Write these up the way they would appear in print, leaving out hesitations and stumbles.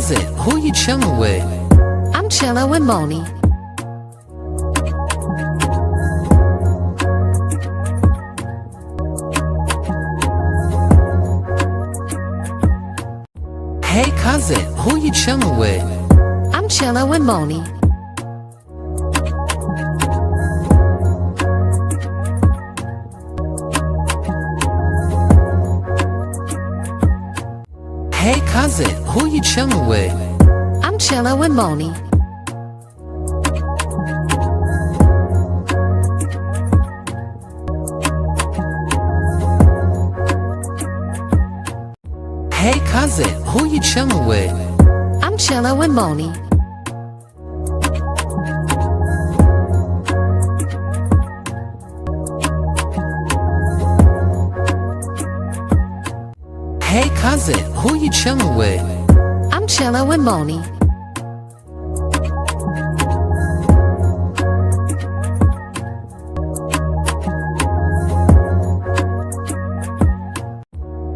cousin, who you chillin' with? I'm chillin' with Monie. Hey cousin, who you chillin' with? I'm chillin' with Monie. Hey cousin, who you chillin' with? I'm chillin' with Monie. Hey cousin, who you chillin' with? I'm chillin' with Monie. Hey cousin, who you chillin' with? I'm chillin' with Monie.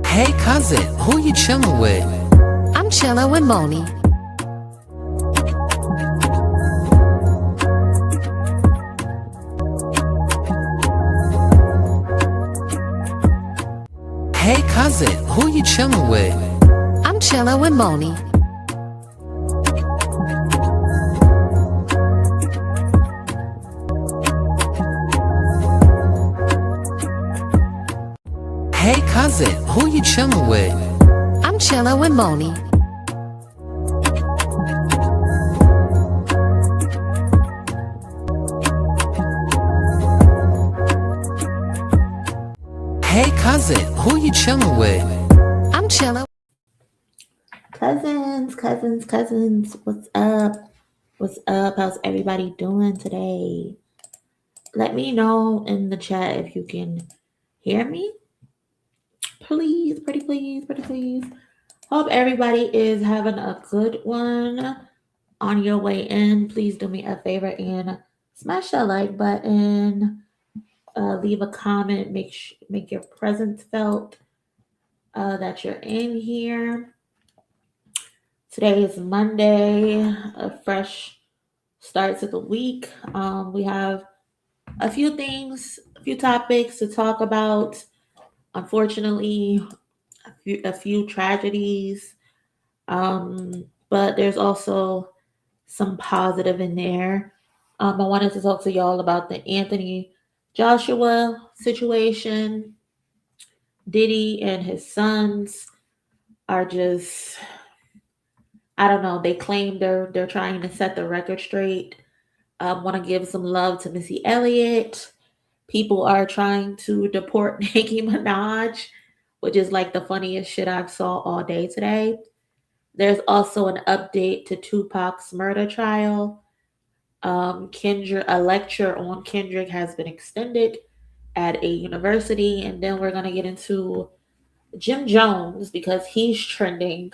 Hey cousin, who you chillin' with? I'm chillin' with Monie. Hey cousin, who you chillin' with? I'm chillin' with Monie. Hey cousin, who you chillin' with? I'm chillin' with Monie. Hey cousin, who you chillin' with? I'm chillin'. Cousins, what's up? What's up? How's everybody doing today? Let me know in the chat if you can hear me. Please, pretty please. Hope everybody is having a good one on your way in. Please do me a favor and smash that like button. Leave a comment. Make your presence felt that you're in here. Today is Monday, a fresh start to the week. We have a few topics to talk about. Unfortunately, a few tragedies, but there's also some positive in there. I wanted to talk to y'all about the Anthony Joshua situation. Diddy and his sons are just, I don't know. They claim they're trying to set the record straight. Want to give some love to Missy Elliott. People are trying to deport Nicki Minaj, which is like the funniest shit I've saw all day today. There's also an update to Tupac's murder trial. A lecture on Kendrick has been extended at a university, and then we're gonna get into Jim Jones because he's trending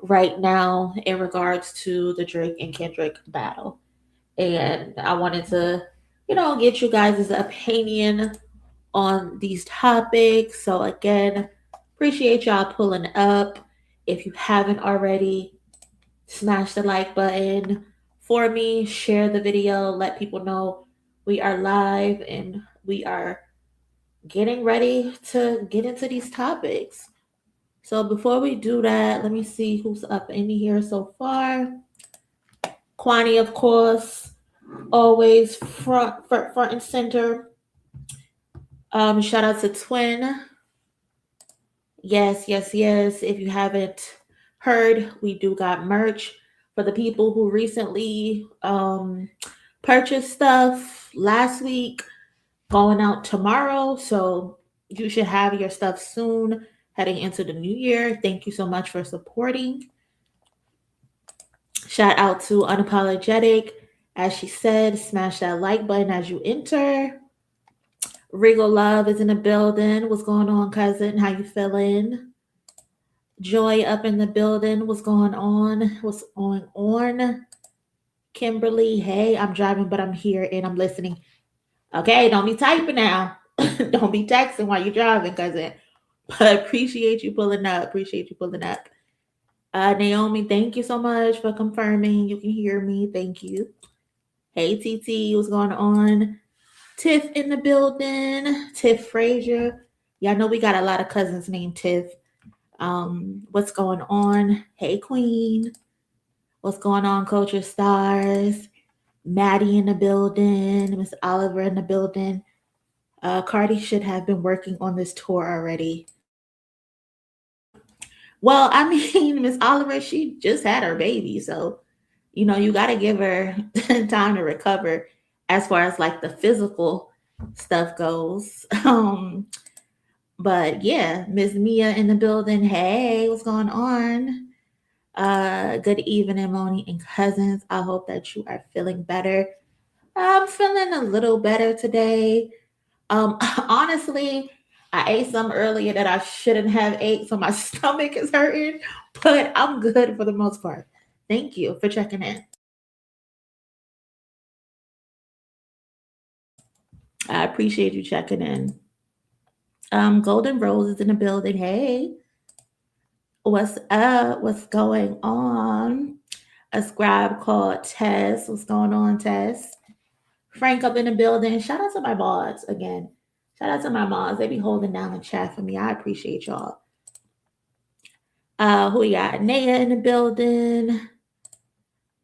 right now in regards to the Drake and Kendrick battle. And I wanted to, get you guys' opinion on these topics. So again, appreciate y'all pulling up. If you haven't already, smash the like button for me, share the video, let people know we are live and we are getting ready to get into these topics. So before we do that, let me see who's up in here so far. Kwani, of course, always front and center. Shout out to Twin. Yes. If you haven't heard, we do got merch for the people who recently purchased stuff last week, going out tomorrow. So you should have your stuff soon, heading into the new year. Thank you so much for supporting. Shout out to Unapologetic. As she said, smash that like button as you enter. Regal Love is in the building. What's going on, cousin? How you feeling? Joy up in the building. What's going on? Kimberly, hey, I'm driving, but I'm here and I'm listening. Okay, don't be typing now. Don't be texting while you're driving, cousin. But appreciate you pulling up. Naomi, thank you so much for confirming you can hear me. Thank you. Hey, TT, what's going on? Tiff in the building. Tiff Frazier. Y'all know we got a lot of cousins named Tiff. What's going on? Hey, Queen. What's going on, Culture Stars? Maddie in the building. Miss Oliver in the building. Cardi should have been working on this tour already. Well, I mean, Miss Oliver, she just had her baby, so you got to give her time to recover as far as like the physical stuff goes. But yeah, Miss Mia in the building. Hey, what's going on? Good evening, Monie and cousins. I hope that you are feeling better. I'm feeling a little better today. Honestly, I ate some earlier that I shouldn't have ate, so my stomach is hurting, but I'm good for the most part. Thank you for checking in. I appreciate you checking in. Golden Rose is in the building. Hey, what's up? What's going on? A scribe called Tess. What's going on, Tess? Frank up in the building. Shout out to my mods again. Shout out to my mods. They be holding down the chat for me. I appreciate y'all. Who we got? Naya in the building.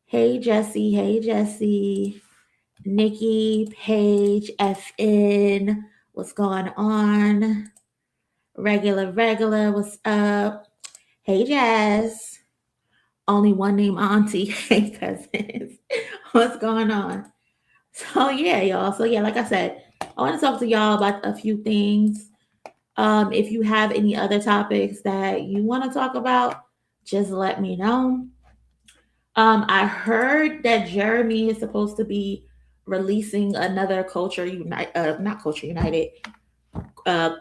Hey Jesse. Hey Jesse. Nikki, Paige, FN. What's going on? Regular. What's up? Hey Jazz. Only one name Auntie. Hey cousins. What's going on? So yeah, y'all. So yeah, like I said, I want to talk to y'all about a few things. If you have any other topics that you want to talk about, just let me know. I heard that Jeremy is supposed to be releasing another Culture Unite, not Culture United. Uh,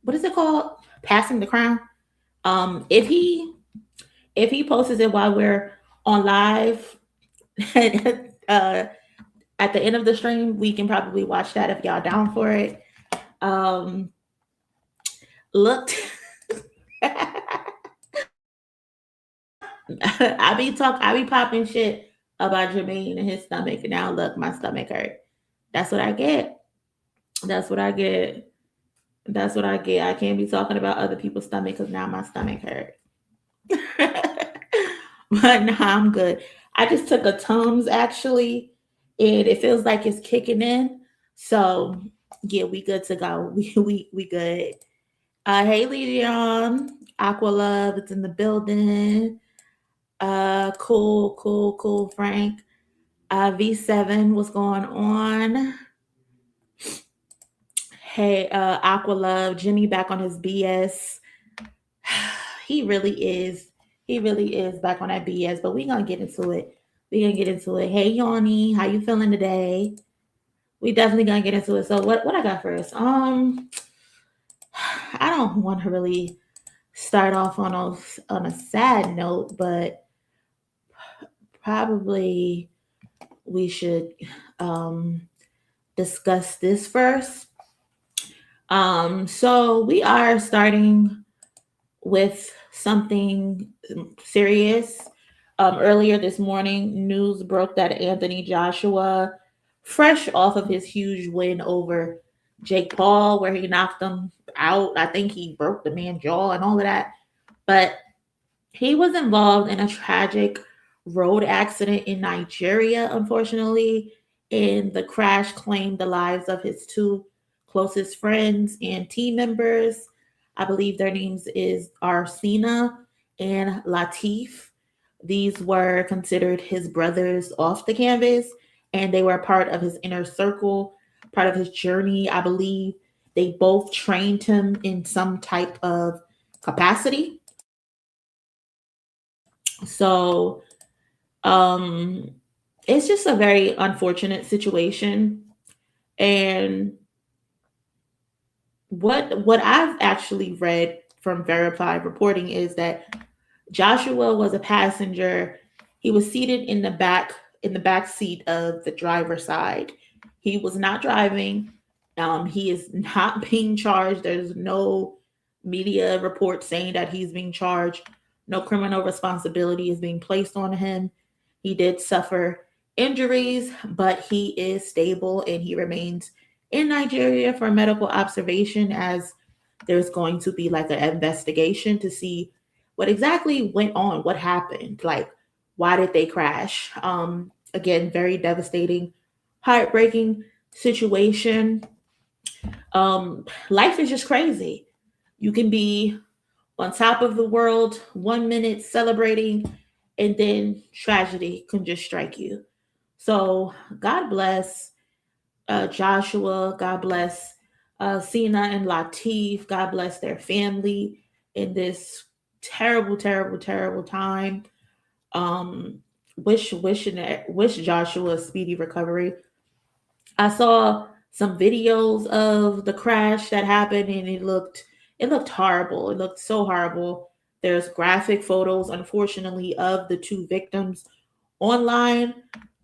what is it called? Passing the Crown. If he posts it while we're on live, at the end of the stream, we can probably watch that if y'all down for it. Looked. I be popping shit about Jermaine and his stomach, and now look, my stomach hurt. That's what I get. That's what I get. That's what I get. I can't be talking about other people's stomach because now my stomach hurt. But nah, I'm good. I just took a Tums actually, and it feels like it's kicking in. So yeah, we good to go. We good. Hey Leon, Aqua Love, it's in the building. Cool, Frank. V7, what's going on? Hey, Aqua Love, Jimmy back on his BS. He really is. He really is back on that BS, but we gonna get into it. Hey Yoni, how you feeling today? We definitely gonna get into it. So what I got first? I don't want to really start off on a sad note, but probably we should discuss this first. So we are starting with something serious. Earlier this morning, news broke that Anthony Joshua, fresh off of his huge win over Jake Paul, where he knocked him out, I think he broke the man's jaw and all of that, but he was involved in a tragic road accident in Nigeria, unfortunately, and the crash claimed the lives of his two closest friends and team members. I believe their names is Arsena and Latif. These were considered his brothers off the canvas, and they were part of his inner circle, part of his journey. I believe they both trained him in some type of capacity. So it's just a very unfortunate situation. And what I've actually read from verified reporting is that Joshua was a passenger. He was seated in the back seat of the driver's side. He was not driving. He is not being charged. There's no media report saying that he's being charged, No criminal responsibility is being placed on him. He did suffer injuries, but he is stable and he remains in Nigeria for medical observation, as there's going to be like an investigation to see what exactly went on, what happened, like why did they crash. Again, very devastating, heartbreaking situation. Life is just crazy. You can be on top of the world 1 minute celebrating, and then tragedy can just strike you. So God bless Joshua. God bless Sina and Latif. God bless their family in this terrible, terrible, terrible time. Um, wish Joshua a speedy recovery. I saw some videos of the crash that happened, and it looked horrible. It looked so horrible. There's graphic photos, unfortunately, of the two victims online.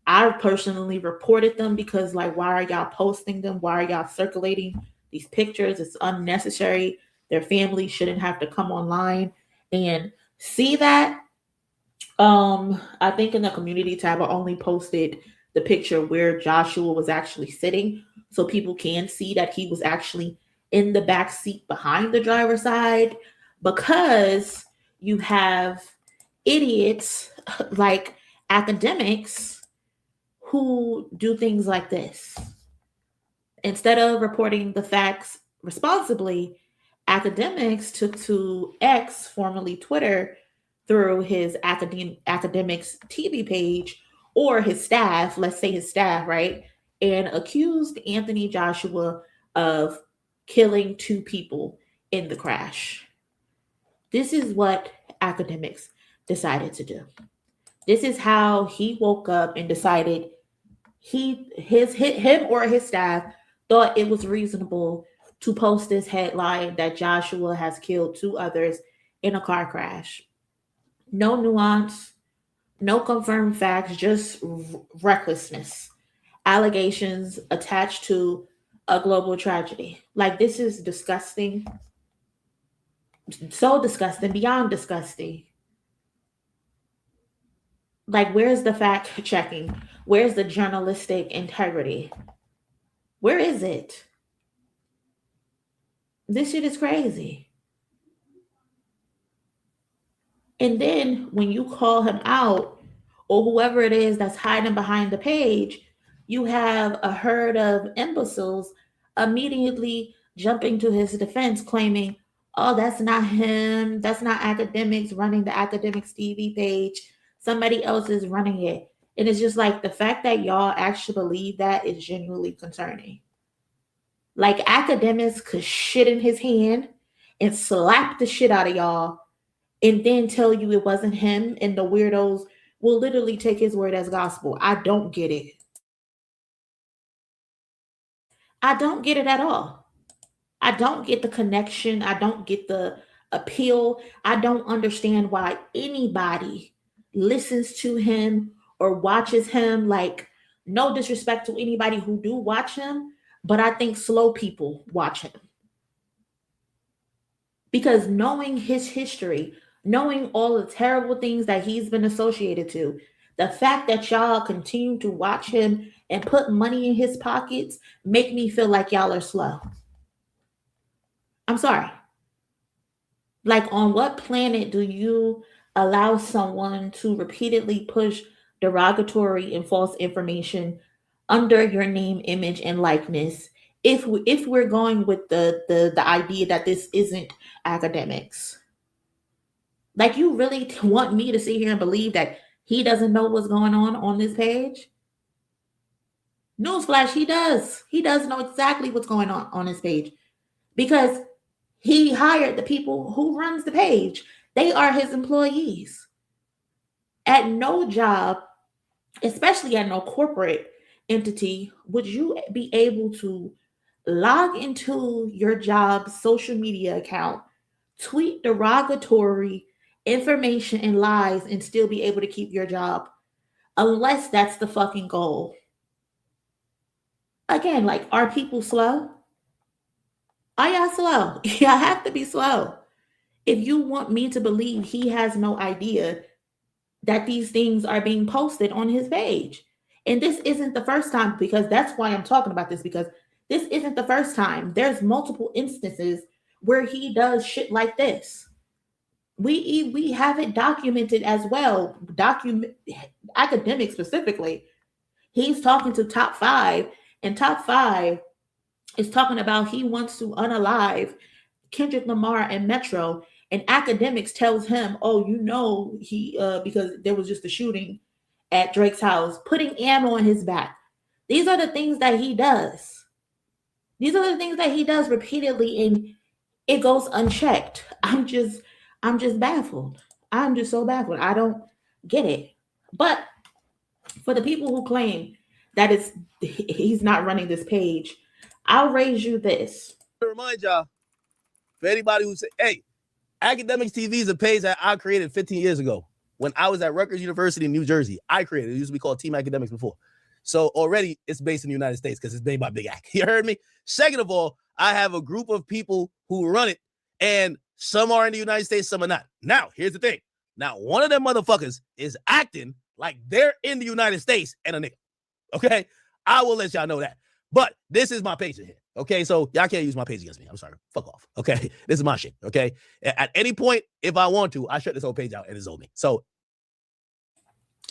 I personally reported them because, like, why are y'all posting them? Why are y'all circulating these pictures? It's unnecessary. Their family shouldn't have to come online and see that. I think in the community tab, I only posted the picture where Joshua was actually sitting, so people can see that he was actually in the back seat behind the driver's side, because you have idiots like academics who do things like this. Instead of reporting the facts responsibly, academics took to X, formerly Twitter, through his academics TV page, or his staff, let's say his staff, right? And accused Anthony Joshua of killing two people in the crash. This is what academics decided to do. This is how he woke up and decided him or his staff thought it was reasonable to post this headline that Joshua has killed two others in a car crash. No nuance, no confirmed facts, just recklessness. Allegations attached to a global tragedy. Like, this is disgusting. So disgusting, beyond disgusting. Like, where's the fact checking? Where's the journalistic integrity? Where is it? This shit is crazy. And then when you call him out, or whoever it is that's hiding behind the page, you have a herd of imbeciles immediately jumping to his defense, claiming, oh, that's not him. That's not academics running the academics TV page. Somebody else is running it. And it's just like, the fact that y'all actually believe that is genuinely concerning. Like, academics could shit in his hand and slap the shit out of y'all and then tell you it wasn't him, and the weirdos will literally take his word as gospel. I don't get it. I don't get it at all. I don't get the connection. I don't get the appeal. I don't understand why anybody listens to him or watches him. Like, no disrespect to anybody who do watch him, but I think slow people watch him. Because knowing his history, knowing all the terrible things that he's been associated to, the fact that y'all continue to watch him and put money in his pockets make me feel like y'all are slow. I'm sorry. Like, on what planet do you allow someone to repeatedly push derogatory and false information under your name, image, and likeness, if we're going with the idea that this isn't academics? Like, you really want me to sit here and believe that he doesn't know what's going on this page? Newsflash, he does. He does know exactly what's going on his page, because he hired the people who runs the page. They are his employees. At no job, especially at no corporate entity, would you be able to log into your job's social media account, tweet derogatory information and lies, and still be able to keep your job, unless that's the fucking goal. Again, like, are people slow? Are y'all slow? Y'all have to be slow. if you want me to believe he has no idea that these things are being posted on his page. And this isn't the first time, because that's why I'm talking about this, because this isn't the first time. There's multiple instances where he does shit like this. We have it documented as well. Academic specifically. He's talking to Top 5, and Top 5 is talking about he wants to unalive Kendrick Lamar and Metro, and Academics tells him, "Oh, you know he because there was just a shooting at Drake's house, putting ammo on his back." These are the things that he does. These are the things that he does repeatedly, and it goes unchecked. I'm just baffled. I'm just so baffled. I don't get it. But for the people who claim that he's not running this page, I'll raise you this. To remind y'all, for anybody who say, hey, Academics TV is a page that I created 15 years ago when I was at Rutgers University in New Jersey. I created it. It used to be called Team Academics before. So already it's based in the United States because it's made by Big Act. You heard me? Second of all, I have a group of people who run it, and some are in the United States, some are not. Now, here's the thing. Now, one of them motherfuckers is acting like they're in the United States and a nigga. Okay? I will let y'all know that. But this is my page in here. Okay? So y'all can't use my page against me. I'm sorry. Fuck off. Okay? This is my shit. Okay? At any point, if I want to, I shut this whole page out and it's on me. So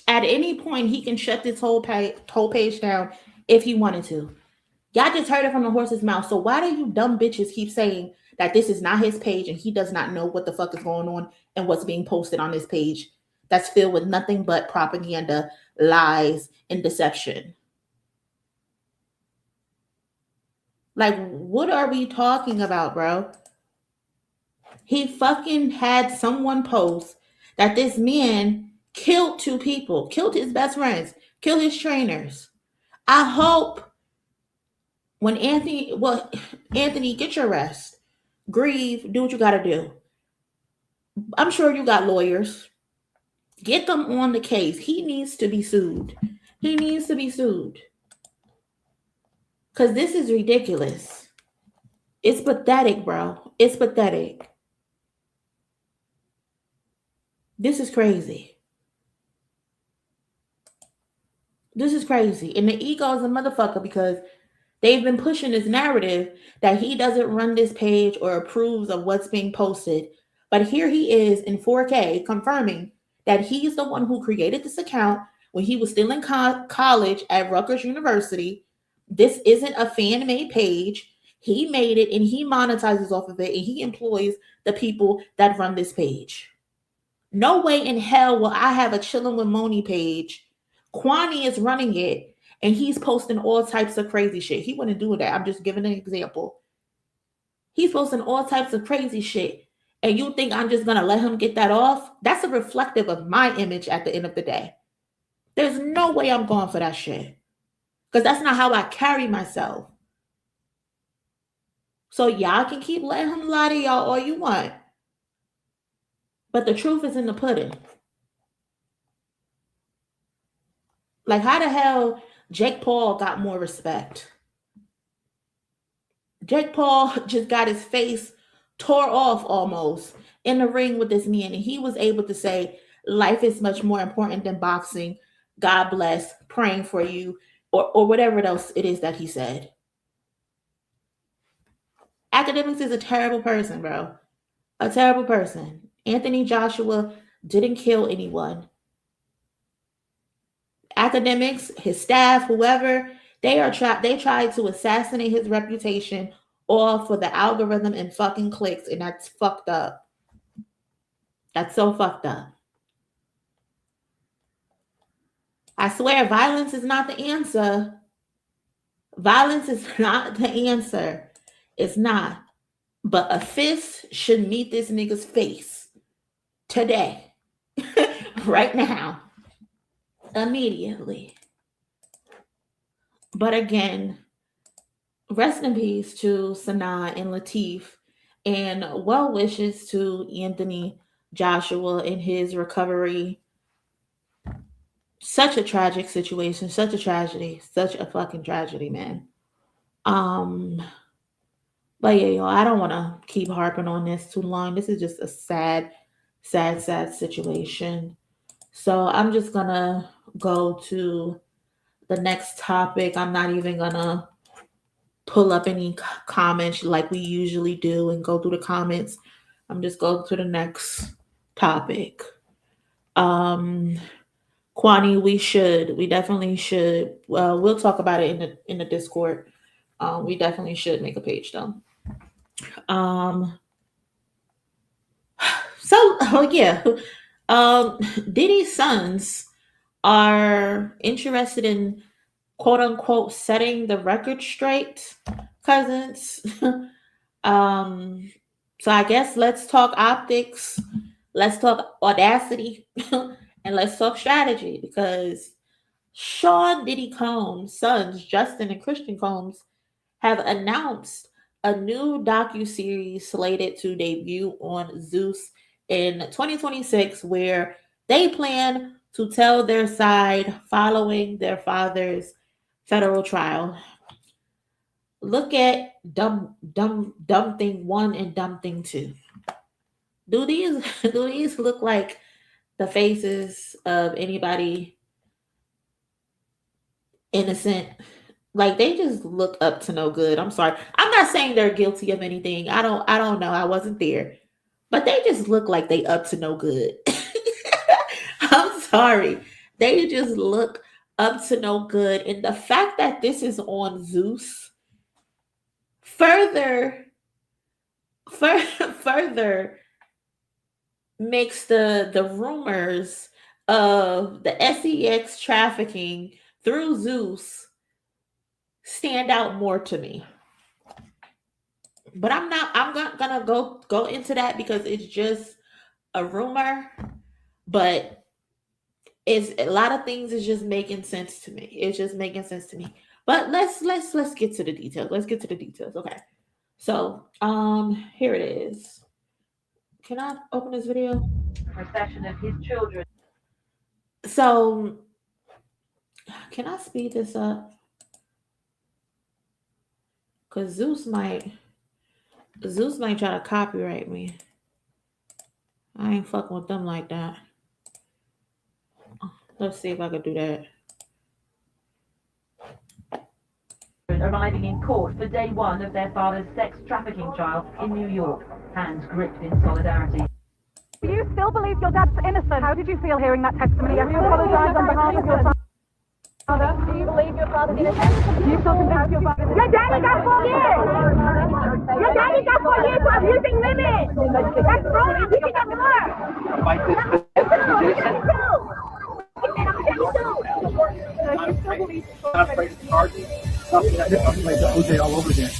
at any point, he can shut this whole page down if he wanted to. Y'all just heard it from the horse's mouth. So why do you dumb bitches keep saying that this is not his page and he does not know what the fuck is going on and what's being posted on this page that's filled with nothing but propaganda, lies, and deception? Like, what are we talking about, bro? He fucking had someone post that this man killed 2 people, killed his best friends, killed his trainers. I hope when Anthony, get your rest. Grieve, do what you gotta do. I'm sure you got lawyers. Get them on the case. He needs to be sued. He needs to be sued. Because this is ridiculous. It's pathetic, bro. It's pathetic. This is crazy. This is crazy. And the ego is a motherfucker because they've been pushing this narrative that he doesn't run this page or approves of what's being posted. But here he is in 4K confirming that he's the one who created this account when he was still in college at Rutgers University. This isn't a fan-made page. He made it and he monetizes off of it and he employs the people that run this page. No way in hell will I have a Chillin' with Monie page. Kwani is running it and he's posting all types of crazy shit. He wouldn't do that. I'm just giving an example. He's posting all types of crazy shit. And you think I'm just going to let him get that off? That's a reflective of my image at the end of the day. There's no way I'm going for that shit. Because that's not how I carry myself. So y'all can keep letting him lie to y'all all you want. But the truth is in the pudding. Like, how the hell Jake Paul got more respect? Jake Paul just got his face tore off almost in the ring with this man. And he was able to say, life is much more important than boxing. God bless, praying for you, or whatever else it is that he said. Academics is a terrible person, bro. A terrible person. Anthony Joshua didn't kill anyone. Academics, his staff, whoever, they tried to assassinate his reputation all for the algorithm and fucking clicks, and that's fucked up. That's so fucked up. I swear, violence is not the answer. Violence is not the answer. It's not. But a fist should meet this nigga's face today, right now, immediately. But again, rest in peace to Sanaa and Latif, and well wishes to Anthony Joshua in his recovery. Such a tragic situation, such a tragedy, such a fucking tragedy, man. But yeah, y'all, I don't want to keep harping on this too long. This is just a sad, sad, sad situation. So I'm just gonna go to the next topic. I'm not even gonna pull up any comments like we usually do and go through the comments. I'm just going to the next topic. Kwani, we definitely should. Well, we'll talk about it in the Discord. We definitely should make a page though. So oh yeah, Diddy's sons are interested in quote unquote setting the record straight, cousins. So I guess let's talk optics, let's talk audacity, and let's talk strategy because Sean Diddy Combs' sons, Justin and Christian Combs, have announced a new docuseries slated to debut on Zeus in 2026, where they plan to tell their side following their father's federal trial. Look at dumb thing 1 and dumb thing 2. Do these look like the faces of anybody innocent? Like they just look up to no good. I'm sorry. I'm not saying they're guilty of anything. I don't know. I wasn't there. But they just look like they up to no good. I'm sorry. They just look up to no good. And the fact that this is on Zeus further makes the rumors of the sex trafficking through Zeus stand out more to me. But I'm not gonna go into that because it's just a rumor. But it's a lot of things is just making sense to me. It's just making sense to me. But let's get to the details. Let's get to the details. Okay. So here it is. Can I open this video? Possession of his children. So can I speed this up? Because Zeus might try to copyright me. I ain't fucking with them like that. Let's see if I can do that. Arriving in court for day 1 of their father's sex trafficking trial in New York, hands gripped in solidarity. Do you still believe your dad's innocent? How did you feel hearing that testimony? Have you apologized on behalf of your father? Do you believe your father's innocent? Do you still convinced your father's innocent? Your daddy got 4 years! Your daddy got 4 years for abusing women! That's wrong, I'm picking up more! Fight this not afraid of charges. Something like the OJ all over again.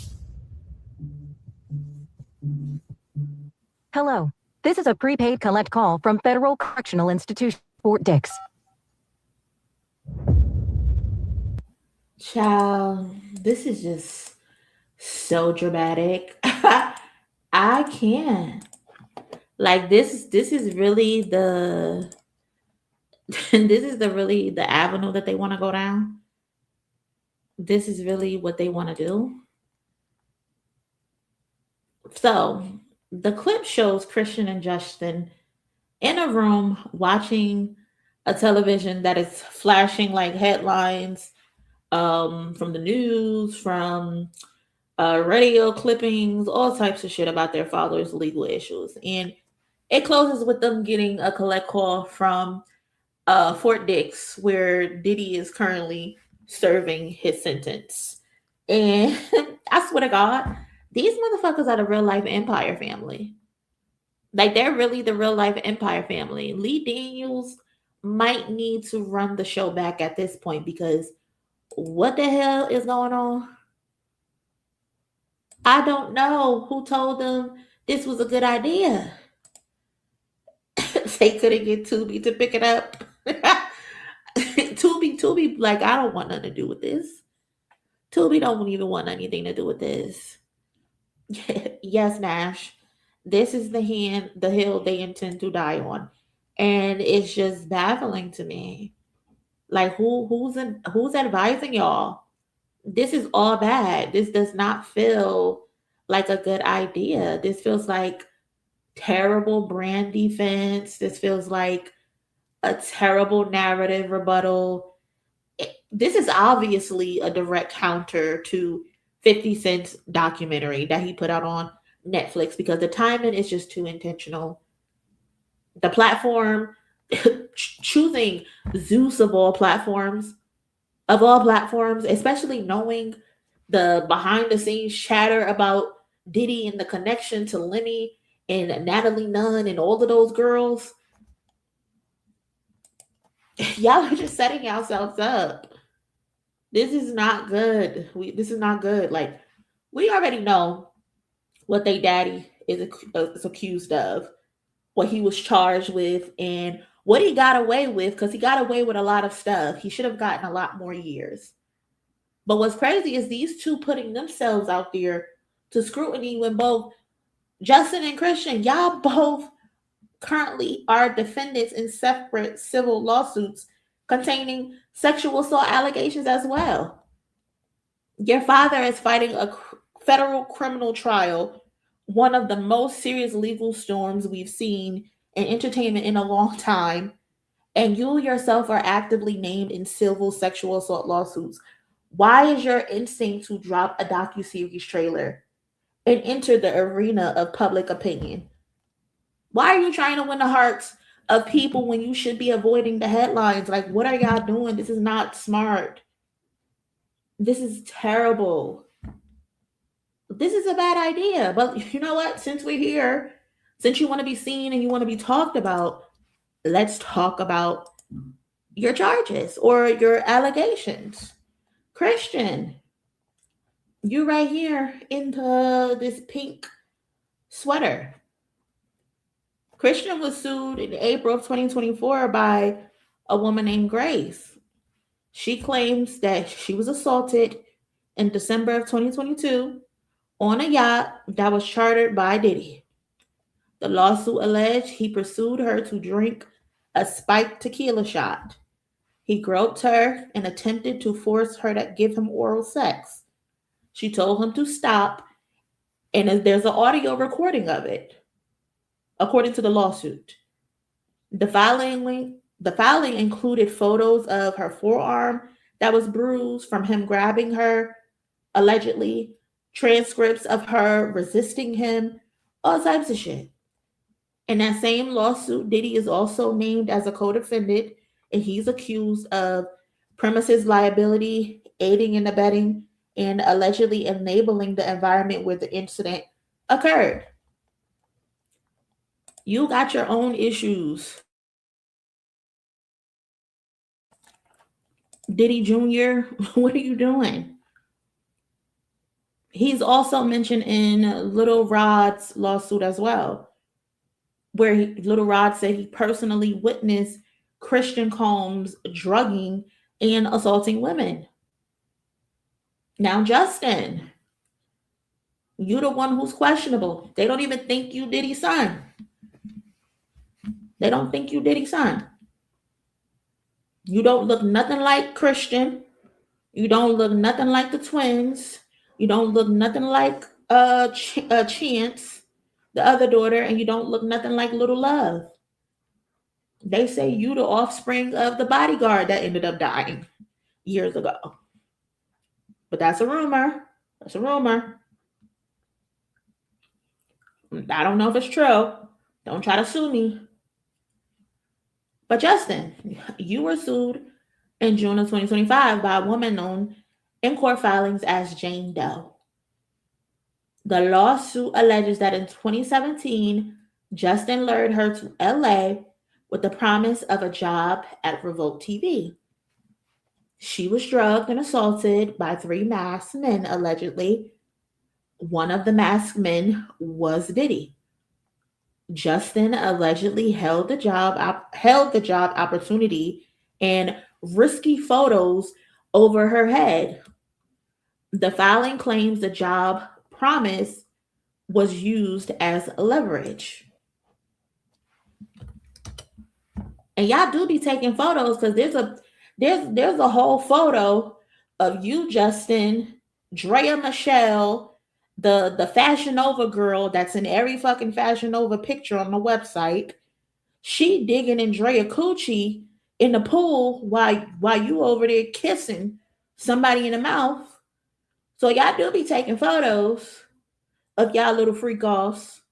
Hello. This is a prepaid collect call from Federal Correctional Institution, Fort Dix. Child, this is just so dramatic. I can't. Like this is really the really the avenue that they want to go down. This is really what they want to do. So the clip shows Christian and Justin in a room watching a television that is flashing like headlines from the news, from radio clippings, all types of shit about their father's legal issues. And it closes with them getting a collect call from Fort Dix, where Diddy is currently serving his sentence. And I swear to God, these motherfuckers are the real life Empire family. Like they're really the real life Empire family. Lee Daniels might need to run the show back at this point because what the hell is going on? I don't know who told them this was a good idea. They couldn't get Tubi to pick it up. Tubi, like, I don't want nothing to do with this. Tubi don't even want anything to do with this. Yes, Nash. This is the hill they intend to die on. And it's just baffling to me. Like, who's advising y'all? This is all bad. This does not feel like a good idea. This feels like terrible brand defense. This feels like a terrible narrative rebuttal. This is obviously a direct counter to 50 Cent's documentary that he put out on Netflix because the timing is just too intentional. The platform, choosing Zeus of all platforms, especially knowing the behind the scenes chatter about Diddy and the connection to Lemmy and Natalie Nunn and all of those girls. Y'all are just setting yourselves up. This is not good. This is not good. Like, we already know what they daddy is accused of, what he was charged with, and what he got away with, because he got away with a lot of stuff. He should have gotten a lot more years. But what's crazy is these two putting themselves out there to scrutiny when both Justin and Christian, y'all both currently are defendants in separate civil lawsuits containing sexual assault allegations as well. Your father is fighting a federal criminal trial, one of the most serious legal storms we've seen in entertainment in a long time, and you yourself are actively named in civil sexual assault lawsuits. Why is your instinct to drop a docuseries trailer and enter the arena of public opinion? Why are you trying to win the hearts of people when you should be avoiding the headlines? Like, what are y'all doing? This is not smart. This is terrible. This is a bad idea. But you know what? Since we're here, since you want to be seen and you want to be talked about, let's talk about your charges or your allegations. Christian, you right here into this pink sweater. Christian was sued in April of 2024 by a woman named Grace. She claims that she was assaulted in December of 2022 on a yacht that was chartered by Diddy. The lawsuit alleged he pursued her to drink a spiked tequila shot. He groped her and attempted to force her to give him oral sex. She told him to stop, and there's an audio recording of it, according to the lawsuit. The filing included photos of her forearm that was bruised from him grabbing her, allegedly, transcripts of her resisting him, all types of shit. In that same lawsuit, Diddy is also named as a co-defendant, and he's accused of premises liability, aiding and abetting, and allegedly enabling the environment where the incident occurred. You got your own issues. Diddy Jr., what are you doing? He's also mentioned in Little Rod's lawsuit as well, where Little Rod said he personally witnessed Christian Combs drugging and assaulting women. Now, Justin, you the one who's questionable. They don't even think you Diddy's son. They don't think you Diddy's son. You don't look nothing like Christian. You don't look nothing like the twins. You don't look nothing like Chance, the other daughter, and you don't look nothing like Little Love. They say you the offspring of the bodyguard that ended up dying years ago. But that's a rumor. That's a rumor. I don't know if it's true. Don't try to sue me. But Justin, you were sued in June of 2025 by a woman known in court filings as Jane Doe. The lawsuit alleges that in 2017, Justin lured her to LA with the promise of a job at Revolt TV. She was drugged and assaulted by 3 masked men, allegedly. One of the masked men was Diddy. Justin allegedly held the job opportunity and risky photos over her head. The filing claims the job promise was used as leverage. And y'all do be taking photos, because there's a whole photo of you, Justin, Drea Michelle, the Fashion Nova girl that's in every fucking Fashion Nova picture on the website, she digging Andrea coochie in the pool while you over there kissing somebody in the mouth. So y'all do be taking photos of y'all little freak offs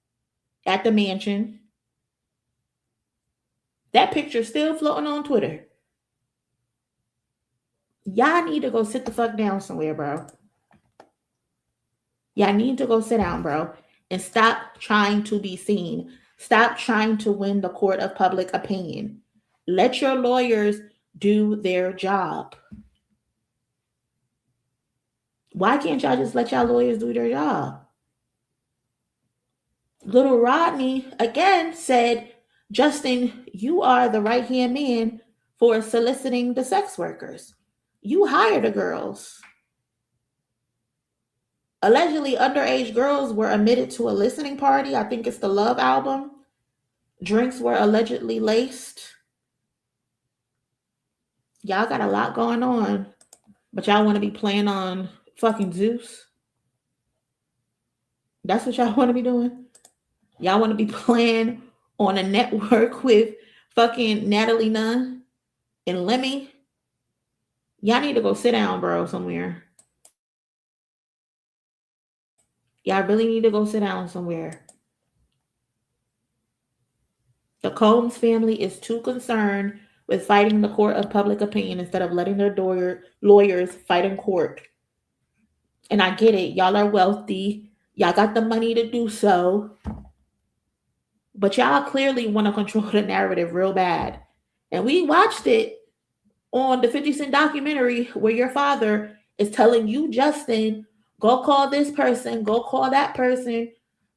at the mansion. That picture's still floating on Twitter. Y'all need to go sit the fuck down somewhere, bro. Y'all need to go sit down, bro, and stop trying to be seen. Stop trying to win the court of public opinion. Let your lawyers do their job. Why can't y'all just let y'all lawyers do their job? Little Rodney again said, Justin, you are the right-hand man for soliciting the sex workers. You hire the girls. Allegedly, underage girls were admitted to a listening party. I think it's the Love album. Drinks were allegedly laced. Y'all got a lot going on, but y'all want to be playing on fucking Zeus? That's what y'all want to be doing? Y'all want to be playing on a network with fucking Natalie Nunn and Lemmy? Y'all need to go sit down, bro, somewhere. Y'all really need to go sit down somewhere. The Combs family is too concerned with fighting the court of public opinion instead of letting their lawyers fight in court. And I get it. Y'all are wealthy. Y'all got the money to do so. But y'all clearly want to control the narrative real bad. And we watched it on the 50 Cent documentary where your father is telling you, Justin, go call this person, go call that person,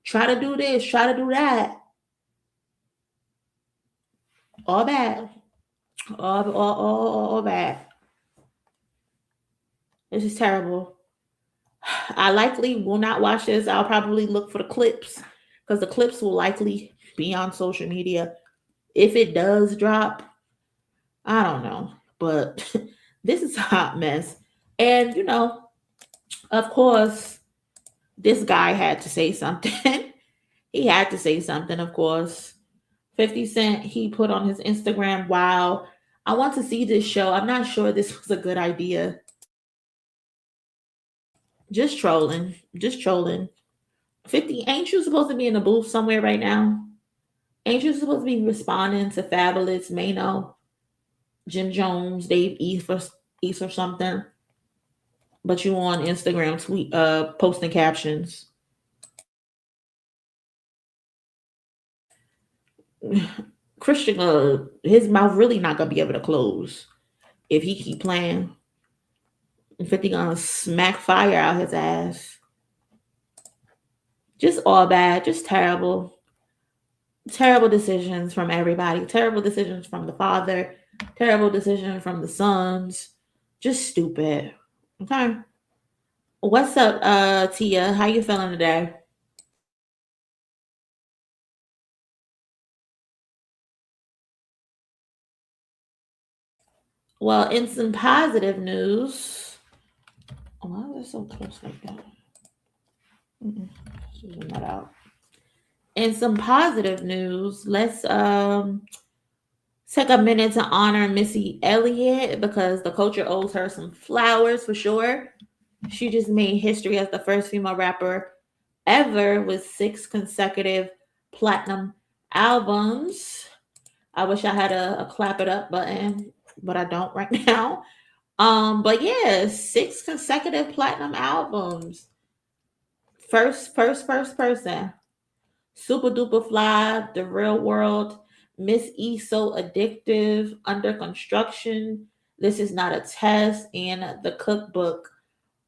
try to do this, try to do that. All bad. All bad. This is terrible. I likely will not watch this. I'll probably look for the clips because the clips will likely be on social media. If it does drop, I don't know. But this is a hot mess. And, you know, of course, this guy had to say something. He had to say something, of course. 50 Cent, he put on his Instagram, wow, I want to see this show. I'm not sure this was a good idea. Just trolling. 50, ain't you supposed to be in the booth somewhere right now? Ain't you supposed to be responding to Fabulous, Mano, Jim Jones, Dave East or something? But you on Instagram tweet posting captions. Christian, his mouth really not gonna be able to close if he keep playing. 50 gonna smack fire out his ass. Just all bad, just terrible. Terrible decisions from everybody. Terrible decisions from the father. Terrible decision from the sons. Just stupid. Okay. What's up, Tia? How you feeling today? Well, in some positive news, why is it so close like that? Zoom that out. In some positive news, let's take a minute to honor Missy Elliott because the culture owes her some flowers for sure. She just made history as the first female rapper ever with 6 consecutive platinum albums. I wish I had a clap it up button, but I don't right now. But yeah, 6 consecutive platinum albums. First person. Super Duper Fly, The Real World, Miss E So Addictive, Under Construction, This Is Not a Test, and The Cookbook,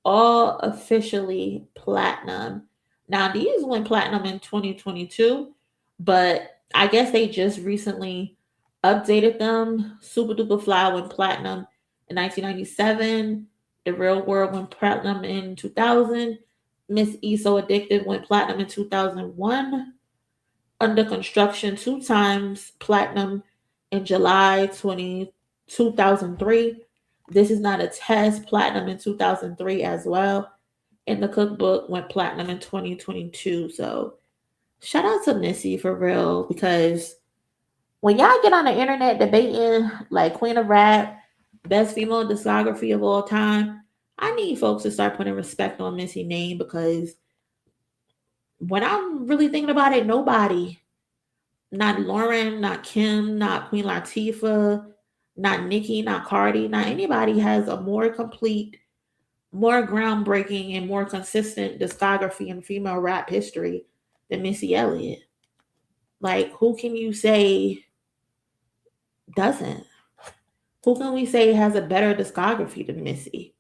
all officially platinum. Now, these went platinum in 2022, but I guess they just recently updated them. Super Duper Fly went platinum in 1997. The Real World went platinum in 2000. Miss E So Addictive went platinum in 2001. Under Construction 2 times platinum in July 2003. This Is Not a Test, platinum in 2003 as well. And the cookbook went platinum in 2022. So shout out to Missy for real, because when y'all get on the internet debating like Queen of Rap, best female discography of all time, I need folks to start putting respect on Missy's name, because when I'm really thinking about it, nobody, not Lauren, not Kim, not Queen Latifah, not Nicki, not Cardi, not anybody has a more complete, more groundbreaking, and more consistent discography in female rap history than Missy Elliott. Like, who can you say doesn't? Who can we say has a better discography than Missy?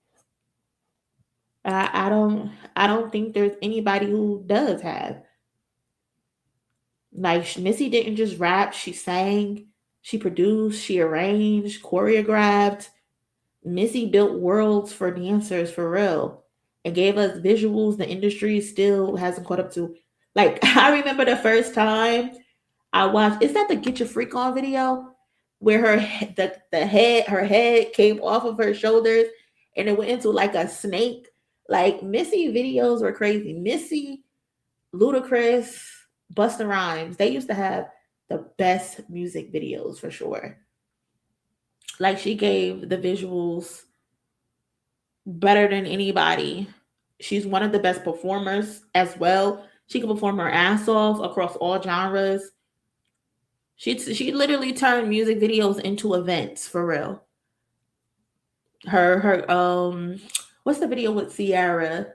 I don't think there's anybody who does have. Like, Missy didn't just rap, she sang, she produced, she arranged, choreographed. Missy built worlds for dancers for real and gave us visuals the industry still hasn't caught up to. Like, I remember the first time I watched, is that the Get Your Freak On video where her head came off of her shoulders and it went into like a snake? Like, Missy videos were crazy. Missy, Ludacris, Busta Rhymes, they used to have the best music videos for sure. Like, she gave the visuals better than anybody. She's one of the best performers as well. She can perform her ass off across all genres. She literally turned music videos into events for real. Her what's the video with Ciara?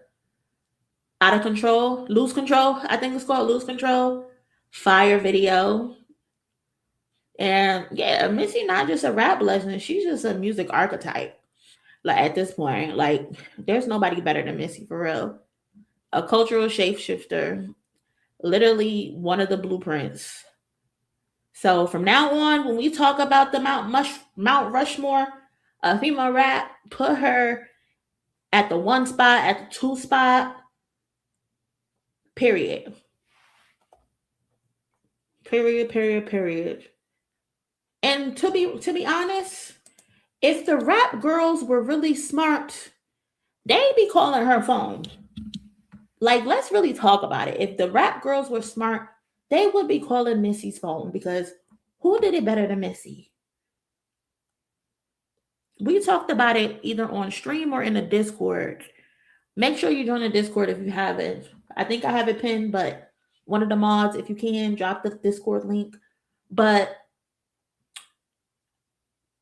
Out of Control, Lose Control, I think it's called Lose Control. Fire video. And yeah, Missy not just a rap legend, she's just a music archetype. Like, at this point, like, there's nobody better than Missy for real. A cultural shapeshifter, literally one of the blueprints. So from now on, when we talk about the Mount Rushmore of female rap, put her at the 1 spot, at the 2 spot, period. Period. And to be honest, if the rap girls were really smart, they'd be calling her phone. Like, let's really talk about it. If the rap girls were smart, they would be calling Missy's phone, because who did it better than Missy? We talked about it either on stream or in the Discord. Make sure you join the Discord if you haven't. I think I have it pinned, but one of the mods, if you can, drop the Discord link. But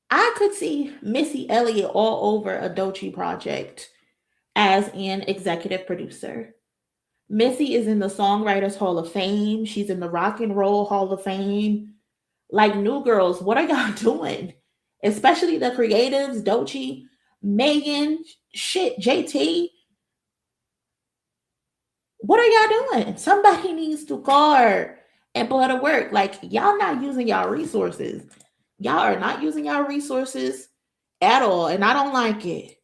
I could see Missy Elliott all over a Doechii project as an executive producer. Missy is in the Songwriters Hall of Fame. She's in the Rock and Roll Hall of Fame. Like, New Girls, what are y'all doing? Especially the creatives, Doechii, Megan, shit, JT. What are y'all doing? Somebody needs to call her and put her to work. Like, y'all not using y'all resources. Y'all are not using y'all resources at all, and I don't like it.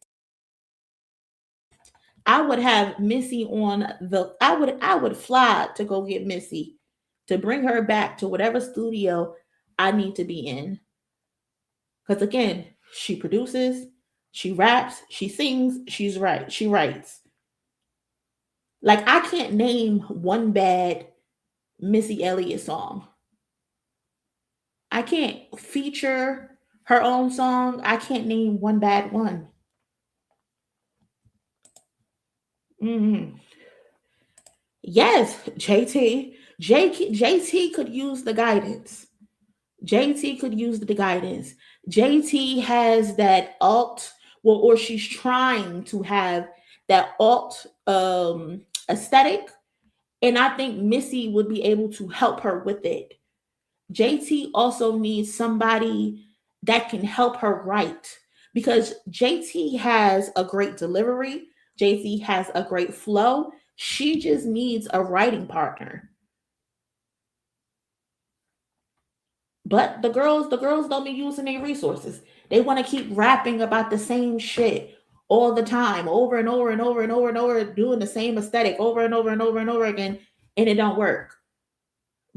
I would have Missy on the, I would fly to go get Missy to bring her back to whatever studio I need to be in. Because again, she produces, she raps, she sings, she writes. Like, I can't name one bad Missy Elliott song. I can't feature her own song. I can't name one bad one. Yes, JT could use the guidance. JT could use the guidance. JT has that alt, well, or she's trying to have that alt aesthetic, and I think Missy would be able to help her with it. JT also needs somebody that can help her write, because JT has a great delivery. JT has a great flow. She just needs a writing partner. But the girls don't be using their resources. They want to keep rapping about the same shit all the time, over and over and over and over and over, doing the same aesthetic over and over and over and over again, and it don't work.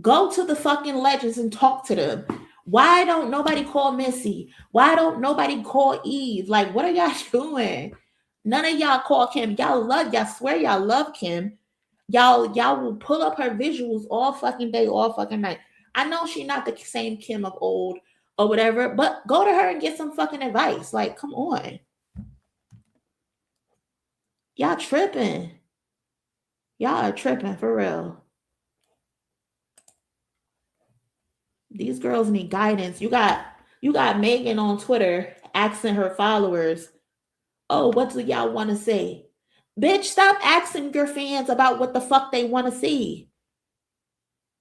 Go to the fucking legends and talk to them. Why don't nobody call Missy? Why don't nobody call Eve? Like, what are y'all doing? None of y'all call Kim. Y'all swear y'all love Kim. Y'all will pull up her visuals all fucking day, all fucking night. I know she's not the same Kim of old or whatever, but go to her and get some fucking advice. Like, come on. Y'all tripping. Y'all are tripping for real. These girls need guidance. You got Megan on Twitter asking her followers, oh, what do y'all want to say? Bitch, stop asking your fans about what the fuck they want to see.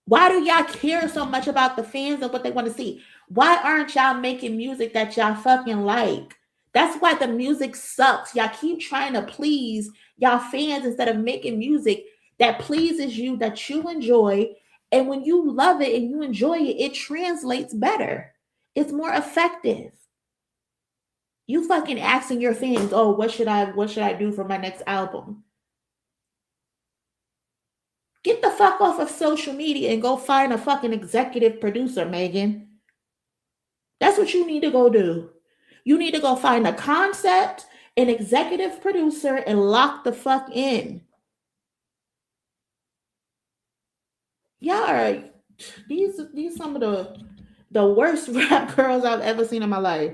Why do y'all care so much about the fans and what they want to see? Why aren't y'all making music that y'all fucking like? That's why the music sucks. Y'all keep trying to please y'all fans instead of making music that pleases you, that you enjoy. And when you love it and you enjoy it, it translates better. It's more effective. You fucking asking your fans, oh, what should I do for my next album? Get the fuck off of social media and go find a fucking executive producer, Megan. That's what you need to go do. You need to go find a concept, an executive producer, and lock the fuck in. Y'all are these some of the worst rap girls I've ever seen in my life.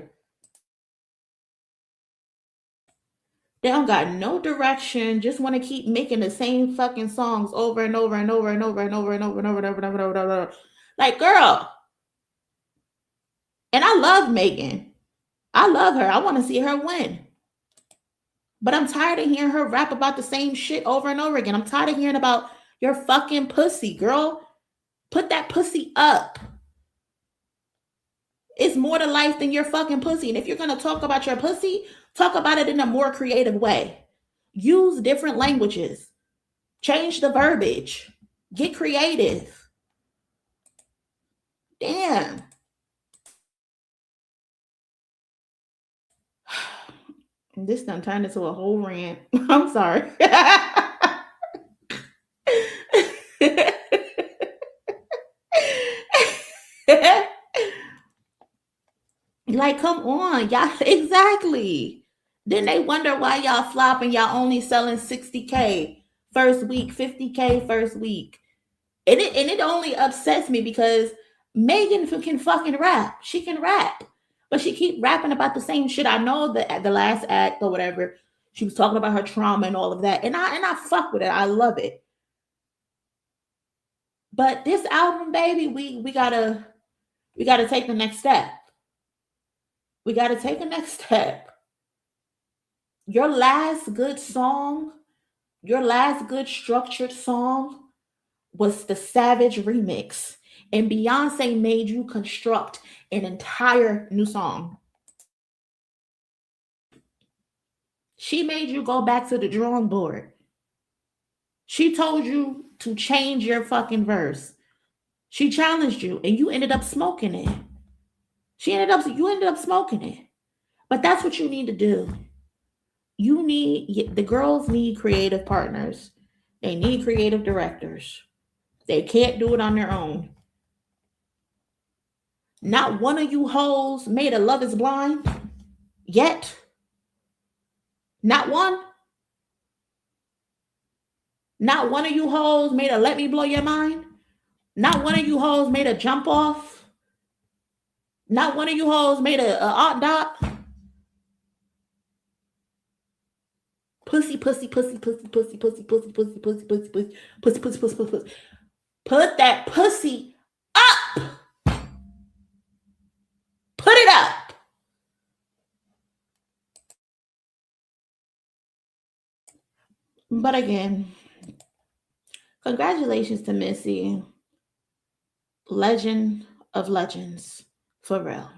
They don't got no direction, just want to keep making the same fucking songs over and over and over and over and over and over and over and over and over and over. Like, girl. And I love Megan. I love her. I want to see her win. But I'm tired of hearing her rap about the same shit over and over again. I'm tired of hearing about your fucking pussy, girl. Put that pussy up. It's more to life than your fucking pussy. And if you're going to talk about your pussy, talk about it in a more creative way. Use different languages. Change the verbiage. Get creative. Damn. This done turned into a whole rant. I'm sorry. Like, come on, y'all. Exactly. Then they wonder why y'all flopping. Y'all only selling 60K first week, 50K first week. And it only upsets me because Megan can fucking rap. She can rap. But she keep rapping about the same shit. I know that the last act or whatever, she was talking about her trauma and all of that. And I fuck with it. I love it. But this album, baby, we gotta take the next step. We gotta take the next step. Your last good song, your last good structured song was the Savage remix. And Beyonce made you construct an entire new song. She made you go back to the drawing board. She told you to change your fucking verse. She challenged you and you ended up smoking it. You ended up smoking it. But that's what you need to do. The girls need creative partners. They need creative directors. They can't do it on their own. Not one of you hoes made a Love is Blind yet. Not one. Not one of you hoes made a Let Me Blow Your Mind. Not one of you hoes made a Jump Off. Not one of you hoes made a Art Dot. Pussy, pussy, pussy, pussy, pussy, pussy, pussy, pussy, pussy, pussy, pussy, pussy, pussy, pussy, pussy. Put that pussy up. Put it up. But again, congratulations to Missy. Legend of legends. For real.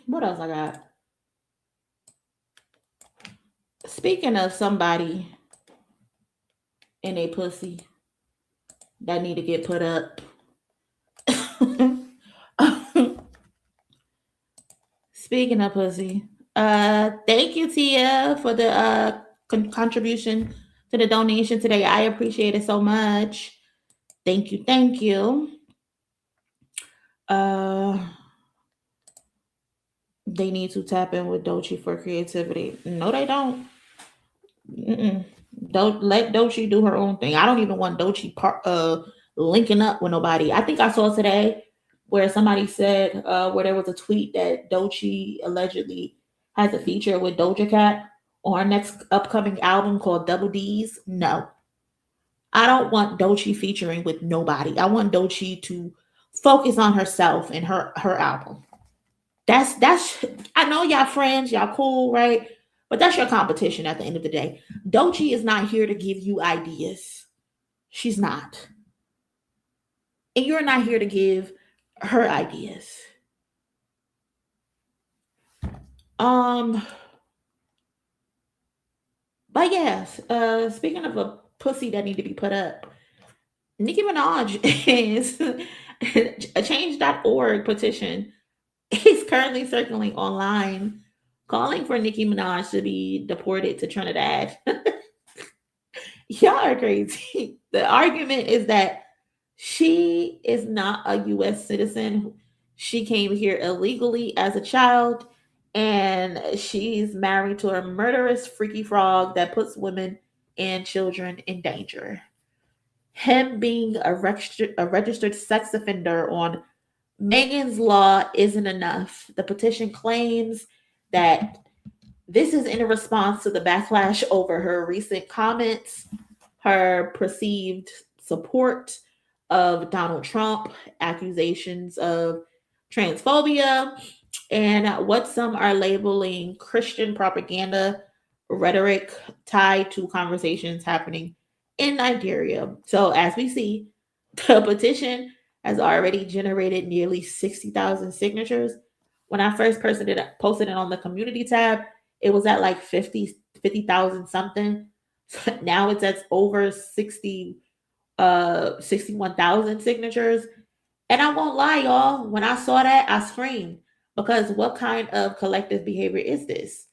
What else I got? Speaking of somebody in a pussy that need to get put up. Speaking of pussy, thank you, Tia, for the contribution to the donation today. I appreciate it so much. Thank you, thank you. They need to tap in with Doechii for creativity. No, they don't. Don't let Doechii do her own thing. I don't even want Doechii linking up with nobody. I think I saw today where somebody said where there was a tweet that Doechii allegedly has a feature with Doja Cat on her next upcoming album called Double D's. No, I don't want Doechii featuring with nobody. I want Doechii to focus on herself and her album. That's I know y'all friends, y'all cool, right? But that's your competition at the end of the day. Doechii is not here to give you ideas. She's not. And you're not here to give her ideas. But yes, speaking of a pussy that need to be put up, Nicki Minaj is a change.org petition is currently circling online calling for Nicki Minaj to be deported to Trinidad. Y'all are crazy. The argument is that she is not a U.S. citizen. She came here illegally as a child, and she's married to a murderous freaky frog that puts women and children in danger. Him being a registered sex offender on Megan's Law isn't enough. The petition claims that this is in response to the backlash over her recent comments, her perceived support of Donald Trump, accusations of transphobia, and what some are labeling Christian propaganda rhetoric tied to conversations happening in Nigeria. So as we see, the petition has already generated nearly 60,000 signatures. When I first posted it on the community tab, it was at like 50,000 something. Now it's at over 61,000 signatures. And I won't lie, y'all, when I saw that, I screamed, because what kind of collective behavior is this?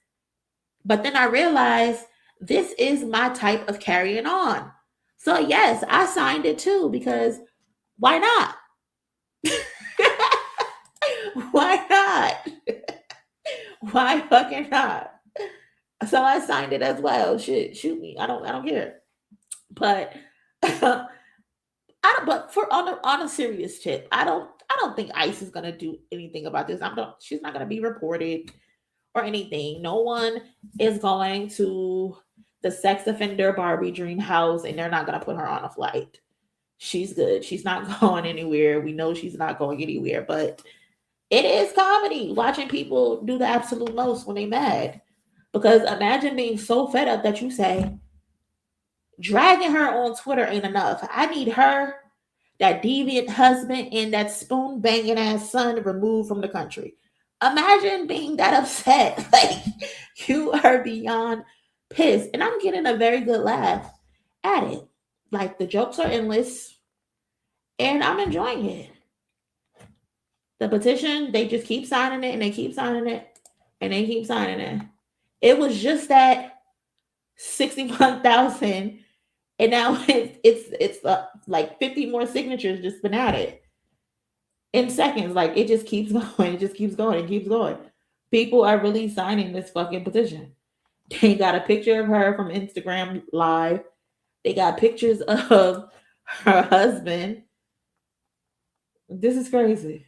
But then I realized this is my type of carrying on. So yes, I signed it too, because why not? Why not? Why fucking not? So I signed it as well. Shit, shoot me. I don't care. But but for on a serious tip, I don't think ICE is gonna do anything about this. She's not gonna be reported or anything. No one is going to the sex offender Barbie dream house, and they're not gonna put her on a flight. She's good. She's not going anywhere. We know she's not going anywhere, but it is comedy watching people do the absolute most when they mad. Because imagine being so fed up that you say, dragging her on Twitter ain't enough. I need her, that deviant husband, and that spoon banging ass son removed from the country. Imagine being that upset. Like, you are beyond pissed. And I'm getting a very good laugh at it. Like, the jokes are endless, and I'm enjoying it. The petition, they just keep signing it, and they keep signing it, and they keep signing it. It was just at 61,000, and now it's like 50 more signatures just been added in seconds. Like, it just keeps going. It just keeps going. It keeps going. People are really signing this fucking petition. They got a picture of her from Instagram Live. They got pictures of her husband. This is crazy.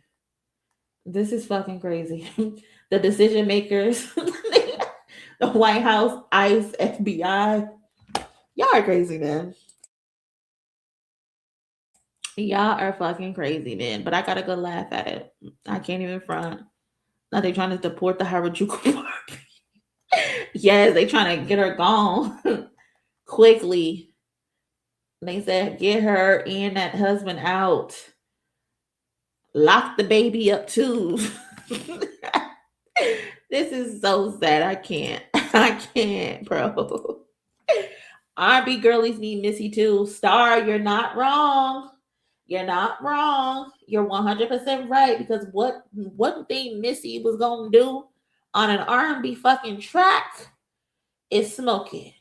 This is fucking crazy. The decision makers, the White House, ICE, FBI. Y'all are crazy, man. Y'all are fucking crazy, man. But I got a good laugh at it. I can't even front. Now they trying to deport the Harajuku Barbie. Yes, they trying to get her gone quickly. They said, get her and that husband out. Lock the baby up too. This is so sad. I can't, bro. R&B girlies need Missy too. Star, you're not wrong. You're not wrong. You're 100% right, because one thing Missy was gonna do on an R&B fucking track is smoke it.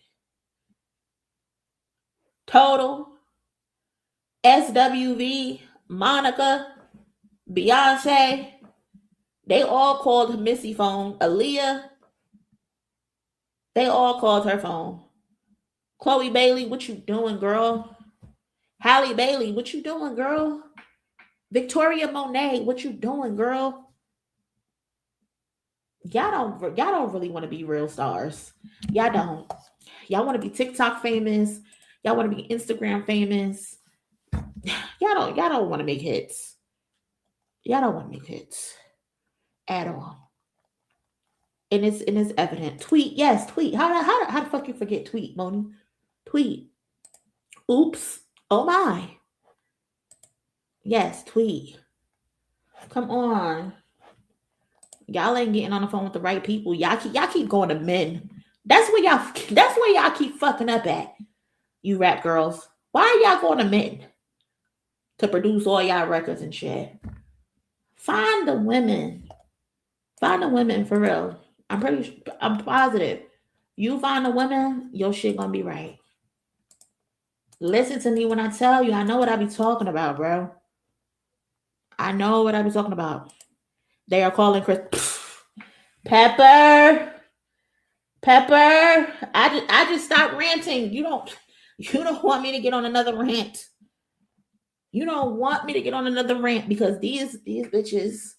Total, SWV, Monica, Beyonce, They all called Missy phone. Aaliyah, they all called her phone. Chloe Bailey, what you doing, girl? Halle Bailey, what you doing, girl? Victoria Monet, what you doing, girl? Y'all don't really want to be real stars. Y'all don't. Y'all want to be TikTok famous. Y'all want to be Instagram famous. Y'all don't want to make hits. Y'all don't want to make hits at all. And it's evident. Tweet, yes, tweet. How the fuck you forget tweet, Monie? Tweet. Oops. Oh my. Yes, tweet. Come on. Y'all ain't getting on the phone with the right people. Y'all keep going to men. That's where y'all keep fucking up at. You rap girls. Why are y'all going to men to produce all y'all records and shit? Find the women. Find the women for real. I'm positive. You find the women, your shit gonna be right. Listen to me when I tell you. I know what I be talking about, bro. I know what I be talking about. They are calling Chris Pepper. I just stopped ranting. You don't want me to get on another rant. You don't want me to get on another rant because these bitches,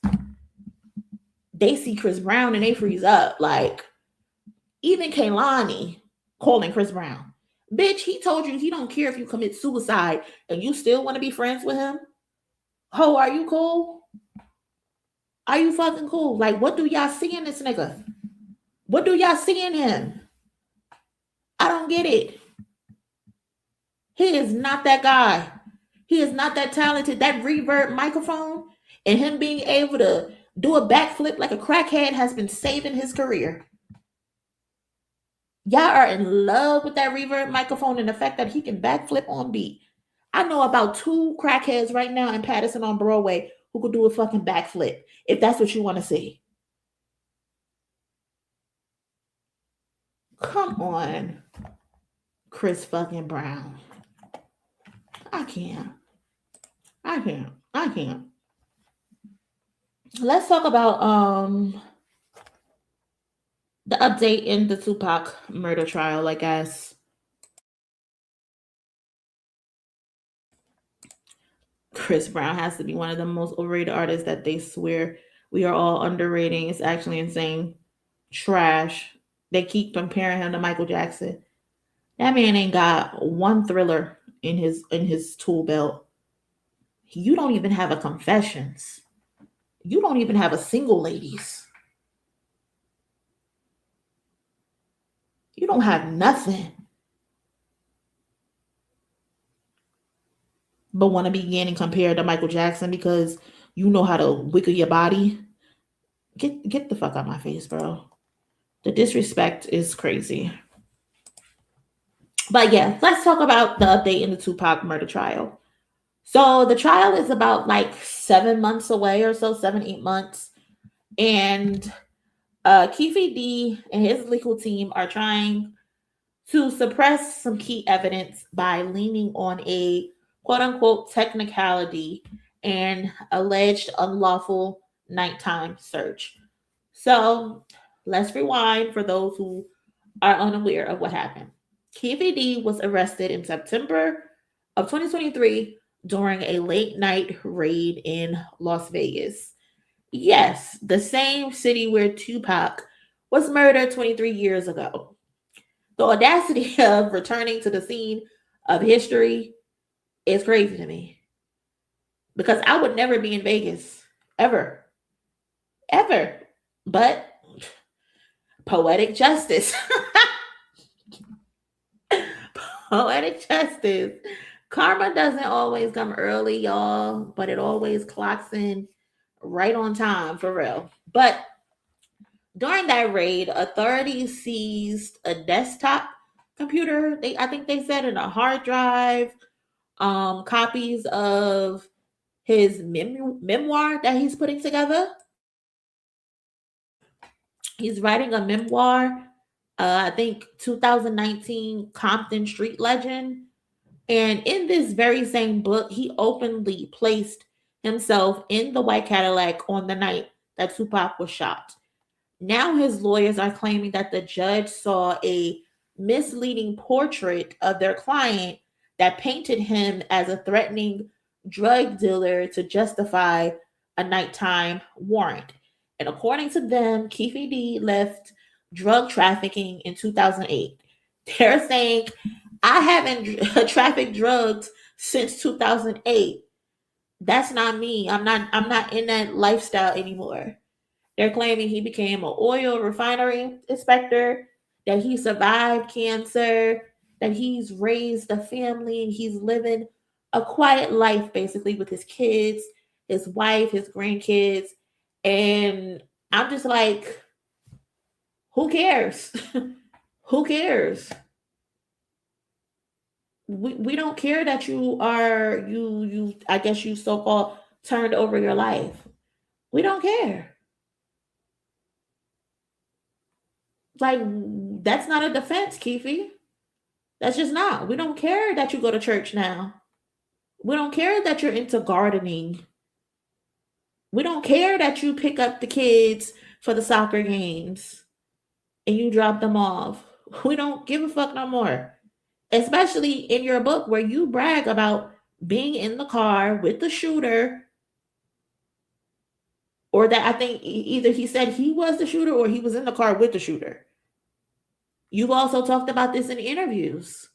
they see Chris Brown and they freeze up. Like, even Kehlani calling Chris Brown. Bitch, he told you he don't care if you commit suicide and you still want to be friends with him? Ho, are you cool? Are you fucking cool? Like, what do y'all see in this nigga? What do y'all see in him? I don't get it. He is not that guy. He is not that talented. That reverb microphone and him being able to do a backflip like a crackhead has been saving his career. Y'all are in love with that reverb microphone and the fact that he can backflip on beat. I know about 2 crackheads right now in Patterson on Broadway who could do a fucking backflip, if that's what you want to see. Come on, Chris fucking Brown. I can't. Let's talk about the update in the Tupac murder trial, I guess. Chris Brown has to be one of the most overrated artists that they swear we are all underrating. It's actually insane. Trash. They keep comparing him to Michael Jackson. That man ain't got one Thriller in his tool belt. You don't even have a Confessions. You don't even have a Single Ladies. You don't have nothing. But want to begin and compare to Michael Jackson because you know how to wiggle your body. Get the fuck out of my face, bro. The disrespect is crazy. But yeah, let's talk about the update in the Tupac murder trial. So the trial is about like 7 months away or so, 7-8 months. And Keefe D and his legal team are trying to suppress some key evidence by leaning on a quote-unquote technicality and alleged unlawful nighttime search. So let's rewind for those who are unaware of what happened. Keefe D was arrested in September of 2023 during a late night raid in Las Vegas. Yes, the same city where Tupac was murdered 23 years ago. The audacity of returning to the scene of history is crazy to me. Because I would never be in Vegas. Ever. But poetic justice. Poetic justice. Karma doesn't always come early, y'all, but it always clocks in right on time, for real. But during that raid, authorities seized a desktop computer. I think they said, in a hard drive, copies of his memoir that he's putting together. He's writing a memoir, I think 2019 Compton Street Legend. And in this very same book, he openly placed himself in the white Cadillac on the night that Tupac was shot. Now his lawyers are claiming that the judge saw a misleading portrait of their client that painted him as a threatening drug dealer to justify a nighttime warrant. And according to them, Keefe D left drug trafficking in 2008. They're saying, I haven't trafficked drugs since 2008. That's not me. I'm not in that lifestyle anymore. They're claiming he became an oil refinery inspector, that he survived cancer, that he's raised a family, and he's living a quiet life basically with his kids, his wife, his grandkids. And I'm just like, who cares? Who cares? We don't care that you are you I guess you so-called turned over your life. We don't care. Like, that's not a defense, Keefe. That's just not. We don't care that you go to church now. We don't care that you're into gardening. We don't care that you pick up the kids for the soccer games and you drop them off. We don't give a fuck no more. Especially in your book where you brag about being in the car with the shooter, or that I think either he said he was the shooter or he was in the car with the shooter. You've also talked about this in interviews.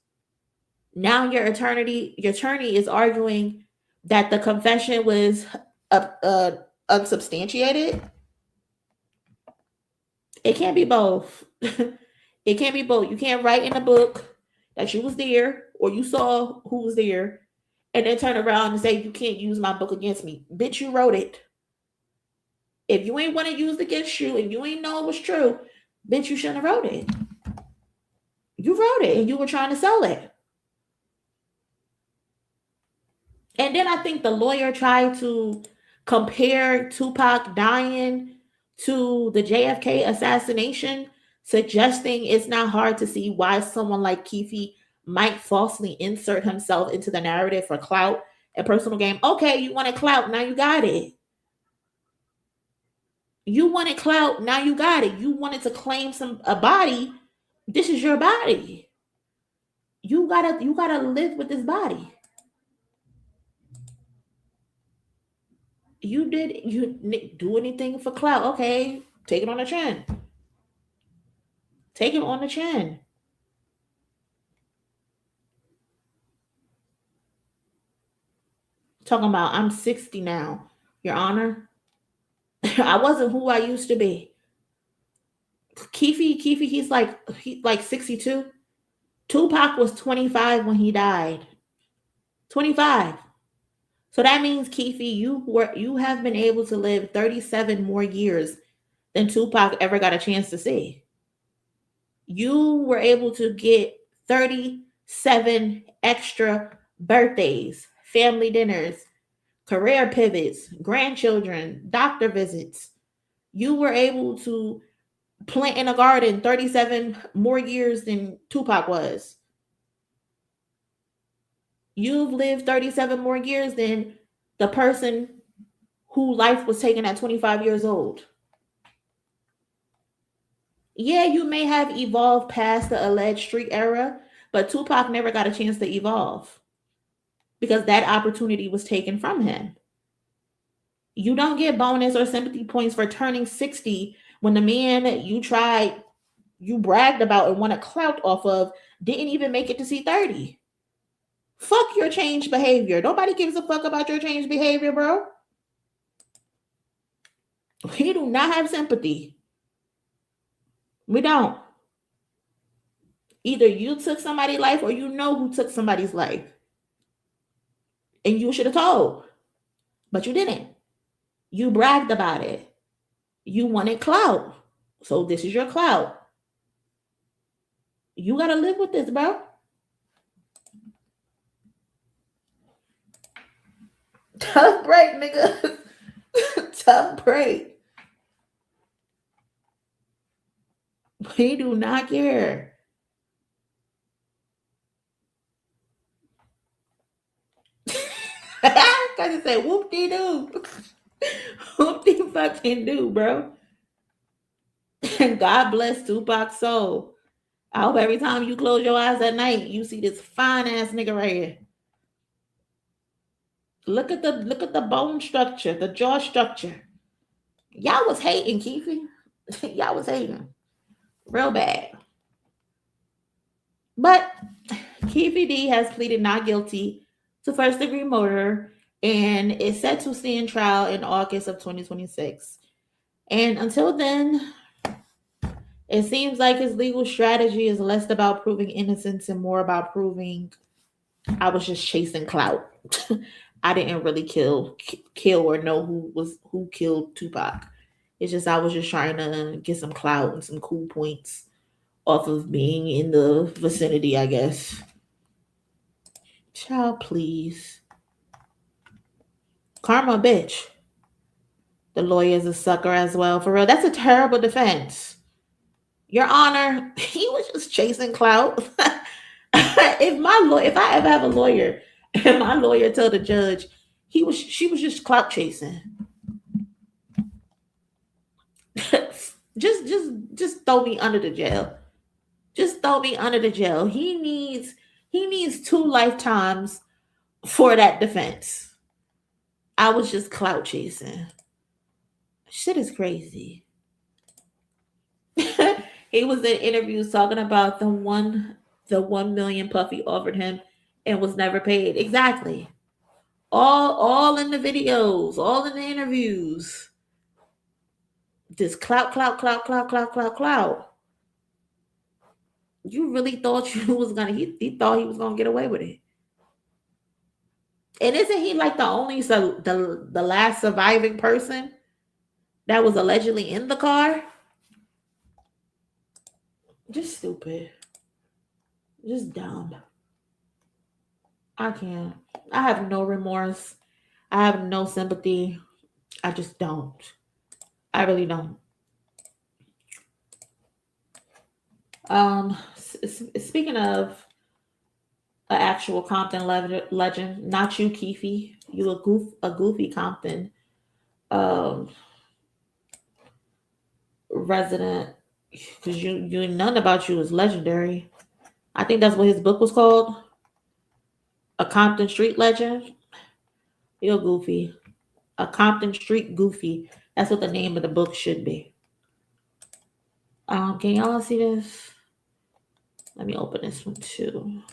Now your attorney is arguing that the confession was unsubstantiated. It can't be both. It can't be both. You can't write in a book that you was there or you saw who was there and then turn around and say you can't use my book against me. Bitch, you wrote it. If you ain't want to use it against you and you ain't know it was true, bitch, you shouldn't have wrote it. You wrote it and you were trying to sell it. And then I think the lawyer tried to compare Tupac dying to the JFK assassination, suggesting it's not hard to see why someone like Keefe might falsely insert himself into the narrative for clout and personal gain. Okay, you wanted clout, now you got it. You wanted clout, now you got it. You wanted to claim a body. This is your body. You gotta live with this body. You do anything for clout. Okay, take it on the chin. Take it on the chin. Talking about, I'm 60 now, Your Honor. I wasn't who I used to be. Keefe, he's like 62. Tupac was 25 when he died. 25. So that means, Keefe, you have been able to live 37 more years than Tupac ever got a chance to see. You were able to get 37 extra birthdays, family dinners, career pivots, grandchildren, doctor visits. You were able to plant in a garden 37 more years than Tupac was. You've lived 37 more years than the person whose life was taken at 25 years old. Yeah, you may have evolved past the alleged street era, but Tupac never got a chance to evolve because that opportunity was taken from him. You don't get bonus or sympathy points for turning 60 when the man that you bragged about and wanted clout off of didn't even make it to see 30. Fuck your changed behavior. Nobody gives a fuck about your changed behavior, bro. We do not have sympathy. We don't. Either you took somebody's life or you know who took somebody's life. And you should have told. But you didn't. You bragged about it. You wanted clout. So this is your clout. You got to live with this, bro. Tough break, nigga. Tough break. We do not care. I just say whoop-de-doo. Whoop the fucking do, bro. And God bless Tupac's soul. I hope every time you close your eyes at night, you see this fine ass nigga right here. Look at the bone structure, the jaw structure. Y'all was hating, Keefe. Y'all was hating. Real bad. But Keefe D has pleaded not guilty to first-degree murder and is set to stand trial in August of 2026. And until then, it seems like his legal strategy is less about proving innocence and more about proving I was just chasing clout. I didn't really kill or know who killed Tupac. It's just I was just trying to get some clout and some cool points off of being in the vicinity, I guess. Child, please. Karma, bitch. The lawyer's a sucker as well. For real, that's a terrible defense. Your Honor, he was just chasing clout. If I ever have a lawyer, and my lawyer tell the judge she was just clout chasing. just throw me under the jail. Just throw me under the jail. He needs 2 lifetimes for that defense. I was just clout chasing. Shit is crazy. He was in interviews talking about the 1 million Puffy offered him and was never paid. Exactly. All in the videos, all in the interviews. Just clout. You really thought you was gonna he thought he was gonna get away with it. And isn't he like the last surviving person that was allegedly in the car? Just stupid. Just dumb. I can't. I have no remorse. I have no sympathy. I just don't. I really don't. Speaking of an actual Compton legend, not you, Keefe. You a goofy Compton resident, because you none about you is legendary. I think that's what his book was called. A Compton Street Legend. You're goofy. A Compton Street Goofy. That's what the name of the book should be. Can y'all see this? Let me open this one too.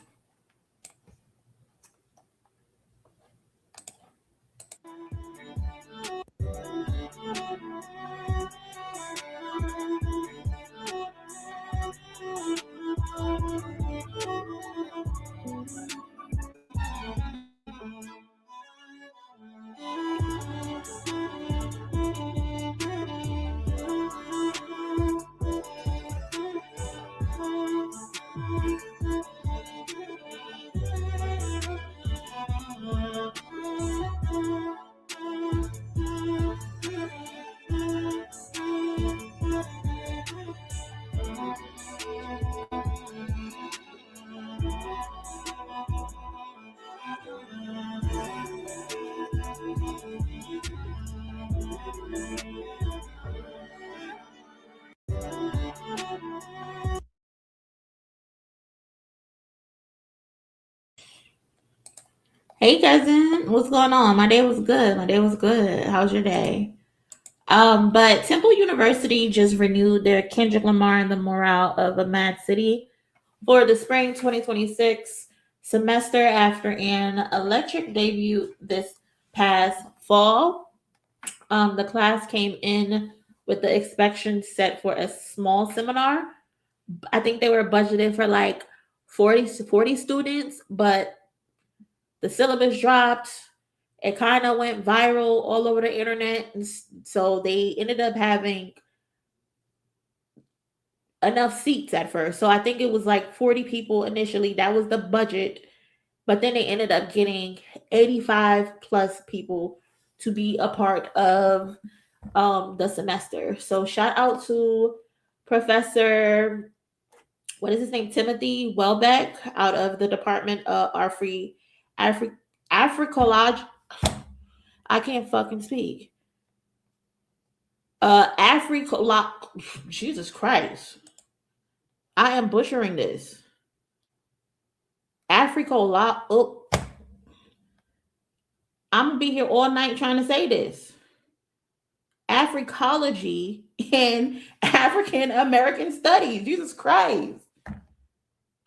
Hey cousin, what's going on? My day was good. How's your day? But Temple University just renewed their Kendrick Lamar and the Morale of a Mad City for the spring 2026 semester after an electric debut this past fall. The class came in with the expectation set for a small seminar. I think they were budgeted for like 40 students, but the syllabus dropped. It kind of went viral all over the internet. And so they ended up having enough seats at first. So I think it was like 40 people initially. That was the budget. But then they ended up getting 85 plus people to be a part of the semester. So shout out to Professor, what is his name? Timothy Welbeck out of the Department of Africology. I can't fucking speak. Africa, Jesus Christ. I am butchering this. Africa, oh, I'm gonna be here all night trying to say this. Africology and African American Studies. Jesus Christ.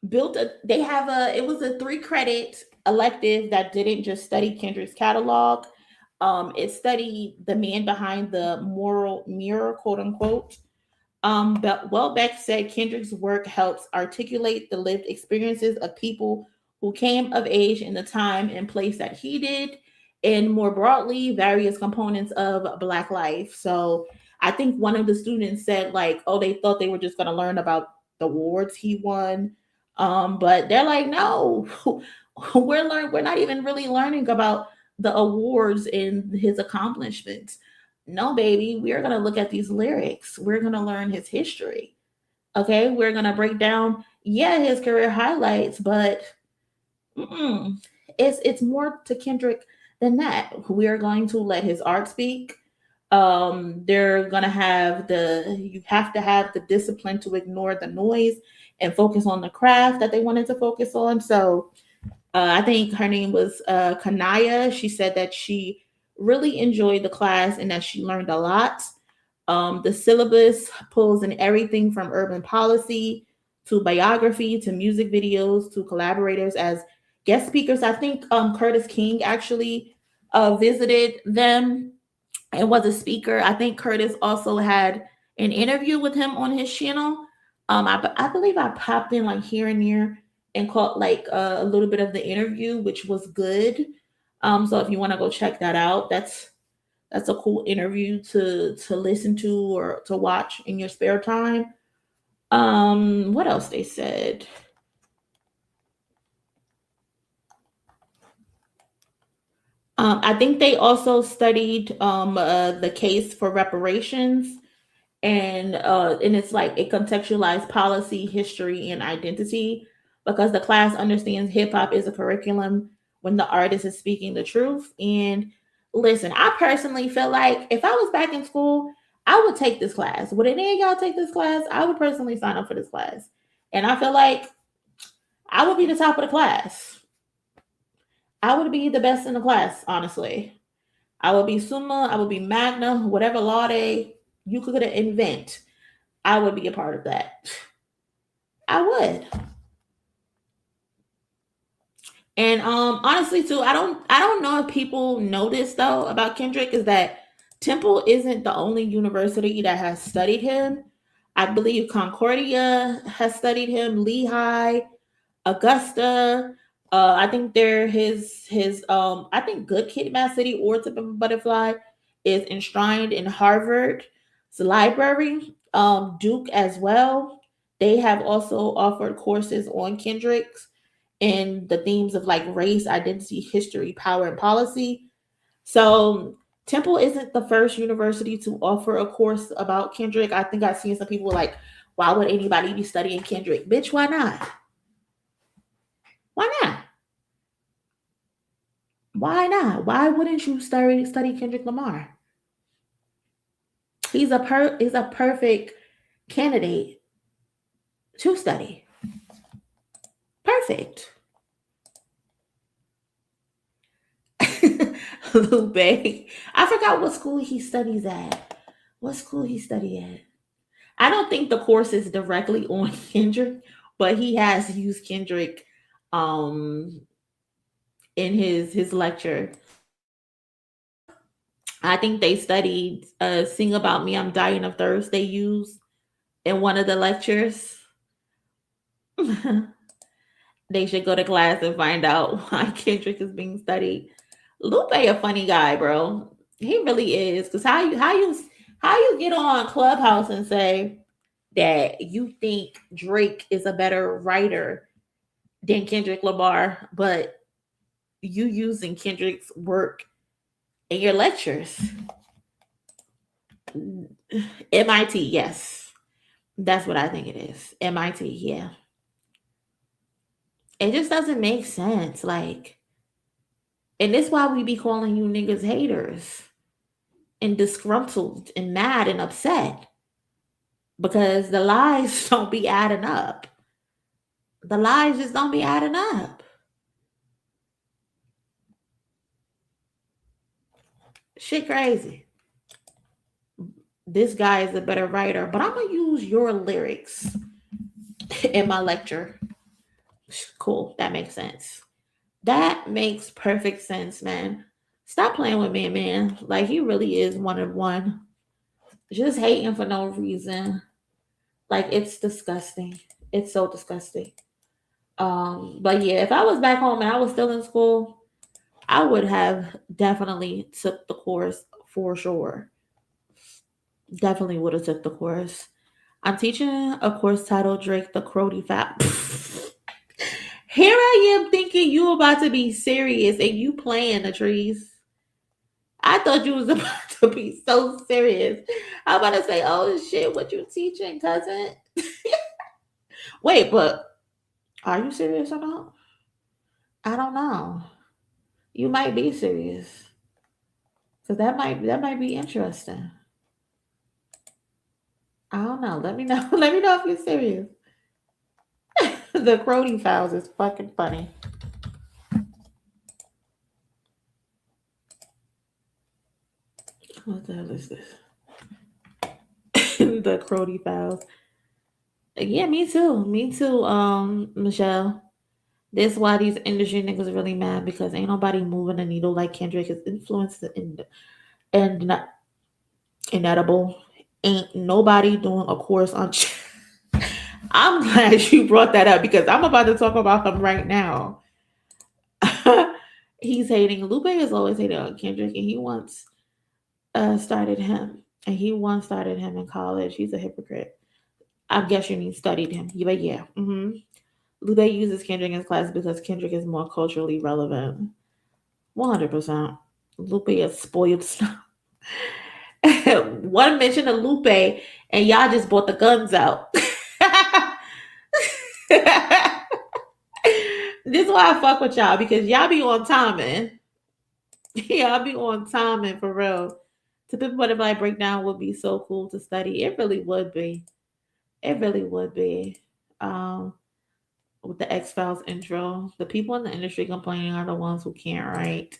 It was a 3-credit elective that didn't just study Kendrick's catalog. It studied the man behind the moral mirror, quote unquote. But Welbeck said Kendrick's work helps articulate the lived experiences of people who came of age in the time and place that he did, and more broadly, various components of Black life. So I think one of the students said, like, oh, they thought they were just going to learn about the awards he won. But they're like, no, we're not even really learning about the awards and his accomplishments. No, baby, we are going to look at these lyrics. We're going to learn his history. Okay, we're going to break down, his career highlights, but it's more to Kendrick than that. We are going to let his art speak. They're going to have you have to have the discipline to ignore the noise and focus on the craft that they wanted to focus on. So I think her name was Kanaya. She said that she really enjoyed the class and that she learned a lot. The syllabus pulls in everything from urban policy to biography to music videos to collaborators as guest speakers. I think Curtis King actually visited them and was a speaker. I think Curtis also had an interview with him on his channel. I believe I popped in like here and there and caught like a little bit of the interview, which was good. So if you want to go check that out, that's a cool interview to listen to or to watch in your spare time. What else they said? I think they also studied the case for reparations, and it's like it contextualized policy, history, and identity, because the class understands hip hop is a curriculum when the artist is speaking the truth. And listen, I personally feel like if I was back in school, I would take this class. Would any of y'all take this class? I would personally sign up for this class, and I feel like I would be the top of the class. I would be the best in the class, honestly. I would be summa, I would be magna, whatever laude you could invent. I would be a part of that. I would. And honestly, too, I don't know if people know this though about Kendrick, is that Temple isn't the only university that has studied him. I believe Concordia has studied him, Lehigh, Augusta. I think they're his I think Good Kid, Mad City, or Tip of a Butterfly is enshrined in Harvard's library. Duke as well. They have also offered courses on Kendrick's and the themes of like race, identity, history, power, and policy. So Temple isn't the first university to offer a course about Kendrick. I think I've seen some people like, why would anybody be studying Kendrick? Bitch, why not? Why not? Why not? Why wouldn't you study Kendrick Lamar? He's a perfect candidate to study. Perfect. Lupe. I forgot what school he studies at. What school he studied at? I don't think the course is directly on Kendrick, but he has used Kendrick in his lecture. I think they studied Sing About Me, I'm Dying of Thirst. They used in one of the lectures. They should go to class and find out why Kendrick is being studied. Lupe a funny guy, bro. He really is. Because how you get on Clubhouse and say that you think Drake is a better writer than Kendrick Lamar, but you using Kendrick's work in your lectures. MIT, yes. That's what I think it is. MIT, yeah. It just doesn't make sense. Like, and this is why we be calling you niggas haters. and disgruntled and mad and upset because the lies don't be adding up. The lies just don't be adding up. Shit crazy. This guy is a better writer, but I'm going to use your lyrics in my lecture. Cool. That makes sense. That makes perfect sense, man. Stop playing with me, man. Like, he really is one of one. Just hating for no reason. Like, it's disgusting. It's so disgusting. But yeah, if I was back home and I was still in school, I would have definitely took the course for sure. Definitely would have took the course. I'm teaching a course titled Drake the Crody Fat. Here I am thinking you about to be serious and you playing the trees. I thought you was about to be so serious. I'm about to say, oh shit, what you teaching, cousin? Wait, but are you serious or not? I don't know. You might be serious. Because that might be interesting. I don't know. Let me know. Let me know if you're serious. The Crody Files is fucking funny. What the hell is this? The Crody Files. Yeah, me too. Me too, Michelle. This is why these industry niggas really mad, because ain't nobody moving the needle like Kendrick. His influence and not inedible. Ain't nobody doing a course on. I'm glad you brought that up because I'm about to talk about him right now. He's hating. Lupe is always hating on Kendrick, and he once started him. And he once started him in college. He's a hypocrite. I guess you mean studied him. But yeah. Lupe uses Kendrick in his class because Kendrick is more culturally relevant. 100%. Lupe is spoiled stuff. One mention of Lupe, and y'all just brought the guns out. This is why I fuck with y'all, because y'all be on timing. Y'all be on timing for real. To Pimp a Butterfly Breakdown would be so cool to study. It really would be. It really would be. With the X-Files intro, the people in the industry complaining are the ones who can't write.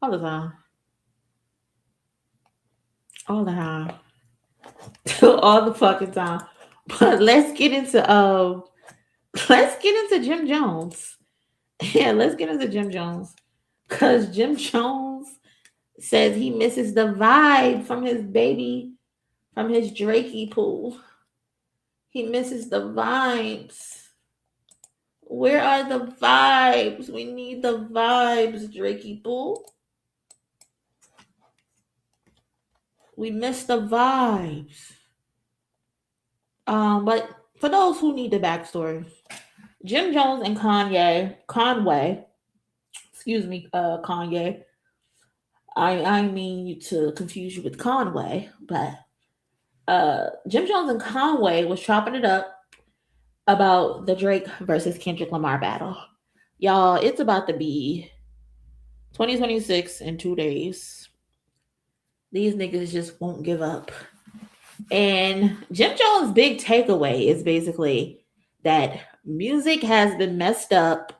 All the time. All the time. All the fucking time. But let's get into Jim Jones. Yeah, let's get into Jim Jones. Because Jim Jones says he misses the vibe from his baby, from his Drakey pool. He misses the vibes. Where are the vibes? We need the vibes, Drakey pool. We miss the vibes. But for those who need the backstory, Jim Jones and Kanye. I mean to confuse you with Conway, but Jim Jones and Conway was chopping it up about the Drake versus Kendrick Lamar battle. Y'all, it's about to be 2026 in 2 days. These niggas just won't give up. And Jim Jones' big takeaway is basically that music has been messed up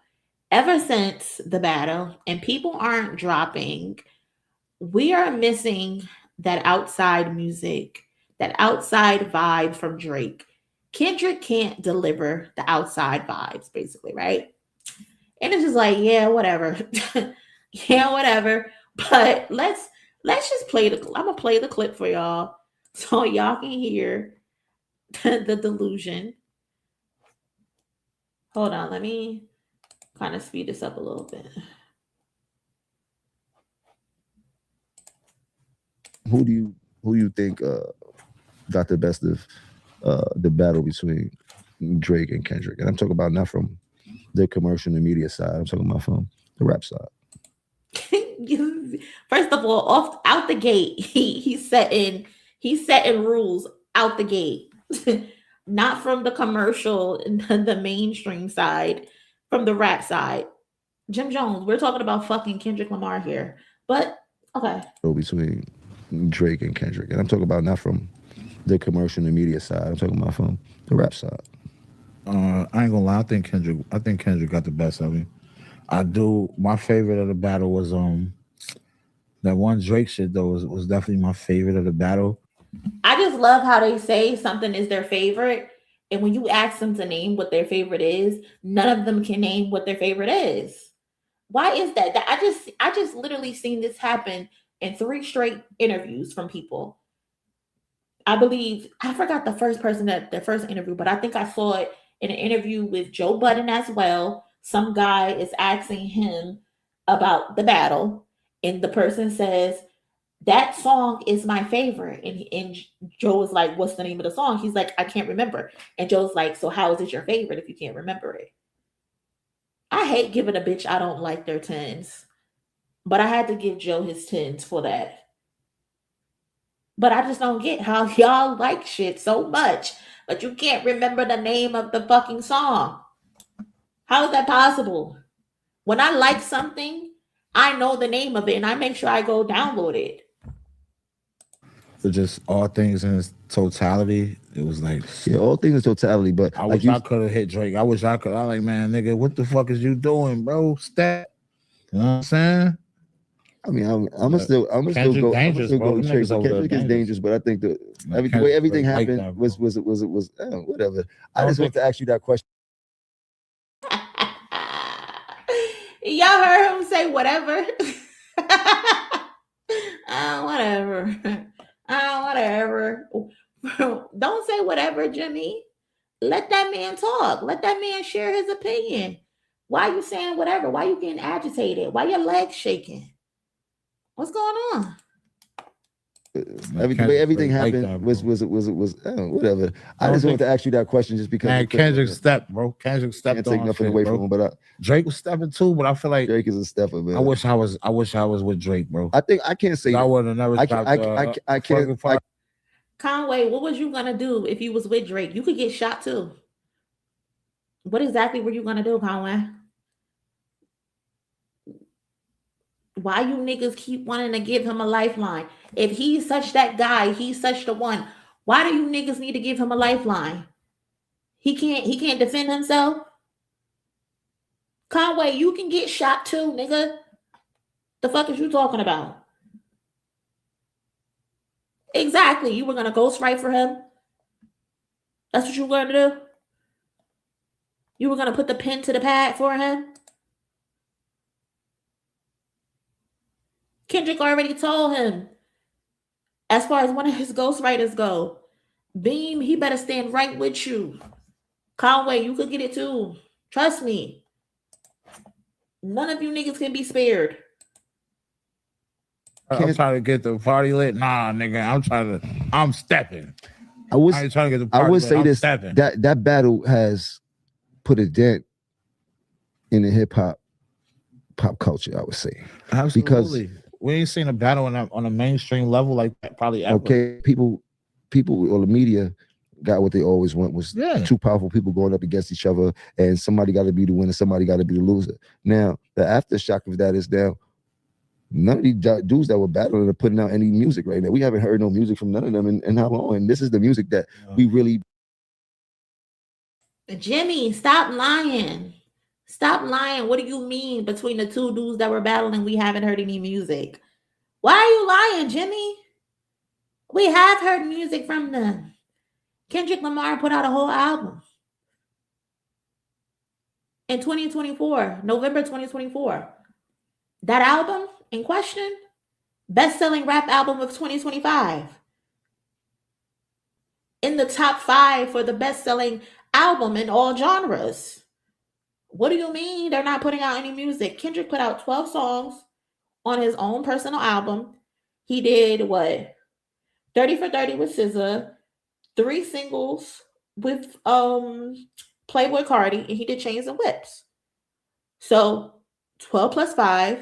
ever since the battle, and people aren't dropping. We are missing that outside music, that outside vibe from Drake. Kendrick can't deliver the outside vibes, basically, right? And it's just like, yeah, whatever. Yeah, whatever. But let's just play I'm gonna play the clip for y'all so y'all can hear the delusion. Hold on, let me kind of speed this up a little bit. Who do you think got the best of the battle between Drake and Kendrick? And I'm talking about not from the commercial and media side. I'm talking about from the rap side. First of all, out the gate, he's setting rules out the gate. Not from the commercial and the mainstream side, from the rap side. Jim Jones, we're talking about fucking Kendrick Lamar here. But okay. So between Drake and Kendrick, and I'm talking about not from the commercial and media side. I'm talking about from the rap side. I ain't gonna lie. I think Kendrick got the best of him. I do. My favorite of the battle was that one Drake shit though was definitely my favorite of the battle. I just love how they say something is their favorite, and when you ask them to name what their favorite is, none of them can name what their favorite is. Why is that? I just literally seen this happen in 3 straight interviews from people. I believe I forgot the first person that the first interview, but I think I saw it in an interview with Joe Budden as well. Some guy is asking him about the battle, and the person says, that song is my favorite. And Joe was like, what's the name of the song? He's like, I can't remember. And Joe's like, so how is it your favorite if you can't remember it? I hate giving a bitch I don't like their 10s, but I had to give Joe his 10s for that. But I just don't get how y'all like shit so much, but you can't remember the name of the fucking song. How is that possible? When I like something, I know the name of it and I make sure I go download it. For just all things in its totality, it was like, yeah, all things in totality. But I wish I could have hit Drake. I wish I could. I'm like, man, nigga, what the fuck is you doing, bro? Step. You know what I'm saying? I mean, I'm gonna still go with Drake. Kendrick is dangerous, but I think the way everything happened that, was whatever. I just want to ask you that question. Y'all heard him say whatever. Whatever. Whatever. Don't say whatever, Jimmy. Let that man talk. Let that man share his opinion. Why are you saying whatever? Why are you getting agitated? Why your legs shaking? What's going on? Everything happened was whatever. I just wanted to ask you that question just because. Man, Kendrick stepped, bro. Kendrick stepped. Can't take nothing away from him, but Drake was stepping too. But I feel like Drake is a stepper, man. I wish I was with Drake, bro. I think I can't say. I would have never. I can't. Conway, what was you gonna do if you was with Drake? You could get shot too. What exactly were you gonna do, Conway? Why you niggas keep wanting to give him a lifeline? If he's such that guy, he's such the one. Why do you niggas need to give him a lifeline? He can't defend himself. Conway, you can get shot too, nigga. The fuck is you talking about? Exactly. You were gonna ghostwrite for him? That's what you were gonna do? You were gonna put the pen to the pad for him? Kendrick already told him, as far as one of his ghostwriters go, Beam, he better stand right with you. Conway, you could get it too. Trust me. None of you niggas can be spared. I'm trying to get the party lit. Nah, nigga, I'm stepping. I ain't trying to get the party lit. I would say this, stepping. that battle has put a dent in the hip-hop pop culture, I would say. Absolutely. Because we ain't seen a battle on a mainstream level like that probably ever. Okay, people or the media got what they always want, was two powerful people going up against each other, and somebody got to be the winner, somebody got to be the loser. Now, the aftershock of that is now none of these dudes that were battling are putting out any music right now. We haven't heard no music from none of them in how long? And this is the music that we really... Jimmy, stop lying. Stop lying. What do you mean between the two dudes that were battling, we haven't heard any music? Why are you lying, Jimmy? We have heard music from them. Kendrick Lamar put out a whole album in 2024, November 2024. That album in question, best-selling rap album of 2025. In the top 5 for the best-selling album in all genres. What do you mean they're not putting out any music? Kendrick put out 12 songs on his own personal album. He did what? 30 for 30 with SZA, 3 singles with Playboy Cardi, and he did Chains and Whips. So 12 plus 5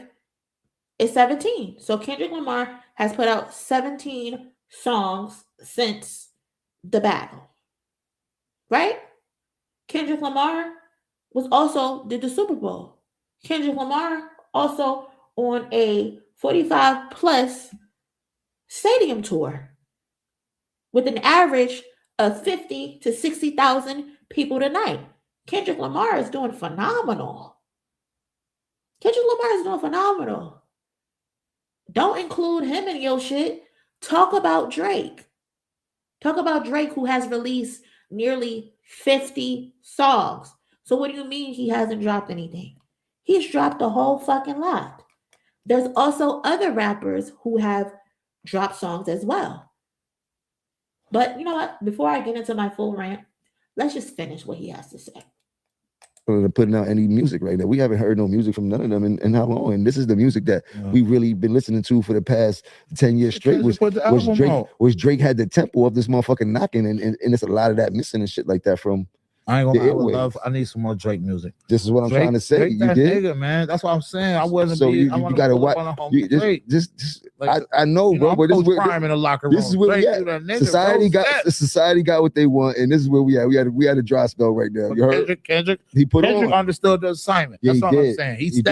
is 17. So Kendrick Lamar has put out 17 songs since the battle. Right? Kendrick Lamar was also did the Super Bowl. Kendrick Lamar also on a 45 plus stadium tour with an average of 50 to 60,000 people tonight. Kendrick Lamar is doing phenomenal. Kendrick Lamar is doing phenomenal. Don't include him in your shit. Talk about Drake. Talk about Drake, who has released nearly 50 songs. So what do you mean he hasn't dropped anything? He's dropped a whole fucking lot. There's also other rappers who have dropped songs as well. But you know what? Before I get into my full rant, let's just finish what he has to say. Putting out any music right now. We haven't heard no music from none of them in how long? And this is the music that we really been listening to for the past 10 years straight. Was Drake had the tempo of this motherfucking knocking, and it's a lot of that missing and shit like that from. I ain't gonna. I need some more Drake music. This is what I'm trying to say. Drake You that did, nigga, man. That's what I'm saying. I wasn't. So you gotta watch. I know, bro. But this is where in the locker room. This is where we at. Society got what they want, and this is where we at. We had a dry spell right now. You heard? Kendrick Kendrick understood the assignment. That's what I'm saying. He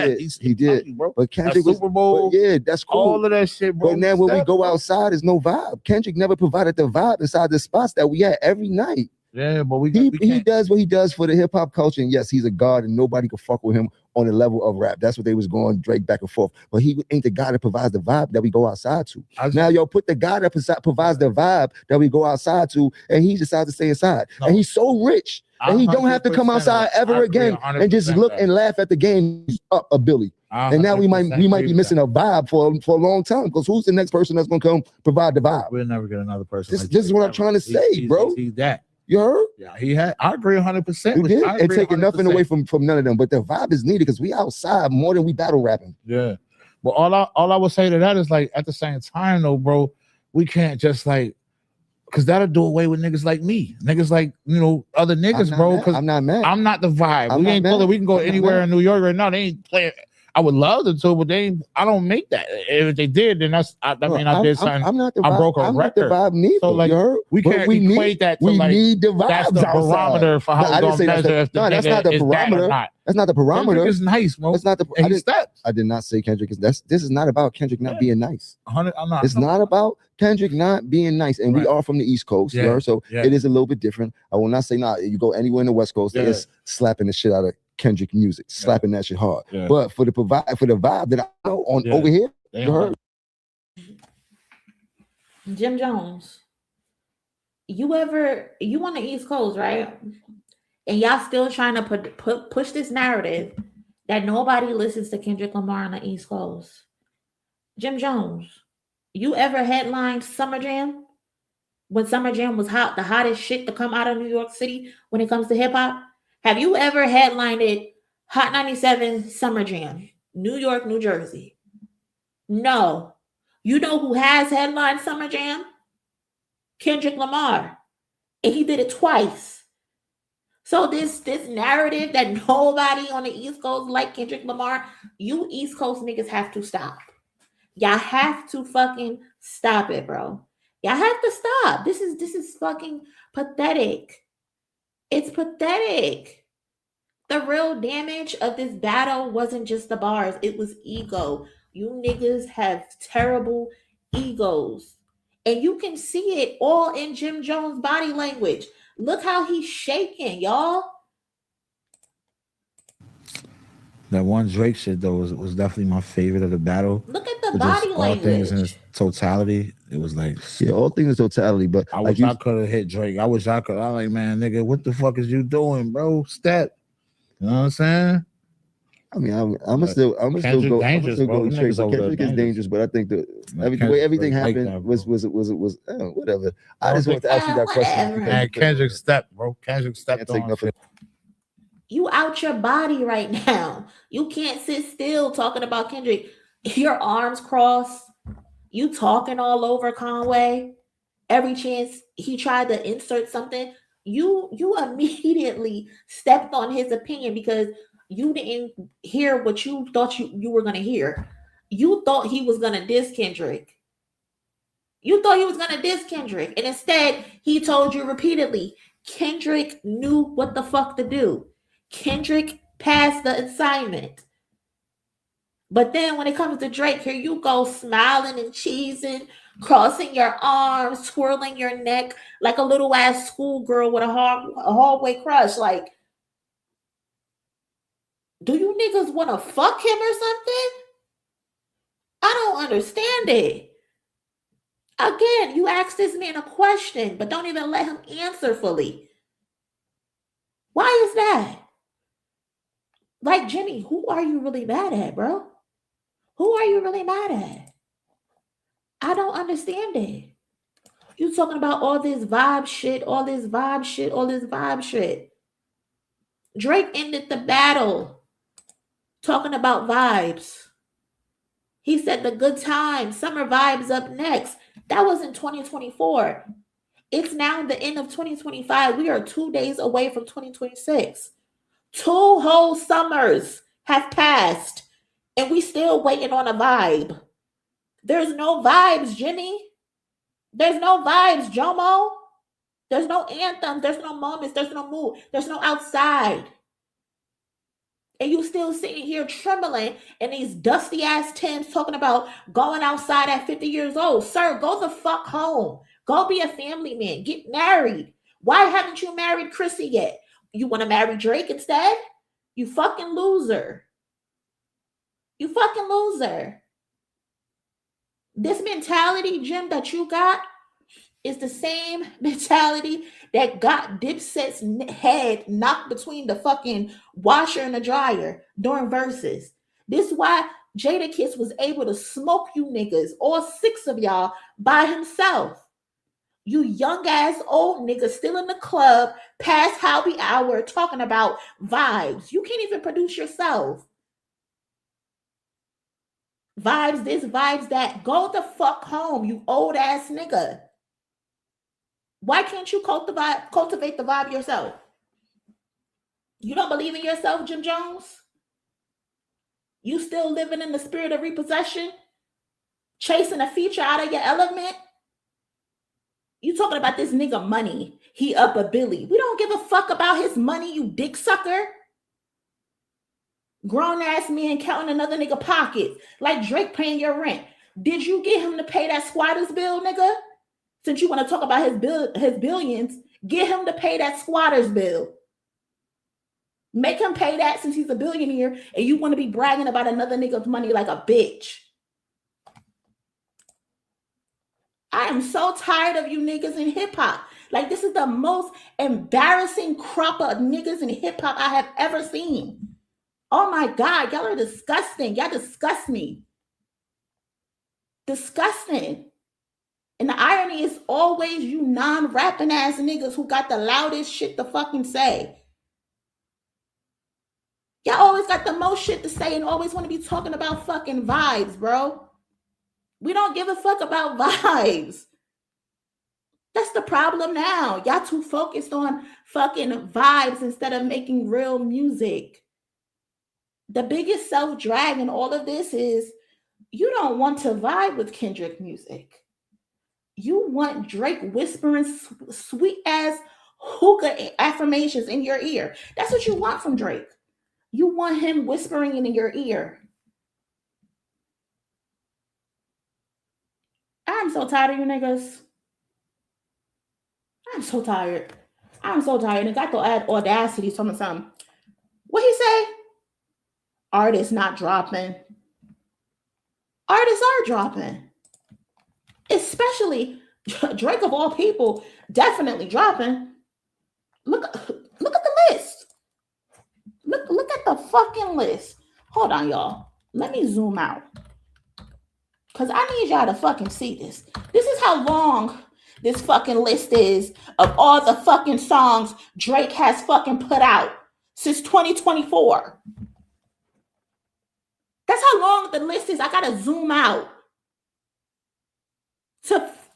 did. But Kendrick was Super Bowl. Yeah, that's cool. All of that shit, bro. But now when we go outside, there's no vibe. Kendrick never provided the vibe inside the spots that we had every night. Yeah, but he does what he does for the hip hop culture, and yes, he's a god, and nobody can fuck with him on the level of rap. That's what they was going Drake back and forth. But he ain't the guy that provides the vibe that we go outside to. Now, put the guy that provides the vibe that we go outside to, and he decides to stay inside. No. And he's so rich, and he don't have to come outside ever again and just look and laugh at the game up a Billy. And now we might be missing a vibe for a long time, because who's the next person that's gonna come provide the vibe? We'll never get another person. This is what I'm trying to say, bro. He's that. You heard? Yeah, I agree 100%. You did? And taking nothing away from none of them, but the vibe is needed because we outside more than we battle rapping. Yeah. But all I would say to that is, like, at the same time though, bro, we can't just like, because that'll do away with niggas like me. Niggas like, other niggas, bro. Because I'm not mad. I'm not the vibe. We can go anywhere in New York right now. They ain't playing. I would love to, but I don't make that. If they did, then I did something. I'm not the vibe. I broke a I'm record. not the vibe neither. So like, we can't equate that to like. We need the vibes. That's the barometer for how we're gonna measure if the that's not the barometer. That's not the barometer. Kendrick is nice, bro. That's not the. I did not say Kendrick is. This is not about Kendrick not being nice. It's not about Kendrick not being nice, and we are from the East Coast, so it is a little bit different. I will not say you go anywhere in the West Coast, it's slapping the shit out of Kendrick music, slapping that shit hard. But for the vibe that I know over here, you heard. Jim Jones, you on the East Coast, right? And y'all still trying to push this narrative that nobody listens to Kendrick Lamar on the East Coast. Jim Jones, you ever headlined Summer Jam? When Summer Jam was hot, the hottest shit to come out of New York City when it comes to hip hop? Have you ever headlined Hot 97 Summer Jam, New York, New Jersey? No. You know who has headlined Summer Jam? Kendrick Lamar. And he did it twice. So this narrative that nobody on the East Coast like Kendrick Lamar, you East Coast niggas have to stop. Y'all have to fucking stop it, bro. Y'all have to stop. This is fucking pathetic. It's pathetic. The real damage of this battle wasn't just the bars. It was ego. You niggas have terrible egos. And you can see it all in Jim Jones' body language. Look how he's shaking, y'all. That one Drake shit, though, was definitely my favorite of the battle. Look at the body language. All things in its totality. It was like... Yeah, all things in totality, but... I wish I could have hit Drake. I wish I could. I'm like, man, nigga, what the fuck is you doing, bro? Step. You know what I'm saying? I mean, I'm gonna still go Drake. Kendrick is dangerous, but I think the way everything happened was whatever. I just want to ask you that question. Man, Kendrick stepped, bro. Kendrick stepped on shit. You out your body right now. You can't sit still talking about Kendrick. Your arms crossed. You talking all over Conway. Every chance he tried to insert something, you immediately stepped on his opinion because you didn't hear what you thought you were going to hear. You thought he was going to diss Kendrick. And instead, he told you repeatedly, Kendrick knew what the fuck to do. Kendrick passed the assignment. But then when it comes to Drake, here you go smiling and cheesing, crossing your arms, twirling your neck like a little ass schoolgirl with a hallway crush. Like, do you niggas want to fuck him or something? I don't understand it. Again, you ask this man a question, but don't even let him answer fully. Why is that? Like, Jimmy, who are you really mad at, bro? Who are you really mad at? I don't understand it. You talking about all this vibe shit, all this vibe shit, all this vibe shit. Drake ended the battle talking about vibes. He said the good time, summer vibes up next. That was in 2024. It's now the end of 2025. We are 2 days away from 2026. 2 whole summers have passed, and we still waiting on a vibe. There's no vibes, Jimmy. There's no vibes, Jomo. There's no anthem. There's no moments. There's no mood. There's no outside. And you still sitting here trembling in these dusty ass Timbs talking about going outside at 50 years old. Sir, go the fuck home. Go be a family man. Get married. Why haven't you married Chrissy yet? You want to marry Drake instead? You fucking loser. You fucking loser. This mentality, Jim, that you got is the same mentality that got Dipset's head knocked between the fucking washer and the dryer during verses. This is why Jadakiss was able to smoke you niggas, all 6 of y'all, by himself. You young ass old niggas still in the club past happy hour talking about vibes. You can't even produce yourself. Vibes this, vibes that. Go the fuck home, you old ass nigga. Why can't you cultivate the vibe yourself? You don't believe in yourself, Jim Jones? You still living in the spirit of repossession? Chasing a feature out of your element? You talking about this nigga money. He up a Billy. We don't give a fuck about his money, you dick sucker. Grown ass man counting another nigga pockets like Drake paying your rent. Did you get him to pay that squatter's bill, nigga? Since you want to talk about his billions, get him to pay that squatter's bill. Make him pay that since he's a billionaire and you want to be bragging about another nigga's money like a bitch. I am so tired of you niggas in hip hop. Like, this is the most embarrassing crop of niggas in hip hop I have ever seen. Oh my God, y'all are disgusting. Y'all disgust me. Disgusting. And the irony is always you non-rapping ass niggas who got the loudest shit to fucking say. Y'all always got the most shit to say and always want to be talking about fucking vibes, bro. We don't give a fuck about vibes. That's the problem now. Y'all too focused on fucking vibes instead of making real music. The biggest self-drag in all of this is you don't want to vibe with Kendrick music. You want Drake whispering sweet ass hookah affirmations in your ear. That's what you want from Drake. You want him whispering in your ear. I'm so tired of you niggas. I'm so tired. I'm so tired. And got to add audacity, something. What he say? Artists not dropping. Artists are dropping. Especially Drake of all people, definitely dropping. Look at the list. Look at the fucking list. Hold on, y'all. Let me zoom out. Because I need y'all to fucking see this. This is how long this fucking list is of all the fucking songs Drake has fucking put out since 2024. That's how long the list is. I gotta zoom out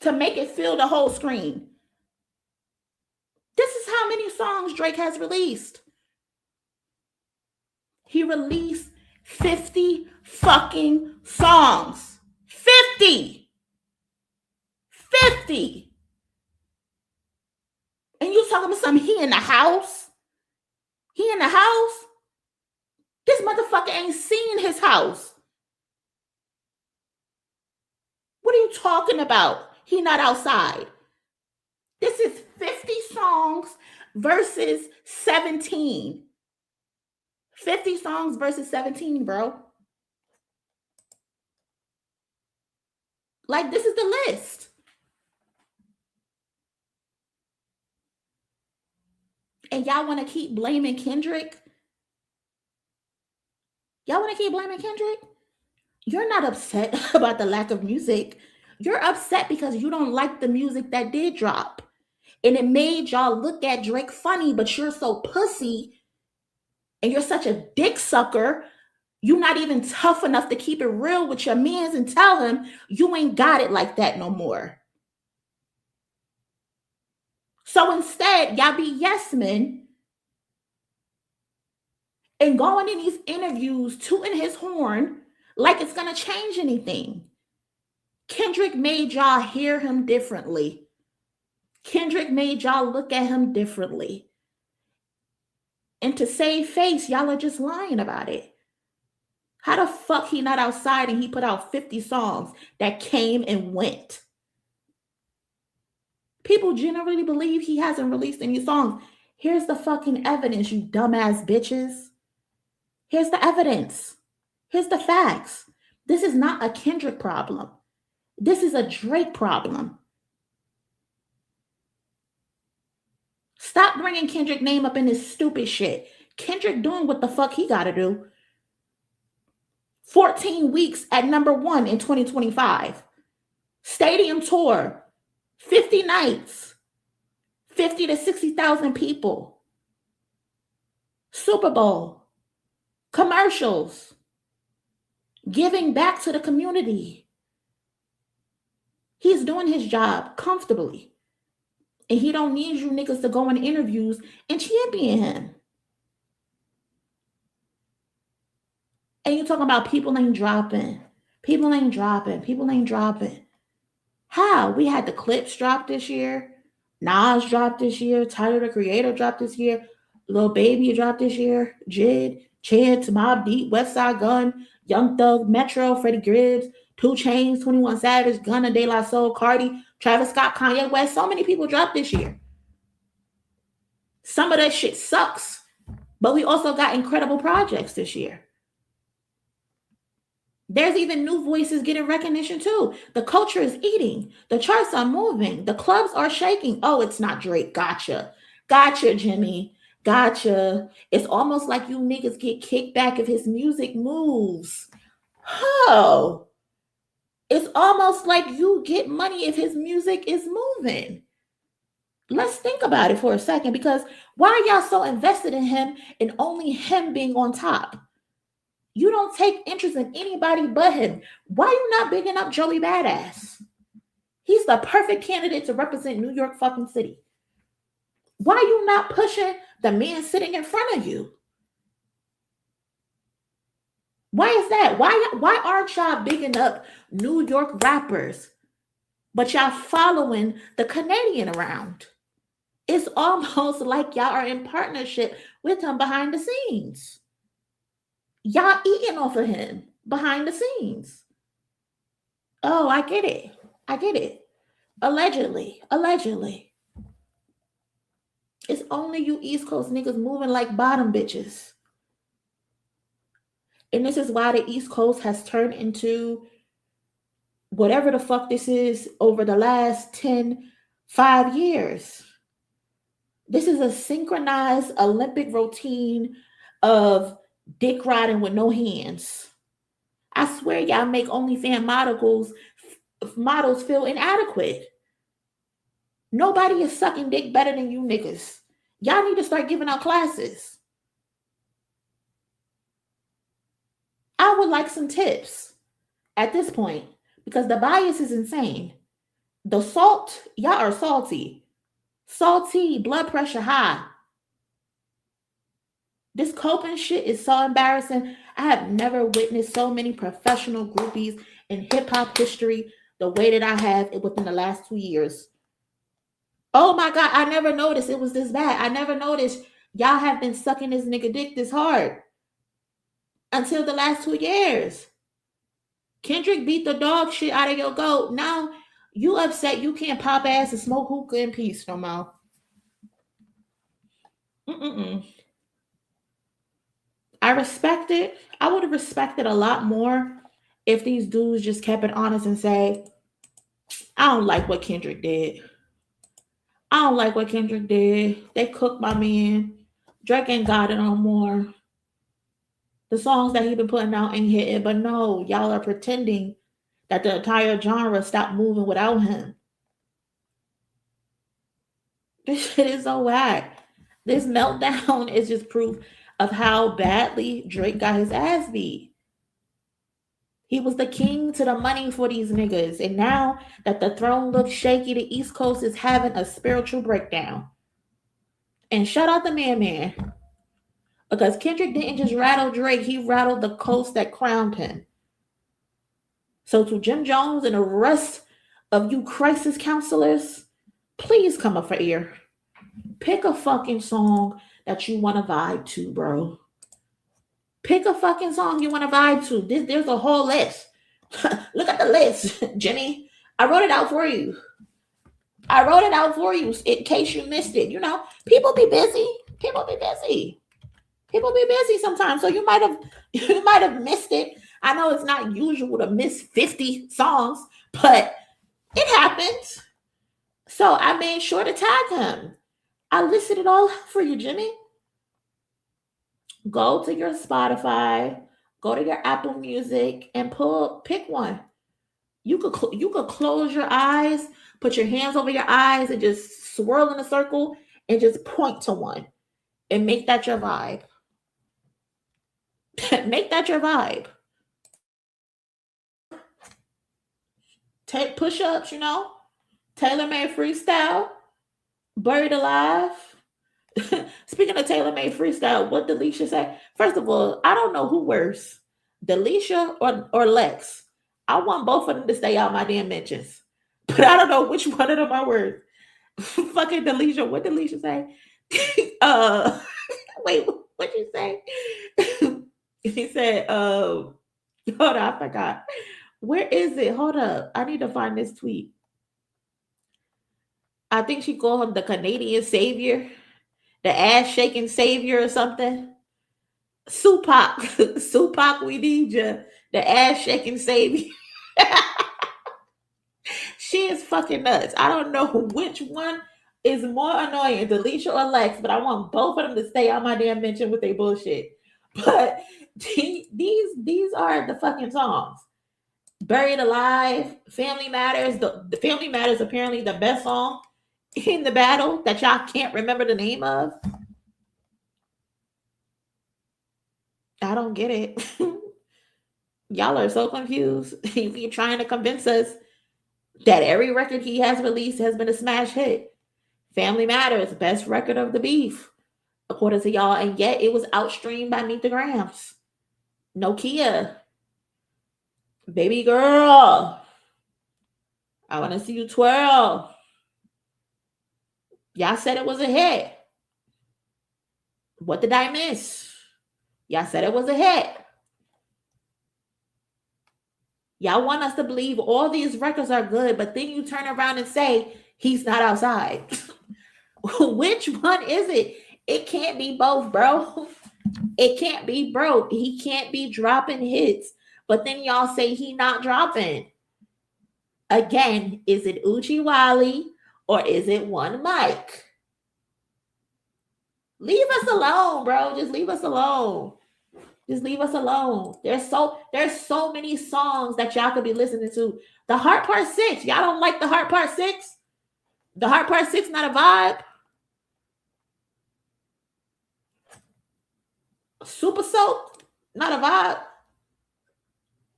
to make it fill the whole screen. This is how many songs Drake has released. He released 50 fucking songs. 50. And you talking about something, he in the house? He in the house? This motherfucker ain't seen his house. What are you talking about? He not outside. This is 50 songs versus 17. 50 songs versus 17, bro. Like, this is the list. And y'all want to keep blaming Kendrick? Y'all want to keep blaming Kendrick? You're not upset about the lack of music. You're upset because you don't like the music that did drop. And it made y'all look at Drake funny, but you're so pussy and you're such a dick sucker. You're not even tough enough to keep it real with your mans and tell him you ain't got it like that no more. So instead, y'all be yes men and going in these interviews, tooting his horn like it's going to change anything. Kendrick made y'all hear him differently. Kendrick made y'all look at him differently. And to save face, y'all are just lying about it. How the fuck he not outside and he put out 50 songs that came and went? People generally believe he hasn't released any songs. Here's the fucking evidence, you dumbass bitches. Here's the evidence. Here's the facts. This is not a Kendrick problem. This is a Drake problem. Stop bringing Kendrick name up in this stupid shit. Kendrick doing what the fuck he gotta do. 14 weeks at #1 in 2025. Stadium tour. 50 nights. 50 to 60,000 people. Super Bowl. Commercials. Giving back to the community. He's doing his job comfortably. And he don't need you niggas to go in interviews and champion him. And you talking about people ain't dropping. People ain't dropping. People ain't dropping. How? We had the Clips drop this year. Nas dropped this year. Tyler, the Creator, dropped this year. Lil Baby dropped this year. Jid, Chance, Mobb Deep, Westside Gun, Young Thug, Metro, Freddie Gibbs, 2 Chainz, 21 Savage, Gunna, De La Soul, Cardi, Travis Scott, Kanye West. So many people dropped this year. Some of that shit sucks. But we also got incredible projects this year. There's even new voices getting recognition too. The culture is eating. The charts are moving. The clubs are shaking. Oh, it's not Drake. Gotcha. Gotcha, Jimmy. Gotcha. It's almost like you niggas get kicked back if his music moves. Oh. It's almost like you get money if his music is moving. Let's think about it for a second, because why are y'all so invested in him and only him being on top? You don't take interest in anybody but him. Why are you not bigging up Joey Badass? He's the perfect candidate to represent New York fucking City. Why are you not pushing the man sitting in front of you? Why is that? Why aren't y'all bigging up New York rappers, but y'all following the Canadian around? It's almost like y'all are in partnership with him behind the scenes. Y'all eating off of him behind the scenes. Oh, I get it. I get it. Allegedly. Allegedly. It's only you East Coast niggas moving like bottom bitches. And this is why the East Coast has turned into whatever the fuck this is over the last 5 years. This is a synchronized Olympic routine of dick riding with no hands. I swear y'all make OnlyFans models feel inadequate. Nobody is sucking dick better than you niggas. Y'all need to start giving out classes. I would like some tips at this point because the bias is insane. The salt, y'all are salty. Salty, blood pressure high. This coping shit is so embarrassing. I have never witnessed so many professional groupies in hip-hop history the way that I have within the last 2 years. Oh my God, I never noticed it was this bad. I never noticed y'all have been sucking this nigga dick this hard until the last 2 years. Kendrick beat the dog shit out of your goat. Now you upset you can't pop ass and smoke hookah in peace no more. I respect it. I would have respected a lot more if these dudes just kept it honest and say, I don't like what Kendrick did. I don't like what Kendrick did. They cooked my man. Drake ain't got it no more. The songs that he been putting out ain't hitting, but no, y'all are pretending that the entire genre stopped moving without him. This shit is so whack. This meltdown is just proof of how badly Drake got his ass beat. He was the king to the money for these niggas. And now that the throne looks shaky, the East Coast is having a spiritual breakdown. And shout out the man. Because Kendrick didn't just rattle Drake, he rattled the coast that crowned him. So to Jim Jones and the rest of you crisis counselors, please come up for air. Pick a fucking song that you want to vibe to, bro. Pick a fucking song you want to vibe to. There's a whole list. Look at the list, Jimmy. I wrote it out for you. In case you missed it. You know, people be busy. People be busy sometimes. So you might have missed it. I know it's not usual to miss 50 songs, but it happens. So I made sure to tag him. I listed it all for you, Jimmy. Go to your Spotify, go to your Apple Music, and pick one. You could close your eyes, put your hands over your eyes, and just swirl in a circle and just point to one and make that your vibe. Make that your vibe. Take push-ups, you know, tailor-made freestyle, buried alive. Speaking of tailor-made freestyle, what did Delisha say? First of all, I don't know who worse, Delisha or Lex. I want both of them to stay out my damn mentions, but I don't know which one of them are worse. Fucking Delisha. What did Delisha say? Wait, what'd you say? He said, hold on, I forgot. Where is it? Hold up. I need to find this tweet. I think she called him the Canadian savior, the ass shaking savior or something. Tupac, we need you. The ass shaking savior. She is fucking nuts. I don't know which one is more annoying, Delisha or Lex, but I want both of them to stay on my damn mention with their bullshit. But these are the fucking songs. Buried Alive, Family Matters. The Family Matters apparently the best song in the battle that y'all can't remember the name of. I don't get it. Y'all are so confused. You're trying to convince us that every record he has released has been a smash hit. Family Matters, best record of the beef, according to y'all, and yet it was outstreamed by Meet the Grams. Nokia, Baby Girl, I Want to See You Twirl. Y'all said it was a hit. What did I miss? Y'all said it was a hit. Y'all want us to believe all these records are good, but then you turn around and say he's not outside. Which one is it? It can't be both, bro. It can't be broke. He can't be dropping hits, but then y'all say he not dropping. Again, is it Uchi Wally or is it One Mic? Leave us alone, bro. Just leave us alone. Just leave us alone. There's so many songs that y'all could be listening to. The Heart Part 6. Y'all don't like the Heart Part 6? The Heart Part 6 not a vibe? Super Soap, not a vibe.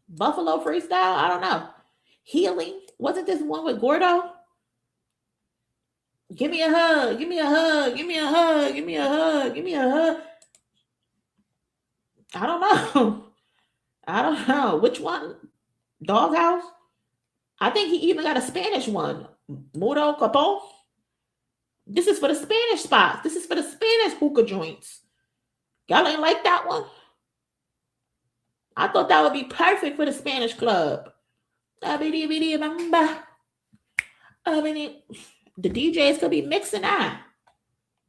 Buffalo Freestyle, I don't know. Healing, wasn't this one with Gordo? Give me a hug, give me a hug, give me a hug, give me a hug, give me a hug. I don't know. Which one? Doghouse? I think he even got a Spanish one. Mudo Capone. This is for the Spanish spots. This is for the Spanish hookah joints. Y'all ain't like that one? I I thought that would be perfect for the Spanish club. The DJs could be mixing that.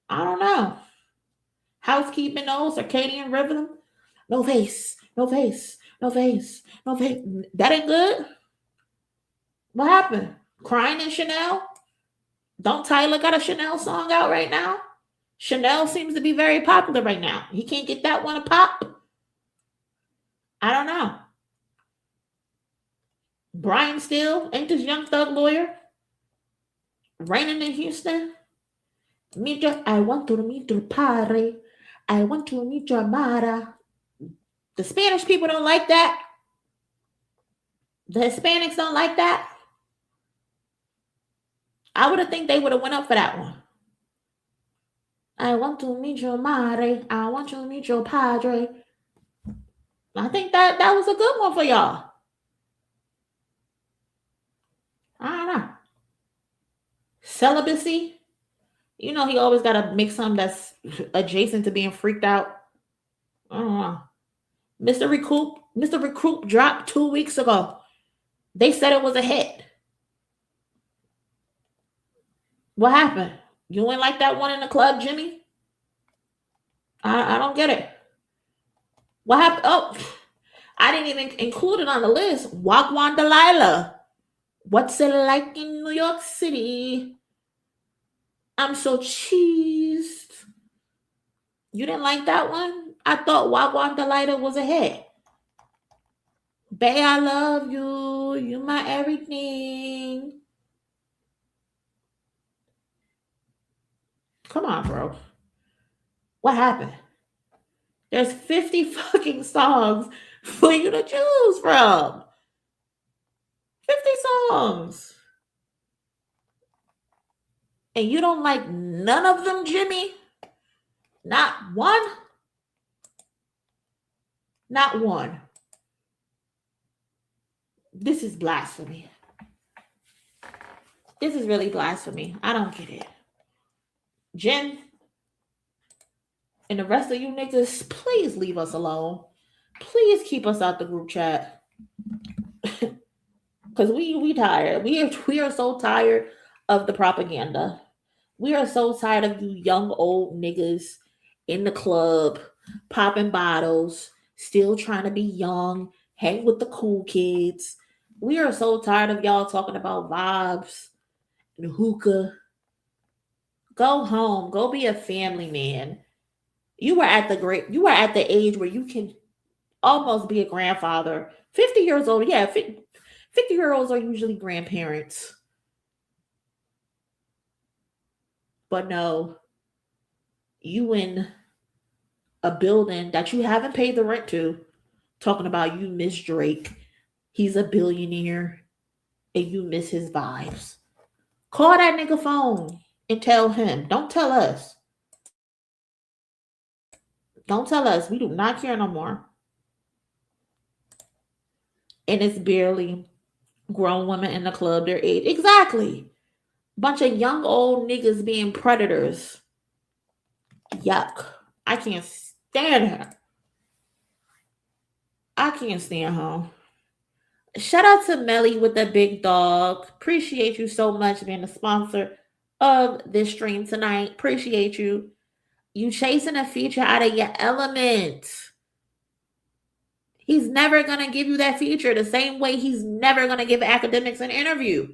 I don't know. Housekeeping those, circadian rhythm. No face, no face, no face, no face. That ain't good. What happened? Crying in Chanel? Don't Tyler got a Chanel song out right now? Chanel seems to be very popular right now. He can't get that one a pop. I don't know. Brian Steele, ain't this Young Thug lawyer? Raining in Houston. I want to meet your padre. I want to meet your amada. The Spanish people don't like that. The Hispanics don't like that. I would have think they would have went up for that one. I want to meet your madre. I want to meet your padre. I think that was a good one for y'all. I don't know. Celibacy. You know he always got to make something that's adjacent to being freaked out. I don't know. Mr. Recruit dropped 2 weeks ago. They said it was a hit. What happened? You ain't like that one in the club, Jimmy? I don't get it. What happened? Oh, I didn't even include it on the list. Wagwan Delilah. What's it like in New York City? I'm so cheesed. You didn't like that one? I thought Wagwan Delilah was a hit. Bae, I love you. You my everything. Come on, bro. What happened? There's 50 fucking songs for you to choose from. 50 songs. And you don't like none of them, Jimmy? Not one? Not one. This is blasphemy. This is really blasphemy. I don't get it. Jen and the rest of you niggas, please leave us alone. Please keep us out the group chat. Because we tired. We are so tired of the propaganda. We are so tired of you young old niggas in the club, popping bottles, still trying to be young, hang with the cool kids. We are so tired of y'all talking about vibes and hookah. Go home. Go be a family man. You are at the age where you can almost be a grandfather. 50 years old. Yeah, 50-year-olds are usually grandparents. But no, you in a building that you haven't paid the rent to, talking about you miss Drake. He's a billionaire and you miss his vibes. Call that nigga phone and tell him. Don't tell us. Don't tell us. We do not care no more. And it's barely grown women in the club their age. Exactly. Bunch of young old niggas being predators. Yuck. I can't stand her. I can't stand her. Shout out to Melly with the big dog. Appreciate you so much being the sponsor of this stream tonight. Appreciate you. You chasing a feature out of your element. He's never going to give you that feature the same way he's never going to give academics an interview.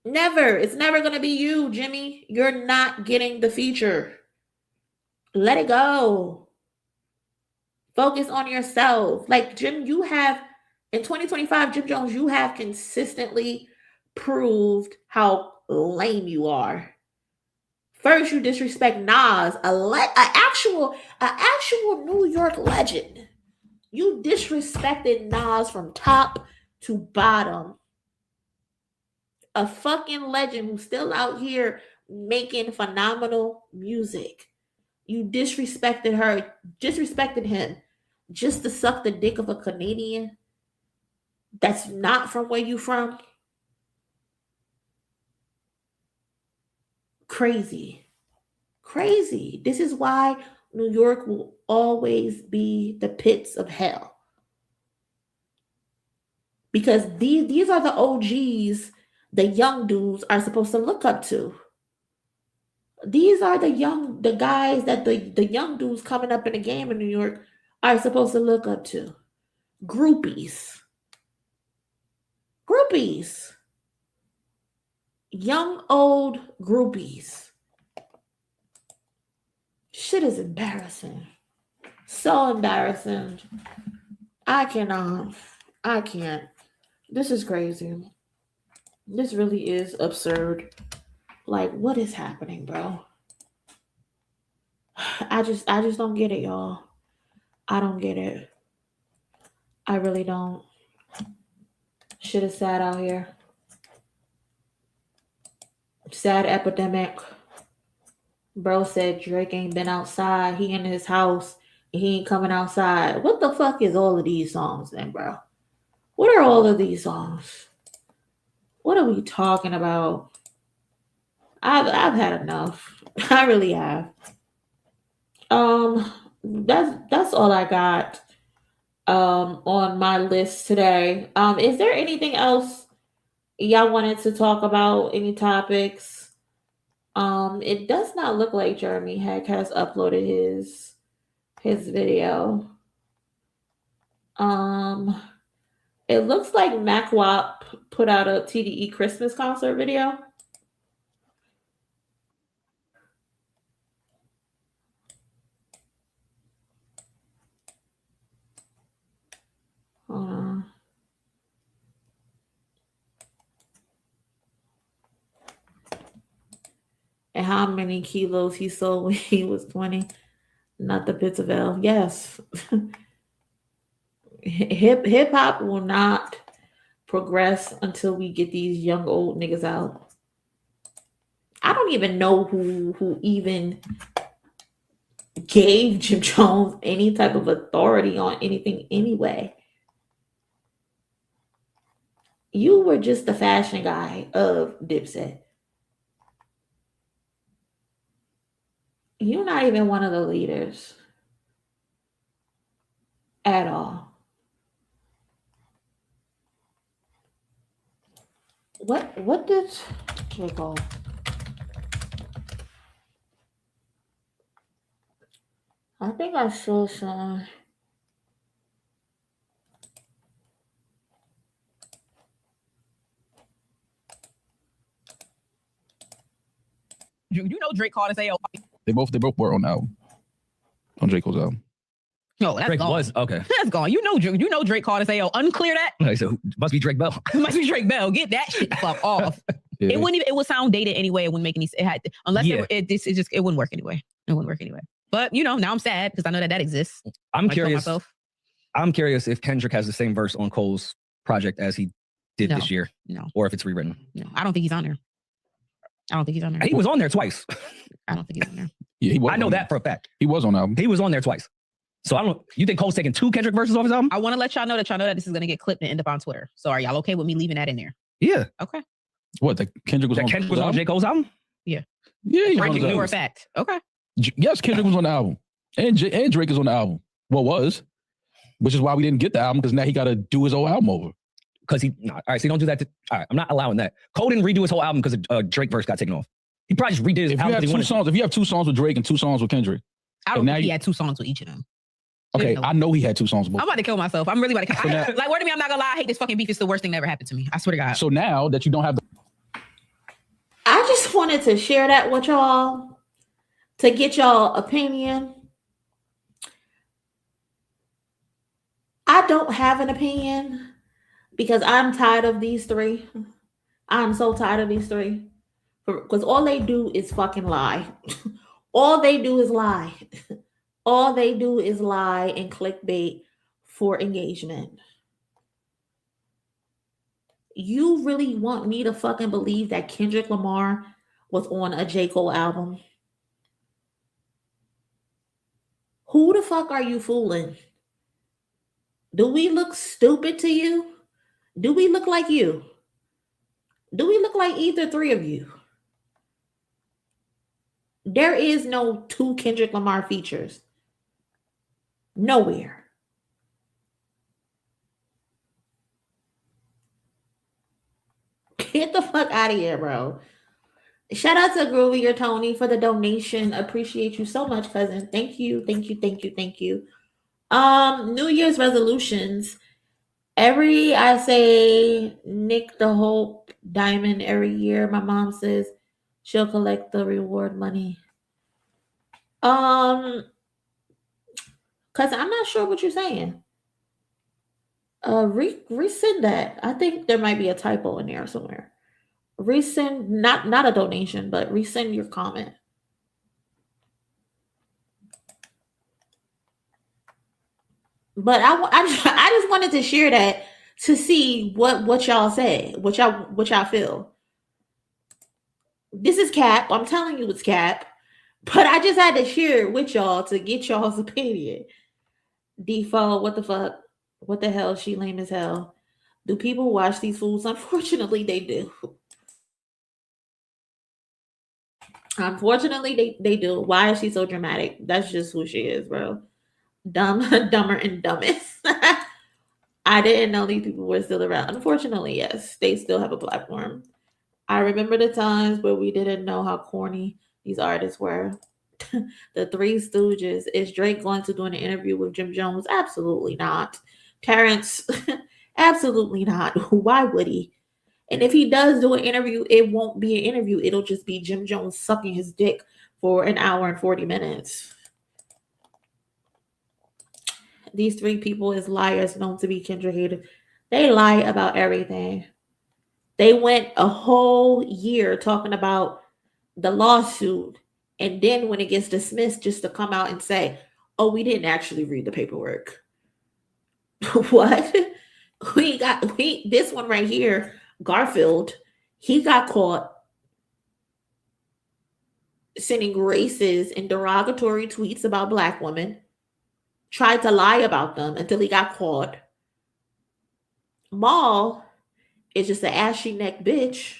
Never. It's never going to be you, Jimmy. You're not getting the feature. Let it go. Focus on yourself. Like Jim, you have, in 2025, Jim Jones, you have consistently proved how lame you are. First, you disrespect Nas, a actual New York legend. You disrespected Nas from top to bottom. A fucking legend who's still out here making phenomenal music. You disrespected him just to suck the dick of a Canadian that's not from where you from. Crazy. This is why New York will always be the pits of hell. Because these are the OGs the young dudes are supposed to look up to. These are the guys that the young dudes coming up in the game in New York are supposed to look up to. Groupies. Groupies. Young, old groupies. Shit is embarrassing. So embarrassing. I can't. This is crazy. This really is absurd. Like, what is happening, bro? I just don't get it, y'all. I don't get it. I really don't. Shit is sad out here. Sad epidemic. Bro said Drake ain't been outside. He in his house. He ain't coming outside. What the fuck is all of these songs then, bro? What are all of these songs? What are we talking about? I've had enough. I really have. That's all I got on my list today. Is there anything else y'all wanted to talk about? Any topics? It does not look like Jeremy Heck has uploaded his video. It looks like Mac Wop put out a TDE Christmas concert video. And how many kilos he sold when he was 20? Not the pits of hell. Yes. Hip hop will not progress until we get these young old niggas out. I don't even know who even gave Jim Jones any type of authority on anything anyway. You were just the fashion guy of Dipset. You're not even one of the leaders at all. What did J. Cole? I think I saw some. You know Drake called and say, "Oh, They both were on the album, on J. Cole's album. no, that's Drake gone. was okay. That's gone. You know Drake called and say, "Oh, unclear that." Okay, so must be Drake Bell. Must be Drake Bell. Get that shit the fuck off. Yeah. It wouldn't even. It would sound dated anyway. It wouldn't make any. It had unless Yeah. it wouldn't work anyway. It wouldn't work anyway. But now I'm sad because I know that exists. I'm Like, curious. myself. I'm curious if Kendrick has the same verse on Cole's project as he did No. this year, No, or if it's rewritten. no, I don't think he's on there. I don't think he's on there. He was on there twice. I don't think he's on there. Yeah, he was. I know that for a fact. He was on the album. He was on there twice. So I don't. You think Cole's taking 2 Kendrick verses off his album? I want to let y'all know that this is gonna get clipped and end up on Twitter. So are y'all okay with me leaving that in there? Yeah. Okay. What? That Kendrick was That on. Kendrick was Cole's on album? J. Cole's album? Yeah, he was on Breaking the news for a album. fact. Okay. Yes, Kendrick was on the album, and Drake is on the album. Well, was, which is why we didn't get the album because now he got to do his whole album over. Because all right, so you don't do that. All right, I'm not allowing that. Cole didn't redo his whole album because Drake verse got taken off. He probably just redid his If you album. have 'cause he two wanted to. songs, if you have 2 songs with Drake and 2 songs with Kendrick, I And don't now think he you- had 2 songs with each of them. okay, No. I know he had 2 songs. I'm about to kill myself. I'm really about to kill. now- Like, word to me, I'm not gonna lie. I hate this fucking beef. It's the worst thing that ever happened to me. I swear to God. So now that you don't have the I just wanted to share that with y'all to get y'all opinion. I don't have an opinion because I'm tired of these 3. I'm so tired of these 3 because all they do is fucking lie. All they do is lie. All they do is lie and clickbait for engagement. You really want me to fucking believe that Kendrick Lamar was on a J. Cole album? Who the fuck are you fooling? Do we look stupid to you? Do we look like you? Do we look like either 3 of you? There is no 2 Kendrick Lamar features. Nowhere. Get the fuck out of here, bro. Shout out to Groovy or Tony for the donation. Appreciate you so much, cousin. Thank you. New Year's resolutions. I say Nick the Hope Diamond every year. My mom says she'll collect the reward money. Cause I'm not sure what you're saying. Resend that. I think there might be a typo in there somewhere. Resend, not a donation, but resend your comment. But I just wanted to share that to see what y'all say, what y'all feel. This is cap. I'm telling you it's cap. But I just had to share it with y'all to get y'all's opinion. Default, what the fuck? What the hell? She lame as hell. Do people watch these fools? Unfortunately, they do. Unfortunately, they do. Why is she so dramatic? That's just who she is, bro. Dumber and dumbest. I didn't know these people were still around. Unfortunately, yes, they still have a platform. I remember the times where we didn't know how corny these artists were. The Three Stooges. Is Drake going to do an interview with Jim Jones? Absolutely not. Terrence, absolutely not. Why would he? And if he does do an interview, it won't be an interview. It'll just be Jim Jones sucking his dick for an hour and 40 minutes. These three people is liars known to be Kendrick haters. They lie about everything. They went a whole year talking about the lawsuit. And then when it gets dismissed, just to come out and say, oh, we didn't actually read the paperwork. What? This one right here, Garfield, he got caught sending racist and derogatory tweets about Black women, tried to lie about them until he got caught. Maul is just an ashy neck bitch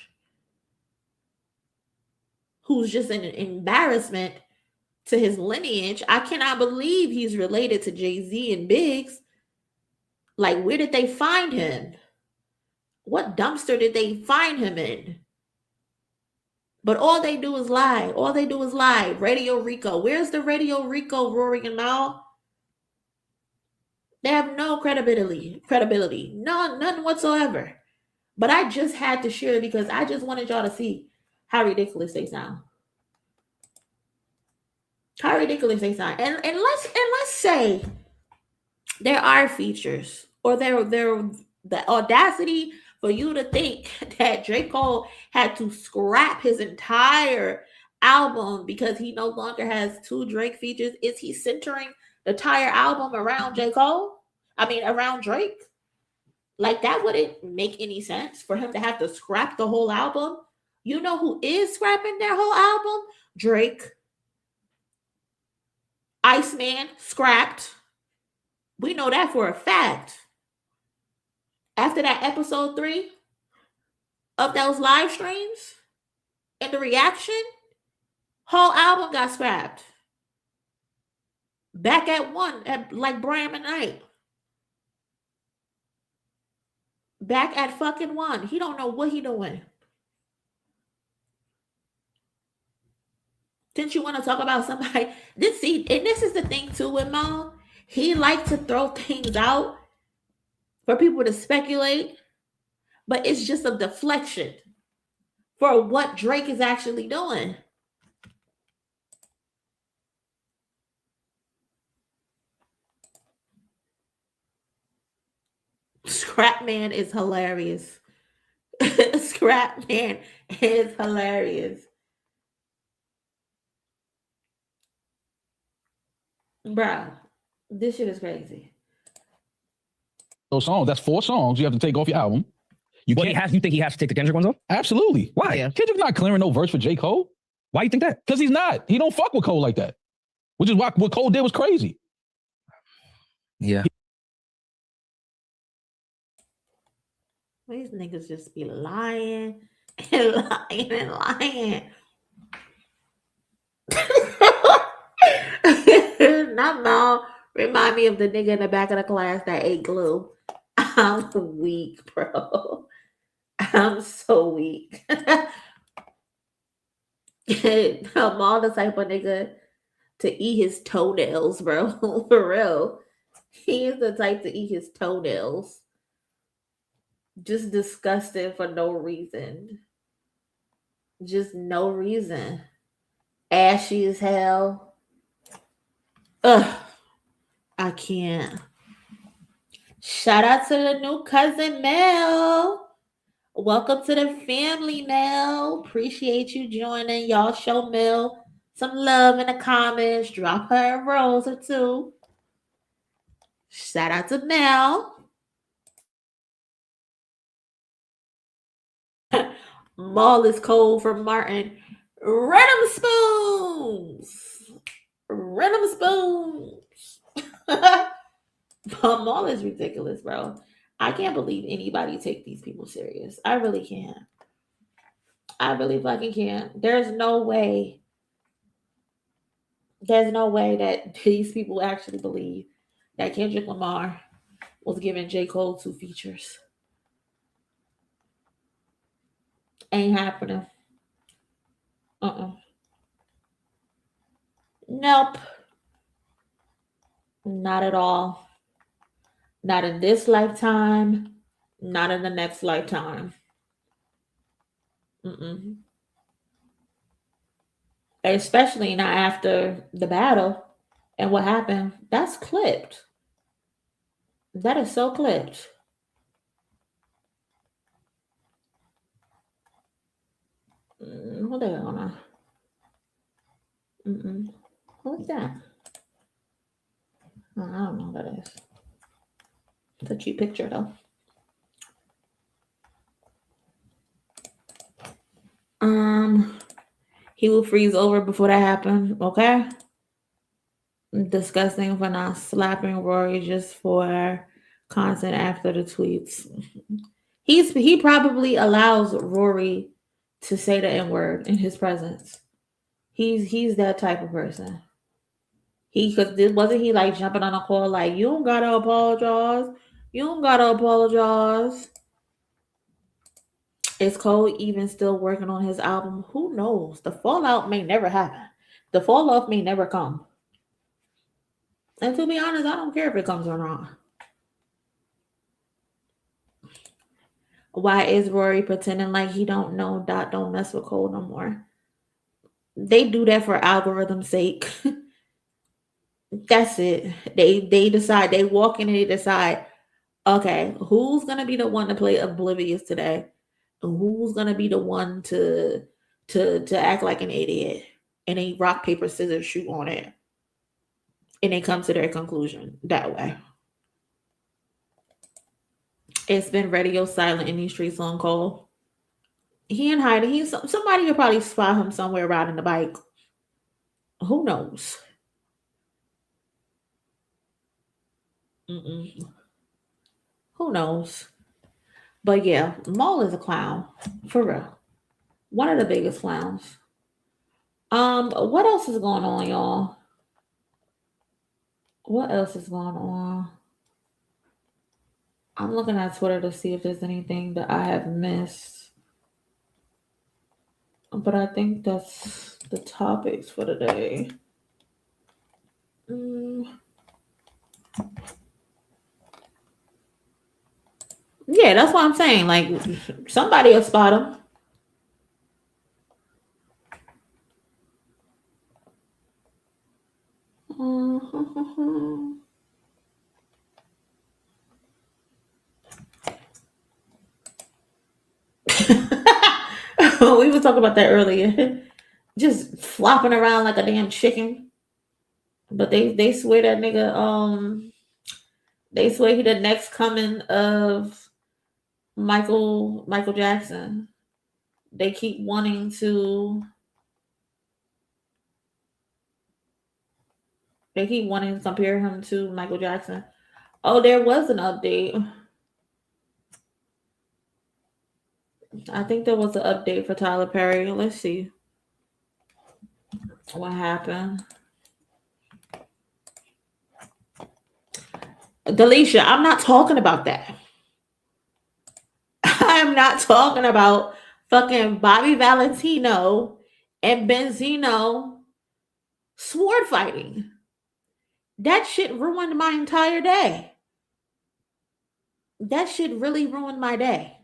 who's just an embarrassment to his lineage. I cannot believe he's related to Jay-Z and Biggs. Like, where did they find him? What dumpster did they find him in? But all they do is lie. All they do is lie. Radio Rico. Where's the Radio Rico, Rory and Mal? They have no credibility. None whatsoever. But I just had to share it because I just wanted y'all to see how ridiculous they sound. How ridiculous they sound. And let's say there are features or there the audacity for you to think that J. Cole had to scrap his entire album because he no longer has 2 Drake features. Is he centering the entire album around J. Cole? I mean, around Drake? Like, that wouldn't make any sense for him to have to scrap the whole album. You know who is scrapping their whole album? Drake. Iceman scrapped. We know that for a fact. After that episode 3 of those live streams and the reaction, whole album got scrapped. Back at 1, at like Brian McKnight. Back at fucking 1. He don't know what he doing. Since you want to talk about somebody, this is the thing too with Mo. He likes to throw things out for people to speculate, but it's just a deflection for what Drake is actually doing. Scrap Man is hilarious. Scrap Man is hilarious. Bruh, this shit is crazy. Those songs, that's 4 songs you have to take off your album. You think he has to take the Kendrick ones off? Absolutely. Why? Yeah. Kendrick's not clearing no verse for J. Cole. Why you think that? Because he's not. He don't fuck with Cole like that. Which is why what Cole did was crazy. Yeah. These niggas just be lying and lying and lying. Not now. Remind me of the nigga in the back of the class that ate glue. I'm weak, bro. I'm so weak. I'm all the type of nigga to eat his toenails, bro. For real. He is the type to eat his toenails. Just disgusting for no reason. Just no reason. Ashy as hell. Ugh. I can't. Shout out to the new cousin Mel. Welcome to the family, Mel. Appreciate you joining. Y'all show Mel some love in the comments. Drop her a rose or two. Shout out to Mel. Maul is cold from Martin. Rhythm spoons. Rhythm spoons. Maul is ridiculous, bro. I can't believe anybody take these people serious. I really can't. I really fucking can't. There's no way. There's no way that these people actually believe that Kendrick Lamar was giving J. Cole 2 features. Ain't happening. Nope. Not at all. Not in this lifetime. Not in the next lifetime. Especially not after the battle and what happened. That's clipped. That is so clipped. What the hell on? What's that? I don't know what that is. It's a cute picture though. He will freeze over before that happened. Okay. Disgusting for not slapping Rory just for content after the tweets. He probably allows Rory to say the N-word in his presence. He's that type of person. Wasn't he like jumping on a call like, you don't gotta apologize. You don't gotta apologize. Is Cole even still working on his album? Who knows? The fallout may never happen. The fall off may never come. And to be honest, I don't care if it comes or not. Why is Rory pretending like he don't know Dot don't mess with Cole no more? They do that for algorithm's sake. That's it. They decide, they walk in and they decide, okay, who's gonna be the one to play oblivious today? And who's gonna be the one to act like an idiot? And they rock, paper, scissors, shoot on it. And they come to their conclusion that way. It's been radio silent in these streets on Cole. He ain't hiding. Somebody will probably spot him somewhere riding the bike. Who knows? Who knows? But yeah, Maul is a clown. For real. One of the biggest clowns. What else is going on, y'all? What else is going on? I'm looking at Twitter to see if there's anything that I have missed. But I think that's the topics for today. Yeah, that's what I'm saying. Like, somebody will spot him. We were talking about that earlier. Just flopping around like a damn chicken. But they swear that nigga, they swear he the next coming of Michael Jackson. They keep wanting to compare him to Michael Jackson. Oh, there was an update. I think there was an update for Tyler Perry. Let's see what happened. Delisha, I'm not talking about that. I'm not talking about fucking Bobby Valentino and Benzino sword fighting. That shit ruined my entire day. That shit really ruined my day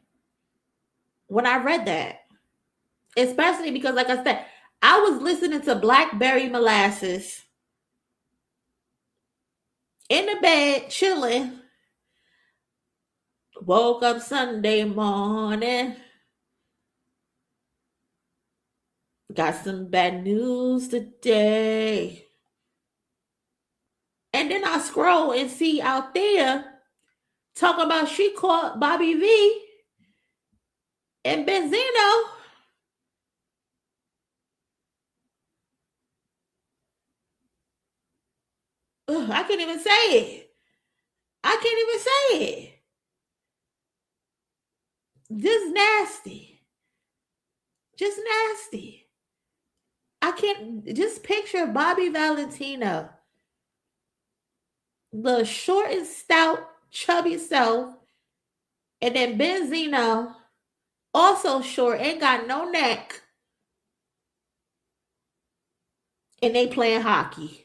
when I read that. Especially because, like I said, I was listening to Blackberry Molasses in the bed, chilling. Woke up Sunday morning. Got some bad news today. And then I scroll and see out there talking about she caught Bobby V and Benzino. Ugh, I can't even say it. I can't even say it. Just nasty. Just nasty. I can't just picture Bobby Valentino, the short and stout, chubby self, and then Benzino, also short, ain't got no neck, and they playing hockey.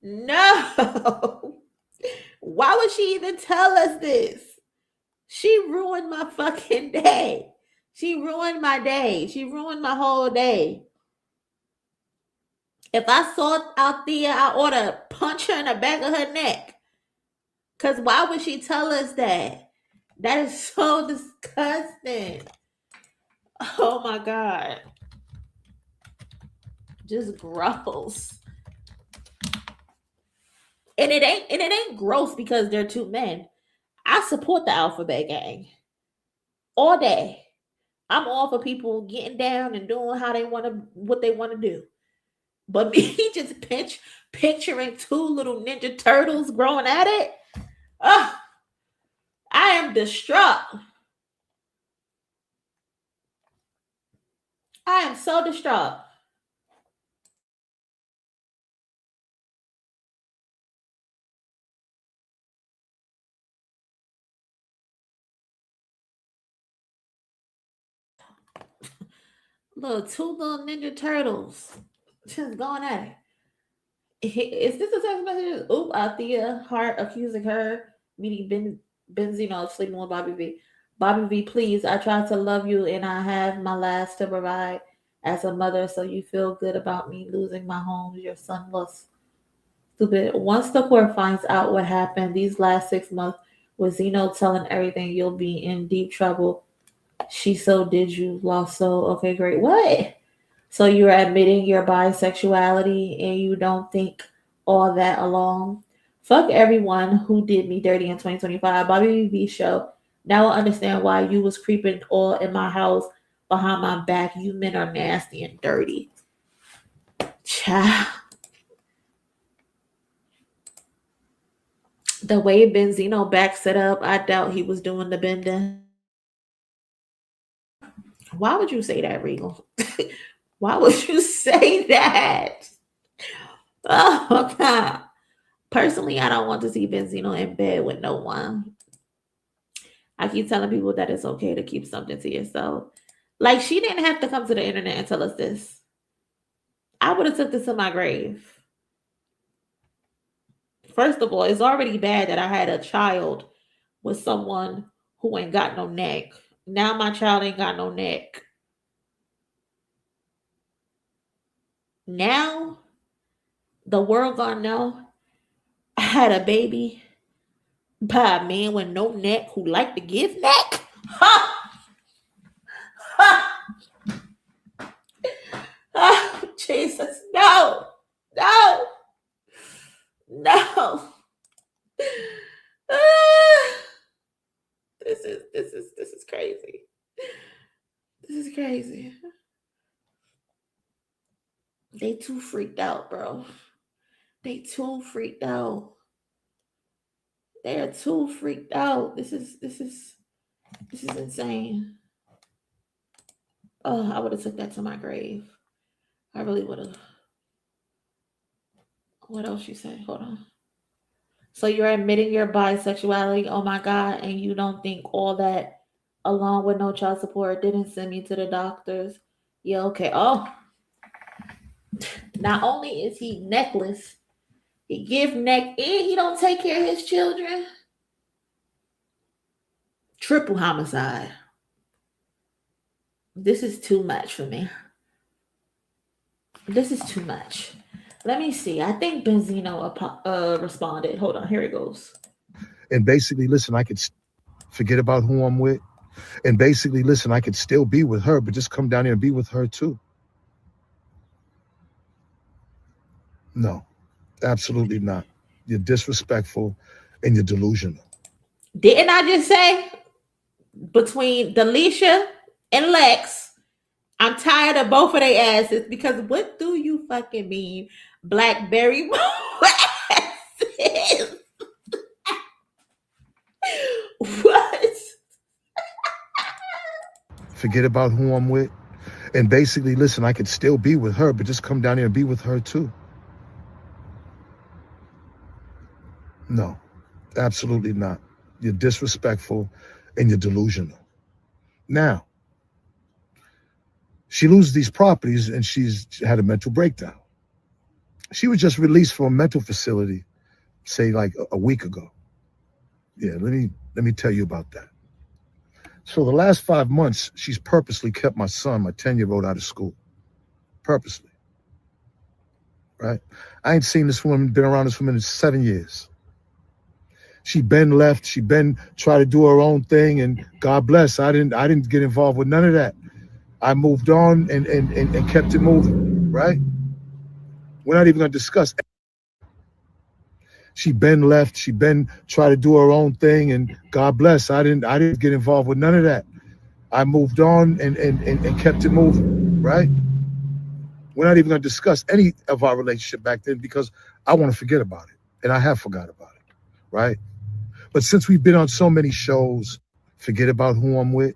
No. Why would she even tell us this? She ruined my fucking day. She ruined my day. She ruined my whole day. If I saw it out there, I ought to punch her in the back of her neck. Because why would she tell us that? That is so disgusting. Oh my God. Just gross. And it ain't gross because they're two men. I support the Alphabet Gang all day. I'm all for people getting down and doing what they want to do. But me just picturing two little Ninja Turtles growing at it. I am distraught. I am so distraught. Two little Ninja Turtles just going at it. Is this a text message? Oop, Althea Hart accusing her meeting Benzino sleeping with Bobby V. Bobby V, please, I try to love you and I have my last to provide as a mother, so you feel good about me losing my home. Your son was stupid. Once the court finds out what happened these last 6 months with Zeno telling everything, you'll be in deep trouble. She so did you lost so okay, great. What? So you're admitting your bisexuality and you don't think all that alone? Fuck everyone who did me dirty in 2025. Bobby V show. Now I understand why you was creeping all in my house behind my back. You men are nasty and dirty. Child. The way Benzino backs it up, I doubt he was doing the bending. Why would you say that, Regal? Why would you say that? Oh, God. Personally, I don't want to see Benzino in bed with no one. I keep telling people that it's okay to keep something to yourself. Like, she didn't have to come to the internet and tell us this. I would have took this to my grave. First of all, it's already bad that I had a child with someone who ain't got no neck. Now my child ain't got no neck. Now, the world gonna know I had a baby by a man with no neck who liked to give neck. Ha! Ha! Oh, Jesus, no, no, no. This is crazy. This is crazy. They too freaked out, bro. They too freaked out. They are too freaked out. This is insane. Oh, I would have took that to my grave. I really would have. What else she say? Hold on. So you're admitting your bisexuality, oh my God, and you don't think all that along with no child support didn't send me to the doctors? Yeah, okay. Oh, not only is he necklace, he give neck and he don't take care of his children. Triple homicide. This is too much for me. This is too much. Let me see. I think Benzino responded. Hold on. Here it goes. And basically, listen, I could forget about who I'm with. And basically, listen, I could still be with her, but just come down here and be with her too. No, absolutely not. You're disrespectful and you're delusional. Didn't I just say between Delisha and Lex, I'm tired of both of their asses, because what do you fucking mean Blackberry asses? What? Forget about who I'm with. And basically, listen, I could still be with her, but just come down here and be with her too. No, absolutely not. You're disrespectful and you're delusional. Now, she loses these properties and she's had a mental breakdown. She was just released from a mental facility, say like a week ago. Yeah, let me tell you about that. So the last 5 months, she's purposely kept my son, my 10-year-old, out of school. Purposely. Right? I ain't seen this woman, been around this woman in 7 years. She been left, she been try to do her own thing, and God bless, I didn't get involved with none of that. I moved on and kept it moving, right? We're not even gonna discuss. She been left, she been try to do her own thing, and God bless, I didn't get involved with none of that. I moved on and kept it moving, right? We're not even gonna discuss any of our relationship back then because I want to forget about it, and I have forgot about it, right? But since we've been on so many shows, forget about who I'm with,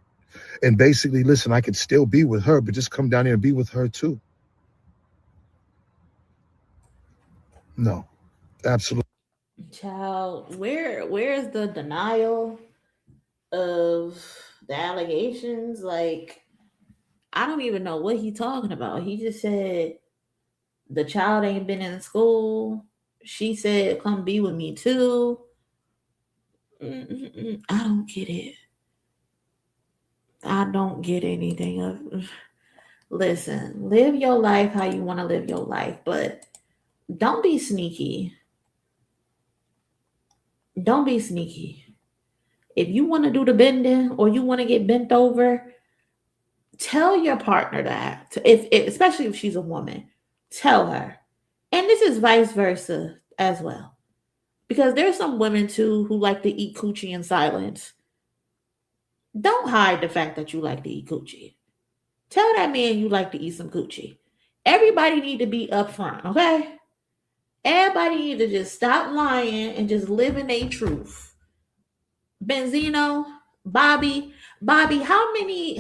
and basically, listen, I could still be with her, but just come down here and be with her too. No, absolutely. Child, where's the denial of the allegations? Like, I don't even know what he's talking about. He just said the child ain't been in school. She said, come be with me too. I don't get it. I don't get anything of. Listen, live your life how you want to live your life, but don't be sneaky. Don't be sneaky. If you want to do the bending or you want to get bent over, tell your partner that. If especially if she's a woman, tell her. And this is vice versa as well. Because there's some women too who like to eat coochie in silence. Don't hide the fact that you like to eat coochie. Tell that man you like to eat some coochie. Everybody need to be upfront, okay? Everybody need to just stop lying and just live in their truth. Benzino, Bobby, how many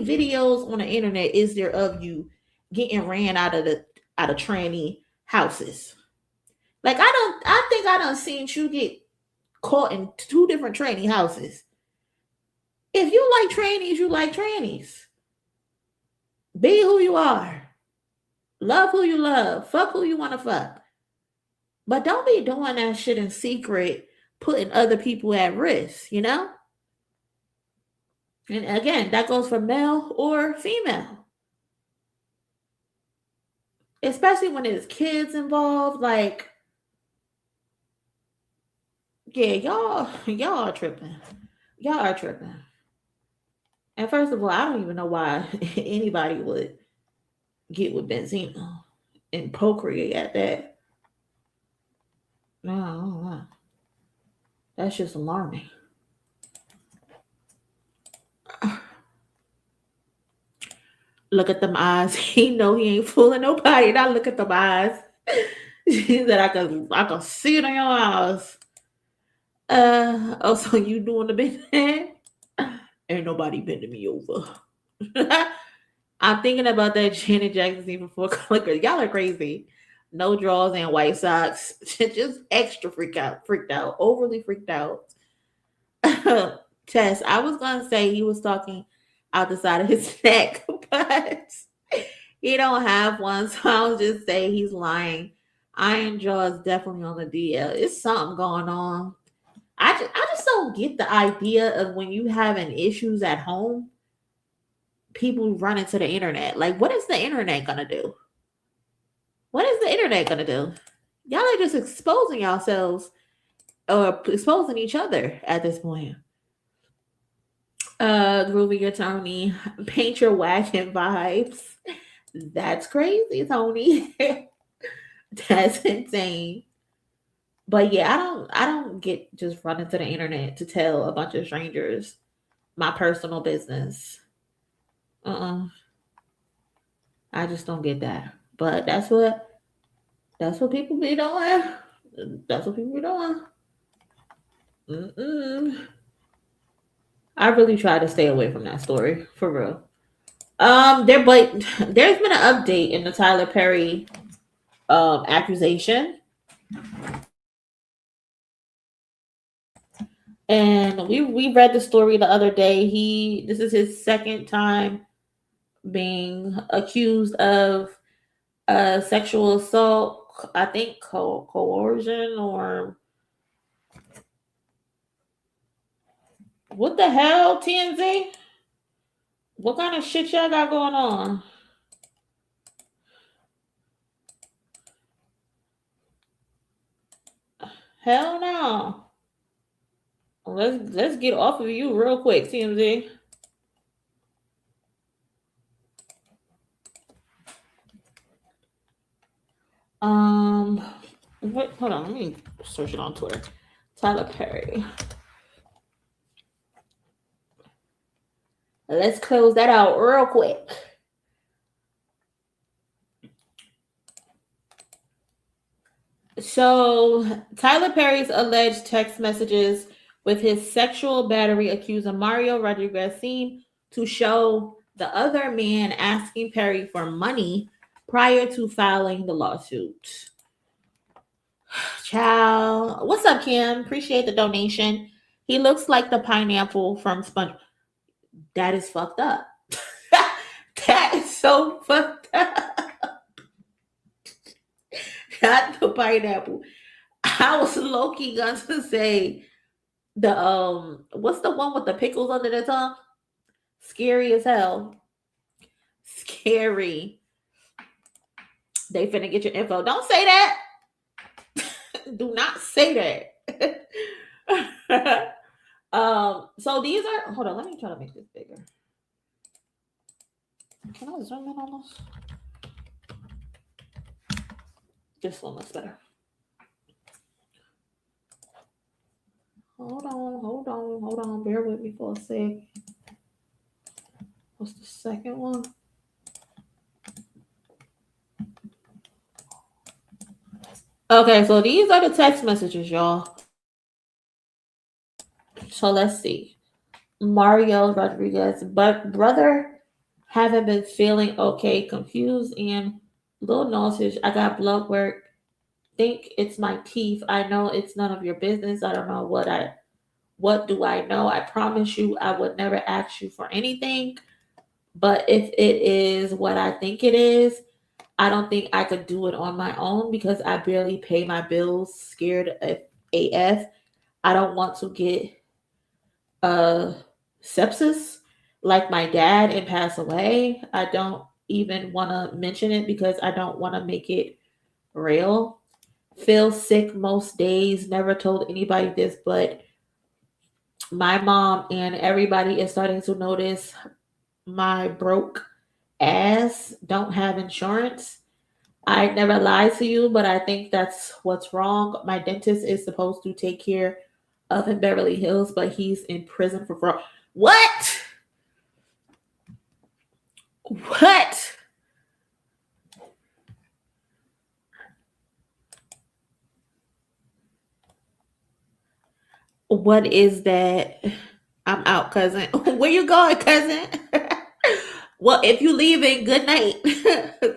videos on the internet is there of you getting ran out of tranny houses? Like, I think I done seen you get caught in 2 different tranny houses. If you like trannies, you like trannies. Be who you are. Love who you love. Fuck who you want to fuck. But don't be doing that shit in secret, putting other people at risk, you know? And again, that goes for male or female. Especially when there's kids involved, like, yeah, y'all are tripping. Y'all are tripping. And first of all, I don't even know why anybody would get with Benzino and procreate at that. No. That's just alarming. Look at them eyes. He know he ain't fooling nobody. Now look at them eyes. She said I can see it in your eyes. So you doing the big thing? Ain't nobody bending me over. I'm thinking about that Janet Jackson scene before Clicker. Y'all are crazy. no drawers and white socks. Just extra freaked out, overly freaked out. Tess, I was gonna say he was talking out the side of his neck, but he don't have one, so I'll just say he's lying. Iron Jaw is definitely on the DL. It's something going on. I just don't get the idea of when you having issues at home, people run into the internet. Like, what is the internet gonna do? What is the internet gonna do? Y'all are just exposing yourselves or exposing each other at this point. Groovy your Tony, paint your wagon vibes. That's crazy, Tony. That's insane. But yeah, I don't get just running to the internet to tell a bunch of strangers my personal business. I just don't get that. But that's what people be doing. That's what people be doing. I really try to stay away from that story, for real. But there's been an update in the Tyler Perry accusation. And we read the story the other day. This is his second time being accused of sexual assault. I think coercion or what the hell, TMZ? What kind of shit y'all got going on? Hell no. Let's get off of you real quick, TMZ. Wait, hold on, let me search it on Twitter. Tyler Perry. Let's close that out real quick. So Tyler Perry's alleged text messages with his sexual battery accuser Mario Rodriguez seem to show the other man asking Perry for money prior to filing the lawsuit. Ciao. What's up, Kim? Appreciate the donation. He looks like the pineapple from SpongeBob. That is fucked up. That is so fucked up. Not the pineapple. I was low-key gonna say the what's the one with the pickles under the tongue? Scary as hell. Scary. They finna get your info. Don't say that. Do not say that. So these are, hold on, let me try to make this bigger. Can I zoom in on this? This one looks better. Hold on. Bear with me for a sec. What's the second one? Okay, so these are the text messages, y'all. So let's see. Mario Rodriguez, but brother, haven't been feeling okay, confused and little nauseous. I got blood work. Think it's my teeth. I know it's none of your business. I don't know what do I know? I promise you I would never ask you for anything. But if it is what I think it is, I don't think I could do it on my own because I barely pay my bills, scared of AF. I don't want to get sepsis like my dad and pass away. I don't even want to mention it because I don't want to make it real. Feel sick most days. Never told anybody this, but my mom and everybody is starting to notice my broke ass. Don't have insurance. I never lied to you, but I think that's what's wrong. My dentist is supposed to take care of in Beverly Hills, but he's in prison for fraud. What? What? What is that? I'm out, cousin. Where you going, cousin? Well, if you leaving, good night.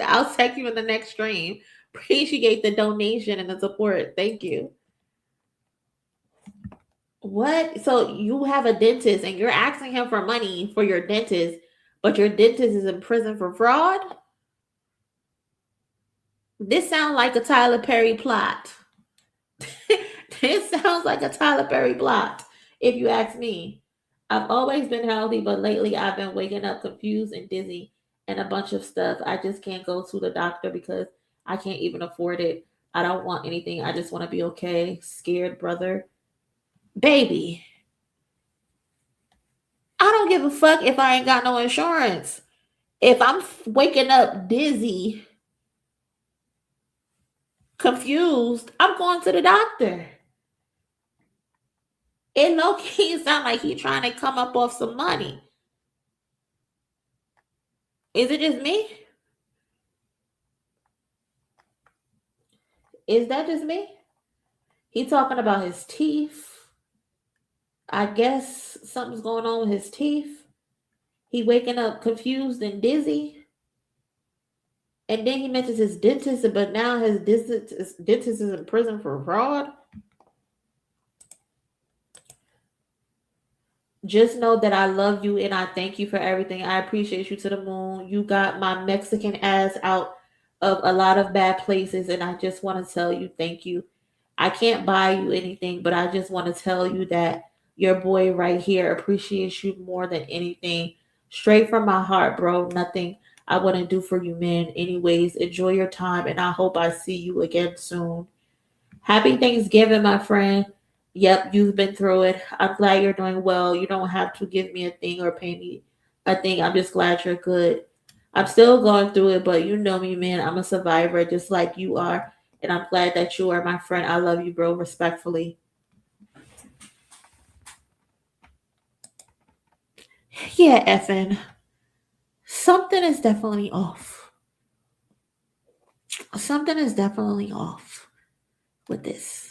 I'll text you in the next stream. Appreciate the donation and the support. Thank you. What? So you have a dentist and you're asking him for money for your dentist, but your dentist is in prison for fraud? This sounds like a Tyler Perry plot. This sounds like a Tyler Perry plot, if you ask me. I've always been healthy, but lately I've been waking up confused and dizzy and a bunch of stuff. I just can't go to the doctor because I can't even afford it. I don't want anything. I just want to be okay. Scared, brother. Baby, I don't give a fuck if I ain't got no insurance. If I'm waking up dizzy, confused, I'm going to the doctor. It low-key sound like he trying to come up off some money. Is it just me? Is that just me? He talking about his teeth. I guess something's going on with his teeth. He waking up confused and dizzy. And then he mentions his dentist, but now his dentist is in prison for fraud. Just know that I love you and I thank you for everything. I appreciate you to the moon. You got my Mexican ass out of a lot of bad places, and I just want to tell you thank you. I can't buy you anything, but I just want to tell you that your boy right here appreciates you more than anything. Straight from my heart, bro. Nothing I wouldn't do for you, man. Anyways, enjoy your time, and I hope I see you again soon. Happy Thanksgiving, my friend. Yep, you've been through it. I'm glad you're doing well. You don't have to give me a thing or pay me a thing. I'm just glad you're good. I'm still going through it, but you know me, man. I'm a survivor just like you are. And I'm glad that you are my friend. I love you, bro. Respectfully. Yeah, effing. Something is definitely off. Something is definitely off with this.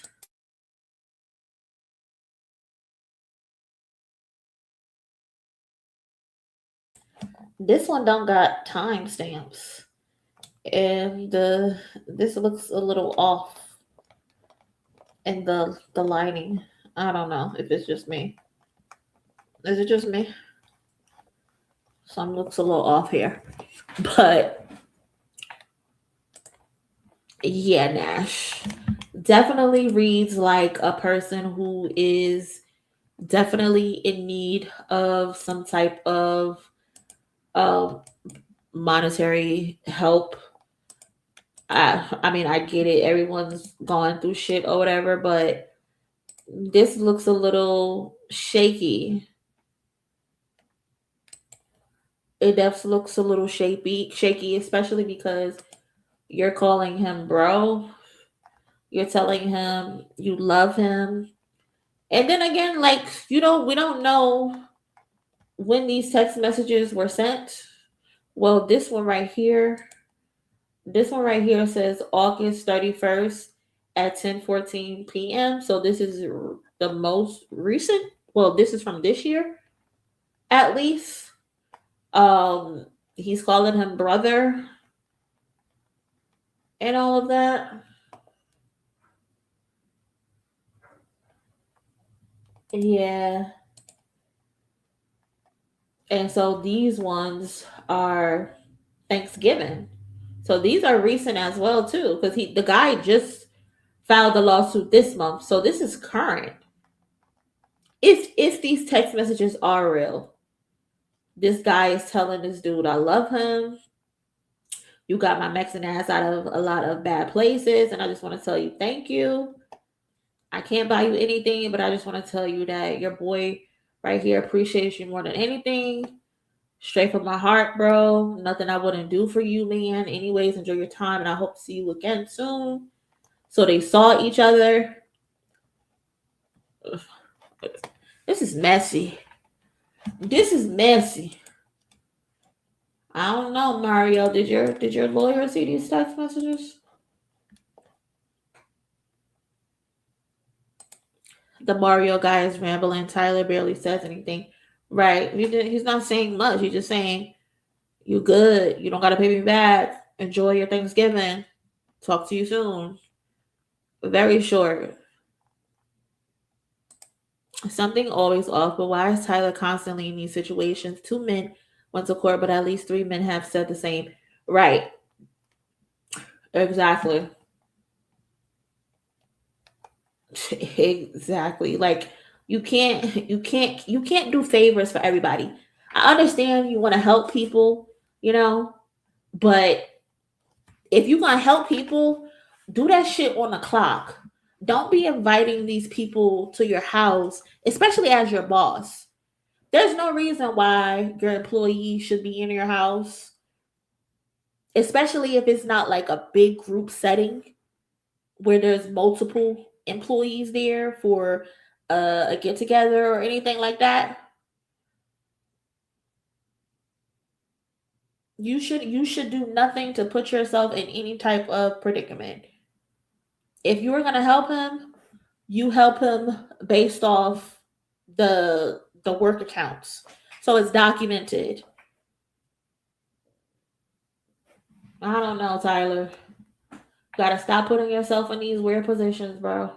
This one don't got timestamps, and this looks a little off in the lighting. I don't know if it's just me. Is it just me? Some looks a little off here, but yeah, Nash definitely reads like a person who is definitely in need of some type of monetary help. I mean, I get it. Everyone's going through shit or whatever, but this looks a little shaky. It definitely looks a little shaky, especially because you're calling him bro. You're telling him you love him. And then again, like, we don't know when these text messages were sent. Well, this one right here says August 31st at 10:14 p.m. So this is the most recent. Well, this is from this year, at least. He's calling him brother and all of that. Yeah. And so these ones are Thanksgiving. So these are recent as well too, because the guy just filed the lawsuit this month. So this is current. If these text messages are real, this guy is telling this dude, I love him. You got my Mexican ass out of a lot of bad places, and I just want to tell you thank you. I can't buy you anything, but I just want to tell you that your boy right here appreciates you more than anything. Straight from my heart, bro. Nothing I wouldn't do for you, man. Anyways, enjoy your time, and I hope to see you again soon. So they saw each other. This is messy. This is messy. I don't know, Mario. Did your lawyer see these text messages? The Mario guy is rambling. Tyler barely says anything. Right. He's not saying much. He's just saying, you good. You don't got to pay me back. Enjoy your Thanksgiving. Talk to you soon. Very short. Something always off, but why is Tyler constantly in these situations? 2 men went to court, but at least 3 men have said the same. Right. Exactly. Exactly. Like you can't do favors for everybody. I understand you want to help people, you know, but if you're gonna help people, do that shit on the clock. Don't be inviting these people to your house, especially as your boss. There's no reason why your employees should be in your house, especially if it's not like a big group setting where there's multiple employees there for a get together or anything like that. You should do nothing to put yourself in any type of predicament. If you were gonna help him, you help him based off the work accounts, so it's documented. I don't know, Tyler. Gotta stop putting yourself in these weird positions, bro.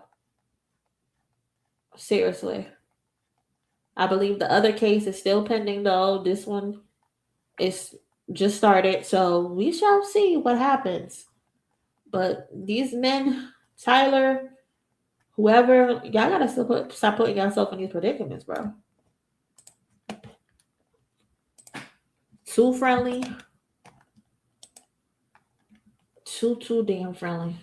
Seriously. I believe the other case is still pending, though. This one is just started, so we shall see what happens. But these men, Tyler, whoever, y'all gotta stop putting yourself in these predicaments, bro. Too friendly. Too damn friendly.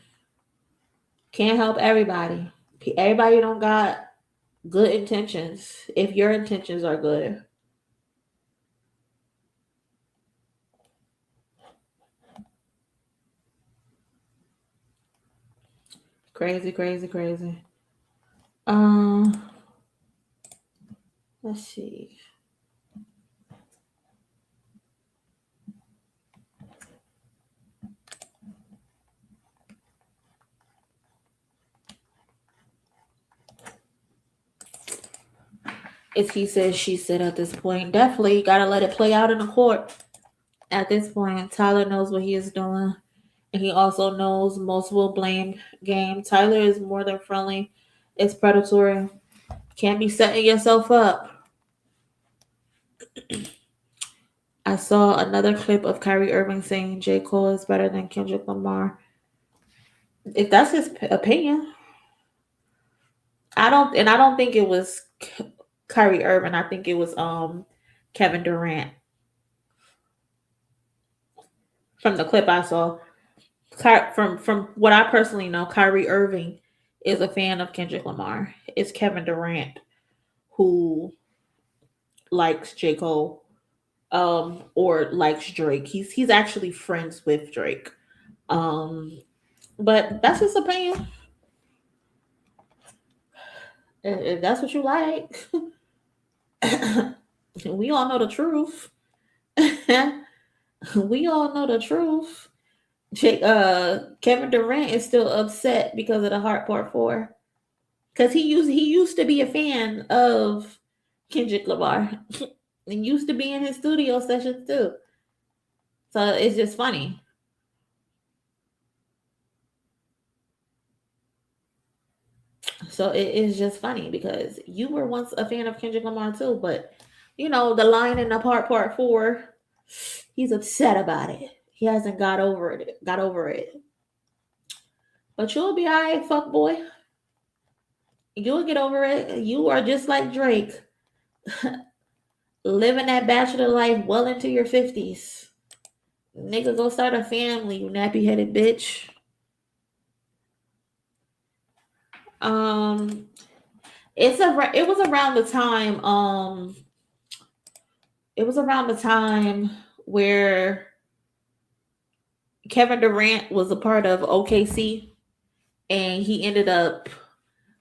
Can't help everybody. Everybody don't got good intentions if your intentions are good. Crazy. Let's see. It's he said, she said at this point. Definitely gotta let it play out in the court. At this point, Tyler knows what he is doing. And he also knows most will blame game. Tyler is more than friendly. It's predatory. Can't be setting yourself up. I saw another clip of Kyrie Irving saying J. Cole is better than Kendrick Lamar. If that's his opinion, I don't think it was Kyrie Irving. I think it was Kevin Durant. From the clip I saw, from what I personally know, Kyrie Irving is a fan of Kendrick Lamar. It's Kevin Durant who likes J. Cole, or likes Drake. He's actually friends with Drake. But that's his opinion. If that's what you like, we all know the truth. We all know the truth. Kevin Durant is still upset because of the Heart Part 4. Because he used to be a fan of Kendrick Lamar. And used to be in his studio sessions too. So it's just funny. So it is just funny because you were once a fan of Kendrick Lamar too, but you know, the line in the Part 4, he's upset about it. He hasn't got over it. But you'll be all right, fuck boy. You'll get over it. You are just like Drake. Living that bachelor life well into your 50s. Nigga, go start a family, you nappy-headed bitch. It was around the time where Kevin Durant was a part of OKC, and he ended up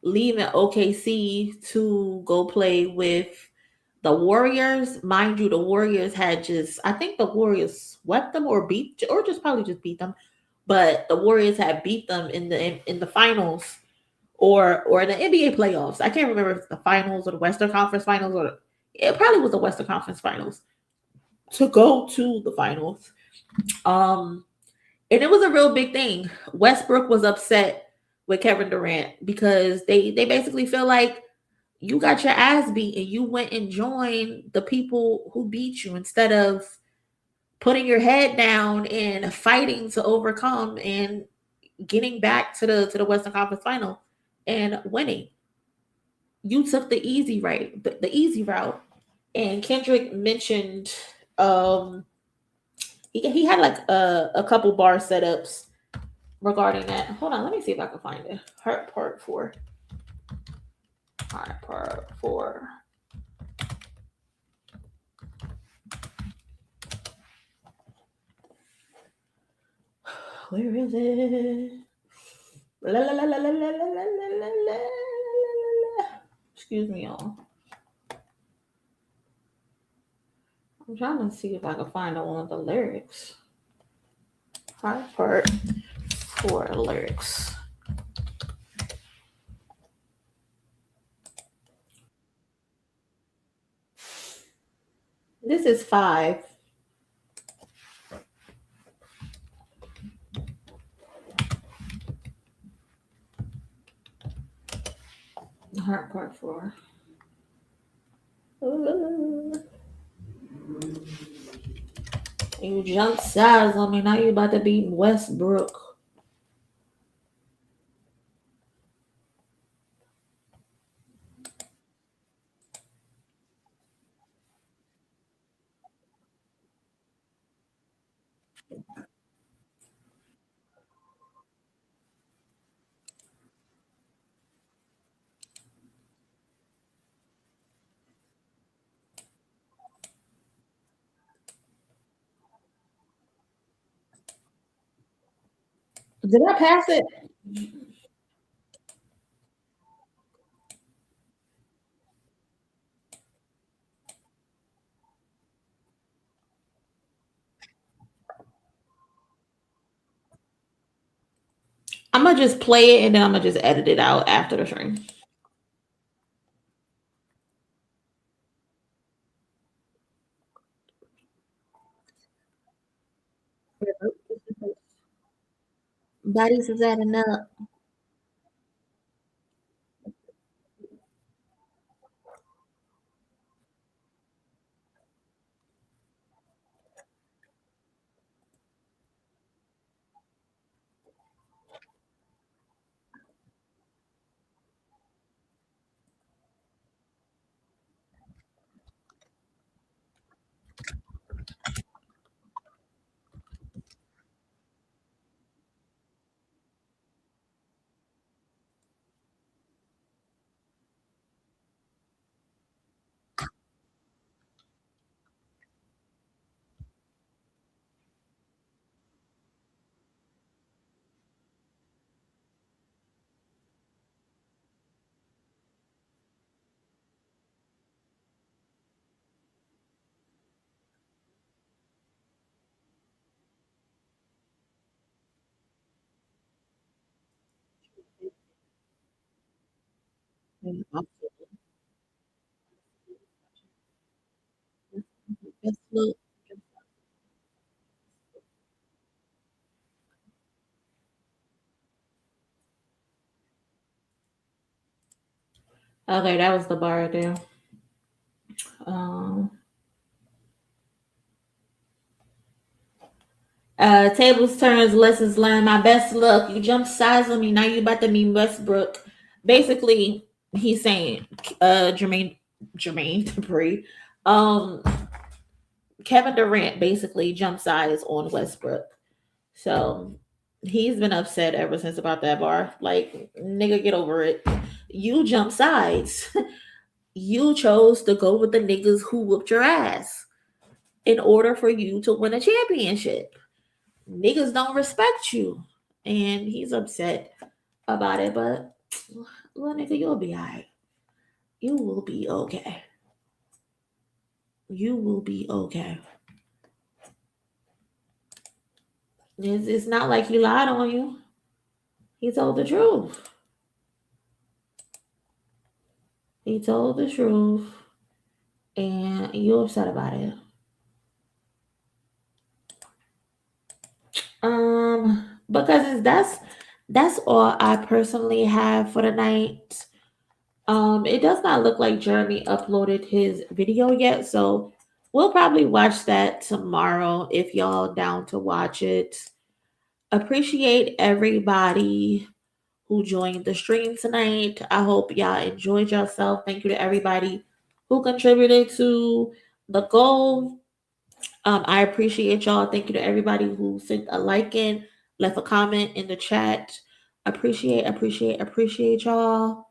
leaving OKC to go play with the Warriors. Mind you, the Warriors I think the Warriors swept them or just probably beat them, but the Warriors had beat them in the finals or the NBA playoffs. I can't remember if it's the finals or the Western Conference Finals, or it probably was the Western Conference Finals to go to the finals. And it was a real big thing. Westbrook was upset with Kevin Durant because they basically feel like you got your ass beat and you went and joined the people who beat you instead of putting your head down and fighting to overcome and getting back to the Western Conference Final and winning. You took the easy the easy route. And Kendrick mentioned he had like a couple bar setups regarding that. Hold on, let me see if I can find it. Heart Part 4. Heart Part 4. Where is it? La, la, la, la, la, la, la, la, la, la, la. Excuse me, y'all. I'm trying to see if I can find one of the lyrics. Heart Part 4 lyrics. This is 5. Heart Part 4. You jump sides on me. Now you about to beat Westbrook. Did I pass it? I'm gonna just play it and then I'm gonna just edit it out after the stream. Bodies is adding up. Okay, that was the bar right there. Tables turns, lessons learned. My best luck. You jump sides on me. Now you about to meet Westbrook. Basically, he's saying, Jermaine Dupri, Kevin Durant basically jumped sides on Westbrook. So he's been upset ever since about that bar. Like, nigga, get over it. You jump sides. You chose to go with the niggas who whooped your ass in order for you to win a championship. Niggas don't respect you. And he's upset about it, but little nigga, you'll be all right. You will be okay. You will be okay. It's not like he lied on you. He told the truth. He told the truth. And you're upset about it. But cousins, that's all I personally have for the night. It does not look like Jeremy uploaded his video yet, so we'll probably watch that tomorrow if y'all down to watch it. Appreciate everybody who joined the stream tonight. I hope y'all enjoyed yourself. Thank you to everybody who contributed to the goal. I appreciate y'all. Thank you to everybody who sent a like in, left a comment in the chat. Appreciate y'all.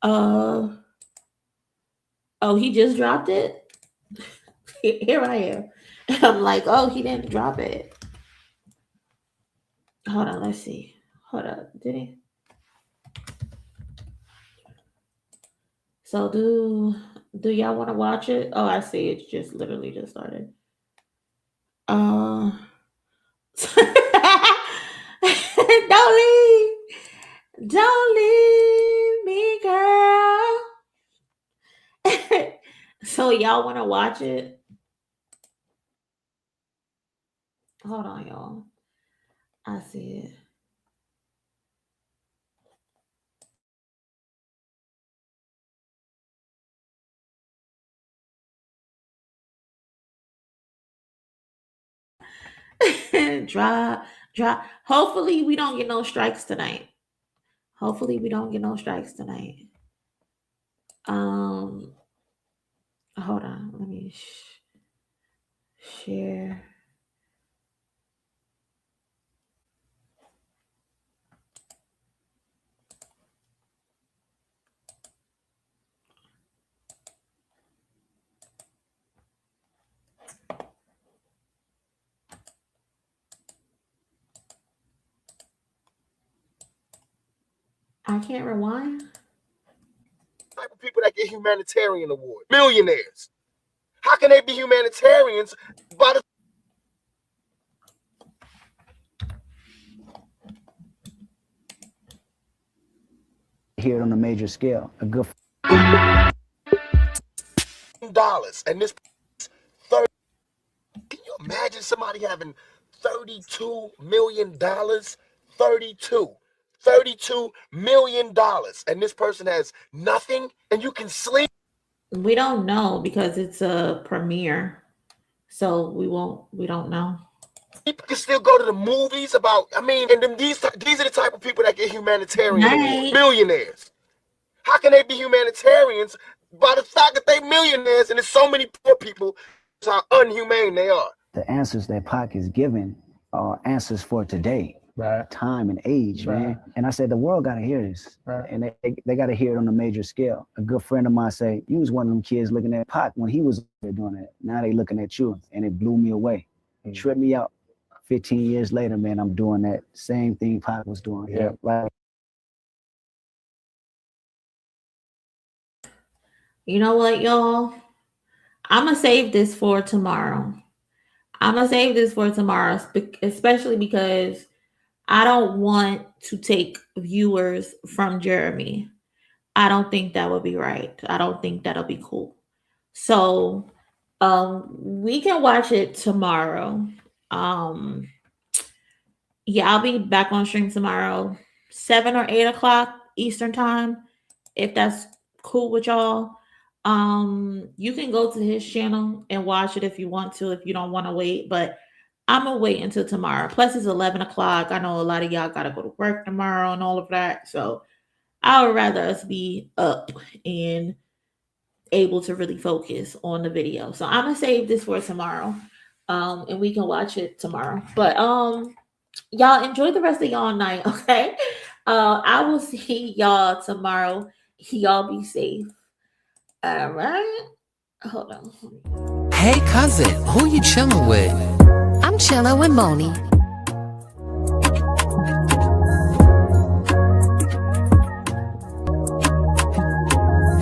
Oh, he just dropped it. Here I am. I'm like, oh, he didn't drop it. Hold on, let's see. Hold up, did he? So do y'all want to watch it? Oh, I see. It just literally just started. Don't leave me, girl. So y'all want to watch it? Hold on, y'all. I see it. Drop. Hopefully we don't get no strikes tonight. Hold on. Let me share. I can't rewind. Type of people that get humanitarian award, millionaires. How can they be humanitarians? By the hear it on a major scale. A good dollars, and this 30. Can you imagine somebody having $32 million? $32 million, and this person has nothing, and you can sleep. We don't know because it's a premiere, so we don't know. People can still go to the movies about. I mean, and then these are the type of people that get humanitarian awards, millionaires. How can they be humanitarians by the fact that they millionaires and there's so many poor people? How unhumane they are. The answers that Pac is giving are answers for today. Right. Time and age, right, man. And I said, the world got to hear this. Right. And they got to hear it on a major scale. A good friend of mine say, you was one of them kids looking at Pac when he was doing it. Now they looking at you. And it blew me away. It tripped me out. 15 years later, man, I'm doing that same thing Pac was doing. Yeah. Right. You know what, y'all? I'm going to save this for tomorrow. Especially because I don't want to take viewers from Jeremy. I don't think that would be right. I don't think that'll be cool. So we can watch it tomorrow. Yeah, I'll be back on stream tomorrow, 7 or 8 o'clock Eastern time, if that's cool with y'all. You can go to his channel and watch it if you want to, if you don't want to wait, but I'm gonna wait until tomorrow. Plus it's 11 o'clock. I know a lot of y'all gotta go to work tomorrow and all of that. So I would rather us be up and able to really focus on the video. So I'm gonna save this for tomorrow. And we can watch it tomorrow. But y'all enjoy the rest of y'all night, okay? I will see y'all tomorrow. Y'all be safe. All right. Hold on. Hey cousin, who you chilling with? I'm chilling with Monie.